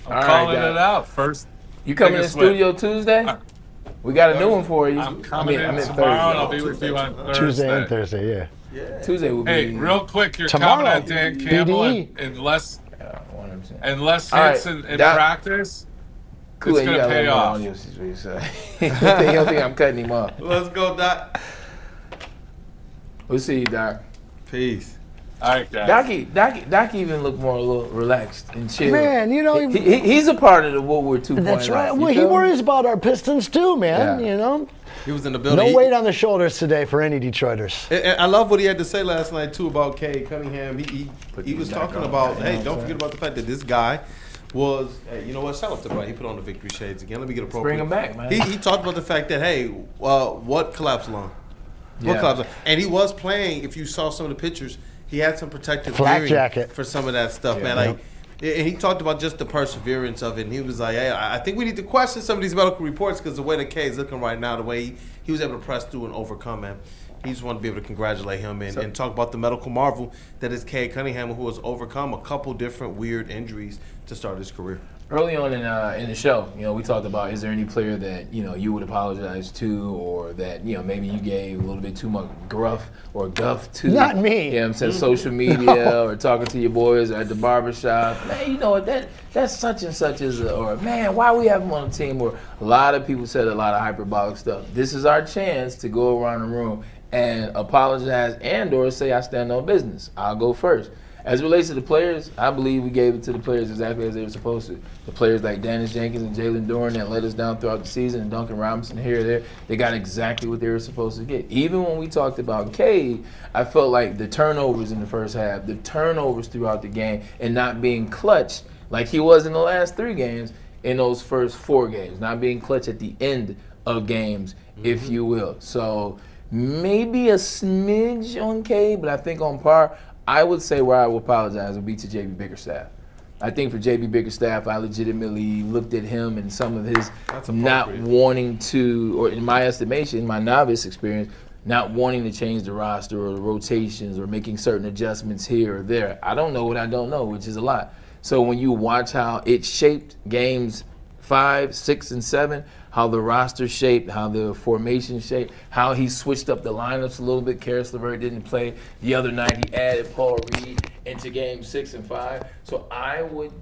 I'm calling it out first. You coming in the studio Tuesday? We got a new one for you. I'm coming in Thursday. tomorrow, and I'll be with you on Thursday. Tuesday and Thursday, yeah. Tuesday will be. Hey, real quick, you're Tomorrow, coming at Dan Campbell BDE. in less 100%. hits in practice. Cool, it's gonna pay off. You don't think I'm cutting him off? Let's go, Doc. We'll see you, Doc. Peace. All right, guys. Doc even looked more a little relaxed and chill. Man, you know, he's a part of the Woodward 2.0. That's right. Well, he worries about our Pistons too, man. Yeah. You know. He was in the building. No weight on the shoulders today for any Detroiters. And I love what he had to say last night too about Cade Cunningham. He was talking about, hey, don't forget about the fact that this guy was, hey, you know what? Shout out to the right. He put on the victory shades again. Let me get appropriate. Bring him back, man. He talked about the fact that, hey, what collapsed lung? What collapsed lung? And he was playing. If you saw some of the pictures, he had some protective flak gearing jacket for some of that stuff, man. Like, and he talked about just the perseverance of it. And he was like, hey, I think we need to question some of these medical reports because the way the K is looking right now, the way he was able to press through and overcome, man. He just wanted to be able to congratulate him and talk about the medical marvel that is Cade Cunningham, who has overcome a couple different weird injuries to start his career. Early on in the show, we talked about, is there any player that you would apologize to, or that maybe you gave a little bit too much gruff or guff to? Not me. You know what I'm saying? Social media or talking to your boys or at the barbershop. Man, you know what? That's such and such or man, why we have him on the team? Or a lot of people said a lot of hyperbolic stuff. This is our chance to go around the room and apologize and/or say I stand on business. I'll go first. As it relates to the players, I believe we gave it to the players exactly as they were supposed to. The players like Dennis Jenkins and Jalen Doran that let us down throughout the season, and Duncan Robinson here or there, they got exactly what they were supposed to get. Even when we talked about Cade, I felt like the turnovers in the first half, the turnovers throughout the game, and not being clutch like he was in the last 3 games in those first 4 games, not being clutch at the end of games, if you will. So maybe a smidge on Cade, but I think on par, I would say where I would apologize would be to J.B. Bickerstaff. I think for J.B. Bickerstaff, I legitimately looked at him and some of his not wanting to, or in my estimation, my novice experience, not wanting to change the roster or the rotations or making certain adjustments here or there. I don't know what I don't know, which is a lot. So when you watch how it shaped games 5, 6, and 7, how the roster shaped, how the formation shaped, how he switched up the lineups a little bit. Karis LeVert didn't play the other night. He added Paul Reed into game 6 and 5. So I would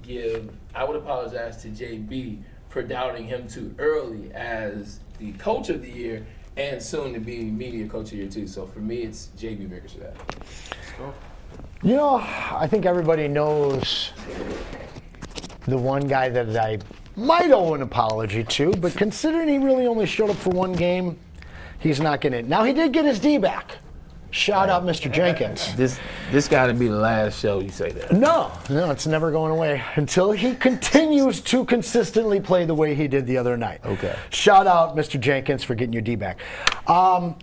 apologize to JB for doubting him too early as the coach of the year and soon to be media coach of the year too. So for me, it's JB Bickerstaff. I think everybody knows the one guy that I might owe an apology to, but considering he really only showed up for 1 game, he's not getting it. Now, he did get his D back. Shout out Mr. Jenkins. This got to be the last show you say that. No, it's never going away until he continues to consistently play the way he did the other night. Okay. Shout out Mr. Jenkins for getting your D back. I'd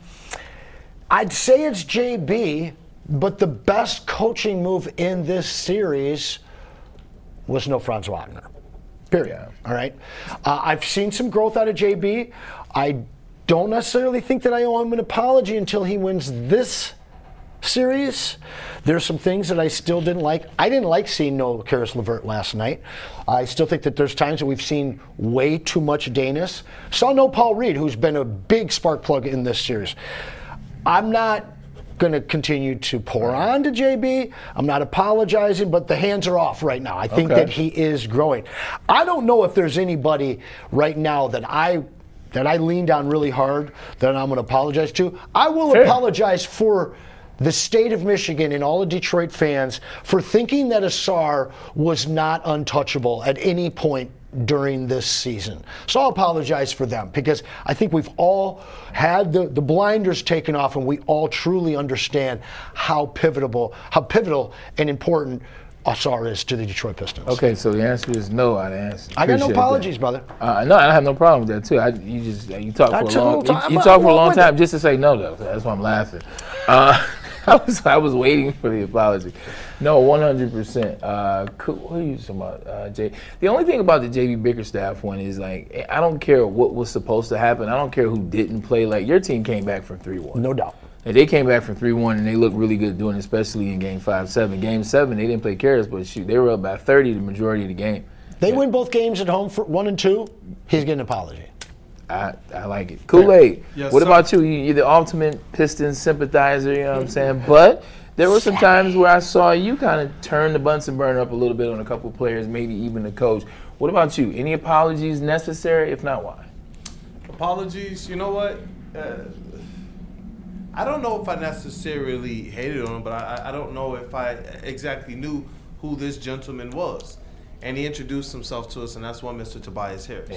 say it's JB, but the best coaching move in this series was no Franz Wagner. Period. Yeah. All right. I've seen some growth out of JB. I don't necessarily think that I owe him an apology until he wins this series. There's some things that I still didn't like. I didn't like seeing no Karis LeVert last night. I still think that there's times that we've seen way too much Danis. Saw no Paul Reed, who's been a big spark plug in this series. I'm not going to continue to pour on to JB. I'm not apologizing, but the hands are off right now. I think that he is growing. I don't know if there's anybody right now that I leaned on really hard that I'm going to apologize to. I will apologize for the state of Michigan and all the Detroit fans for thinking that Asar was not untouchable at any point during this season. So I'll apologize for them because I think we've all had the blinders taken off and we all truly understand how pivotal and important Asar is to the Detroit Pistons. Okay, so the answer is no. I got no apologies, brother. No, I have no problem with that too. You talk for a long time just to say no though. So that's why I'm laughing. I was waiting for the apology. No, 100%. What are you talking about, Jay? The only thing about the JB Bickerstaff one is, like, I don't care what was supposed to happen. I don't care who didn't play. Like, your team came back from 3-1. No doubt. And they came back from 3-1, and they looked really good doing it, especially in Game 5-7. Game 7, they didn't play Karras, but shoot, they were up by 30 the majority of the game. They win both games at home for 1 and 2. He's getting an apology. I like it. Kool-Aid, Yes, what sir. about you? You're the ultimate Pistons sympathizer, you know what I'm saying? But there were some times where I saw you kind of turn the Bunsen burner up a little bit on a couple of players, maybe even the coach. What about you? Any apologies necessary? If not, why? Apologies. You know what? I don't know if I necessarily hated on him, but I don't know if I exactly knew who this gentleman was. And he introduced himself to us, and that's one Mr. Tobias Harris. I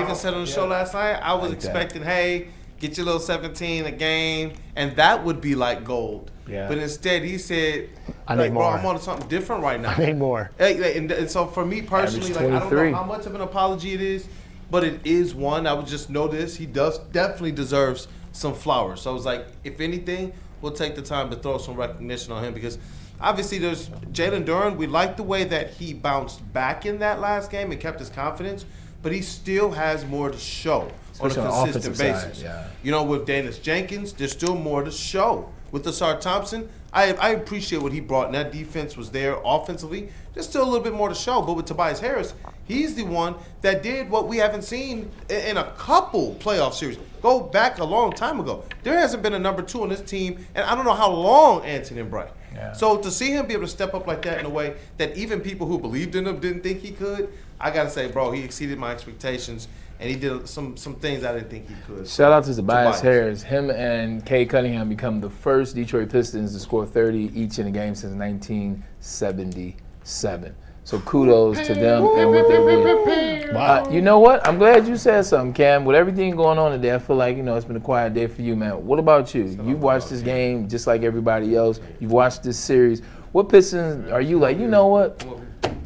even said on the show last night, I was expecting, hey, get your little 17 a game, and that would be like gold. Yeah. But instead, he said, I need more. Bro, I'm on something different right now. I need more. And so for me personally, like, I don't know how much of an apology it is, but it is one. I would just know this. He definitely deserves some flowers. So I was like, if anything, we'll take the time to throw some recognition on him because obviously there's Jalen Duren. We like the way that he bounced back in that last game and kept his confidence, but he still has more to show Especially on a consistent basis. Side, yeah. You know, with Danis Jenkins, there's still more to show. With Asar Thompson, I appreciate what he brought, and that defense was there offensively. There's still a little bit more to show, but with Tobias Harris, he's the one that did what we haven't seen in a couple playoff series. Go back a long time ago. There hasn't been a number 2 on this team, and I don't know how long, Anthony and Bray. Yeah. So to see him be able to step up like that in a way that even people who believed in him didn't think he could, I got to say, bro, he exceeded my expectations. And he did some things I didn't think he could. Shout out to Tobias Harris. Him and Cade Cunningham become the first Detroit Pistons to score 30 each in a game since 1977. So kudos to them and what they're doing. Wow. You know what? I'm glad you said something, Cam. With everything going on today, I feel like, it's been a quiet day for you, man. What about you? You've watched this game just like everybody else. You've watched this series. What Pistons are you like, you know what?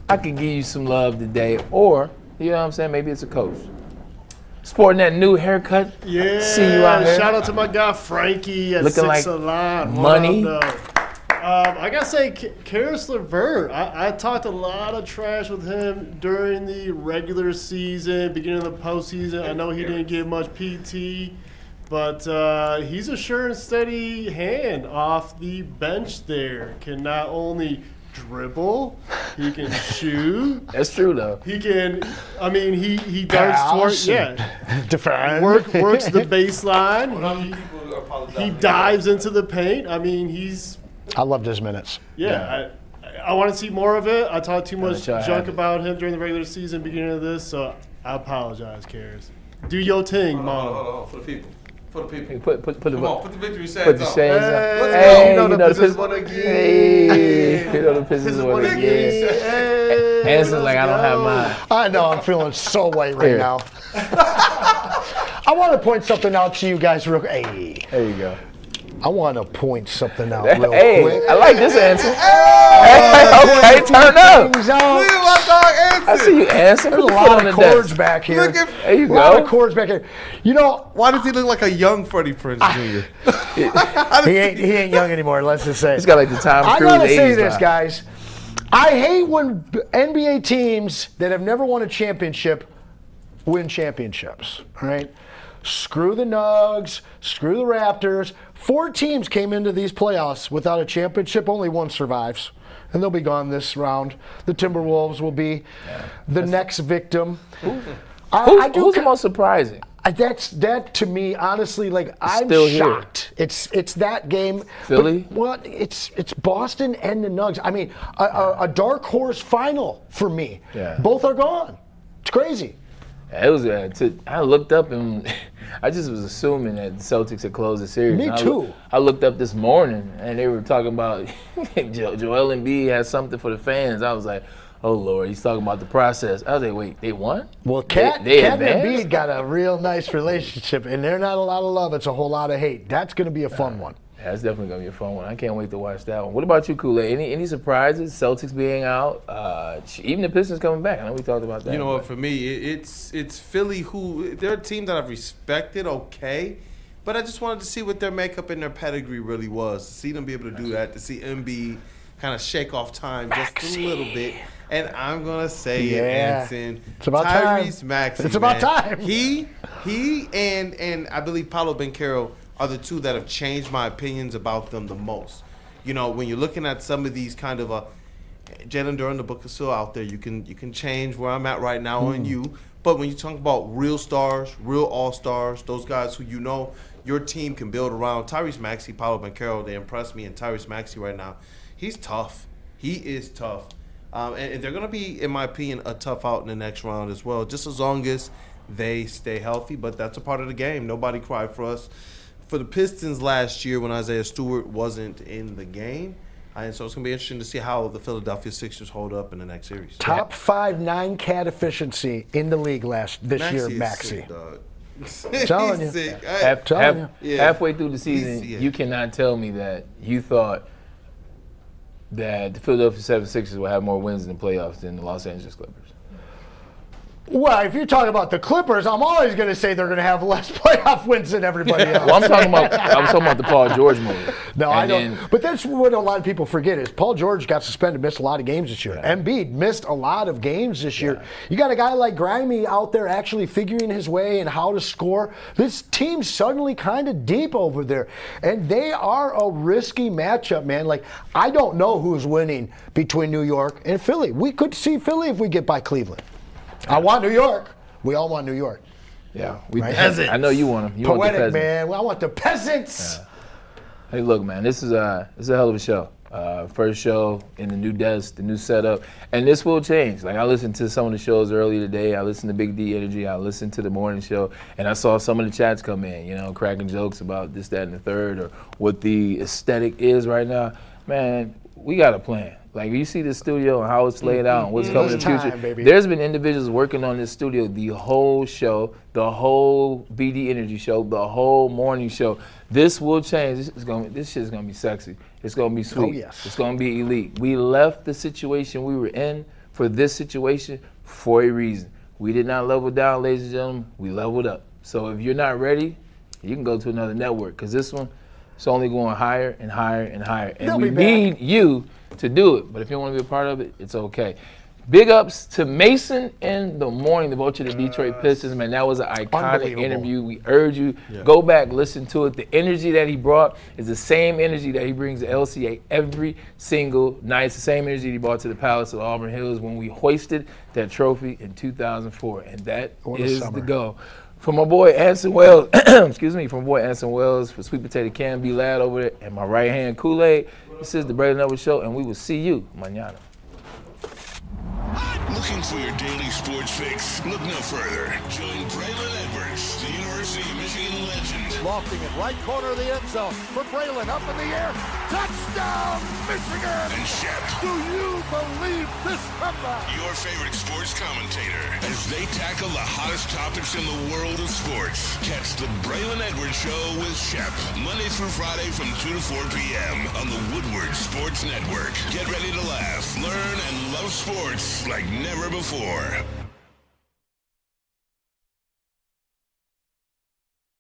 I could give you some love today. Or, you know what I'm saying, maybe it's a coach. Sporting that new haircut. Yeah. See you out here. Shout out to my guy Frankie at Looking 6 like Alive. money. I gotta say, Karis LeVert. I talked a lot of trash with him during the regular season, beginning of the postseason. I know he didn't get much PT, but he's a sure and steady hand off the bench there. Can not only dribble, he can shoot. That's true though. He can. I mean, he darts towards defend. Works the baseline. He dives into the paint. I mean, he's. I loved his minutes. Yeah. I want to see more of it. I talked too much junk about him during the regular season, beginning of this, so I apologize, Karis. Do your thing, Mom. Hold on, for the people. For the people. Hey, put Come on, put the victory shades Put the on. shades on. Let's go. The Pistons won again. Hey, the Pistons won again. Answer's like, I don't have mine. I know, I'm feeling so white right now. I want to point something out to you guys real quick. Hey. There you go. I want to point something out real quick. I like this answer. Okay, turn up. Look at my dog Anson. I see you answer. There's a lot of chords back here. There you go. A lot of chords back here. You know, why does he look like a young Freddie Prinze Jr.? he ain't young anymore, let's just say. He's got like the Tom Cruise. I gotta say 80s this, vibe. guys. I hate when NBA teams that have never won a championship win championships. All right? Screw the Nugs, screw the Raptors. 4 teams came into these playoffs without a championship. Only one survives, and they'll be gone this round. The Timberwolves will be the next victim. Who's the most surprising? That to me, honestly, like I'm still shocked. It's that game. Philly? Well, it's Boston and the Nugs. I mean, a dark horse final for me. Yeah. Both are gone. It's crazy. It was. I looked up and I just was assuming that the Celtics had closed the series. Me too. I looked up this morning and they were talking about Joel Embiid has something for the fans. I was like, oh Lord, he's talking about the process. I was like, wait, they won? Well, Cat and Embiid got a real nice relationship, and they're not a lot of love. It's a whole lot of hate. That's going to be a fun one. Yeah, that's definitely gonna be a fun one. I can't wait to watch that one. What about you, Kool-Aid? Any surprises? Celtics being out, even the Pistons coming back. I know we talked about that. You know what? For me, it's Philly, who they're a team that I've respected. Okay, But I just wanted to see what their makeup and their pedigree really was. To see them be able to do that, to see Embiid kind of shake off time just a little bit. And I'm gonna say it, Anson. It's about Tyrese time. Maxey. It's about time. He and I believe Paolo Banchero are the two that have changed my opinions about them the most. You know, when you're looking at some of these kind of Jalen Duren, the book is still out there. You can change where I'm at right now on you. But when you talk about real stars, real all-stars, those guys who you know your team can build around, Tyrese Maxey, Paolo Banchero, they impress me. And Tyrese Maxey right now, he's tough. He is tough. And they're going to be, in my opinion, a tough out in the next round as well, just as long as they stay healthy. But that's a part of the game. Nobody cried for us. For the Pistons last year when Isaiah Stewart wasn't in the game. And so it's going to be interesting to see how the Philadelphia Sixers hold up in the next series. Top 5 9-cat efficiency in the league this year, Maxey. Telling you. Sick. Halfway through the season, you cannot tell me that you thought that the Philadelphia 76ers will have more wins in the playoffs than the Los Angeles Clippers. Well, if you're talking about the Clippers, I'm always going to say they're going to have less playoff wins than everybody else. Well, I was talking about the Paul George move. No, I don't. But that's what a lot of people forget is Paul George got suspended, missed a lot of games this year. Yeah. Embiid missed a lot of games this year. You got a guy like Grimy out there actually figuring his way and how to score. This team's suddenly kind of deep over there, and they are a risky matchup, man. Like, I don't know who's winning between New York and Philly. We could see Philly if we get by Cleveland. I want New York. We all want New York. Yeah, peasants. I know you want them. Poetic, man. Well, I want the peasants. Yeah. Hey, look, man. This is a hell of a show. First show in the new desk, the new setup, and this will change. Like, I listened to some of the shows earlier today. I listened to Big D Energy. I listened to the morning show, and I saw some of the chats come in. You know, cracking jokes about this, that, and the third, or what the aesthetic is right now. Man, we got a plan. Like, you see this studio and how it's laid out and what's coming in the future. Baby. There's been individuals working on this studio the whole show, the whole BD Energy show, the whole morning show. This will change. This shit's gonna be sexy. It's gonna be sweet. Oh, yes. It's gonna be elite. We left the situation we were in for this situation for a reason. We did not level down, ladies and gentlemen. We leveled up. So if you're not ready, you can go to another network, because this one, it's only going higher and higher and higher. And we need you to do it. But if you want to be a part of it, it's okay. Big ups to Mason in the morning, the vote of the Detroit Pistons. Man, that was an iconic interview. We urge you, go back, listen to it. The energy that he brought is the same energy that he brings to LCA every single night. It's the same energy he brought to the Palace of Auburn Hills when we hoisted that trophy in 2004. And that is the goal. For my boy Anson Wells, from my boy Anson Wells, for Sweet Potato Cam B. Lad over there, and my right hand Kool-Aid, this is the Braylon Edwards Show, and we will see you mañana. Looking for your daily sports fix? Look no further. Join Braylon Edwards, the University of Michigan legend. Lofting it right corner of the end zone for Braylon, up in the air. Touchdown, Michigan! And Shep. Do you believe this comeback? Your favorite sports commentator as they tackle the hottest topics in the world of sports. Catch the Braylon Edwards Show with Shep, Monday through Friday from 2 to 4 p.m. on the Woodward Sports Network. Get ready to laugh, learn, and love sports like never before.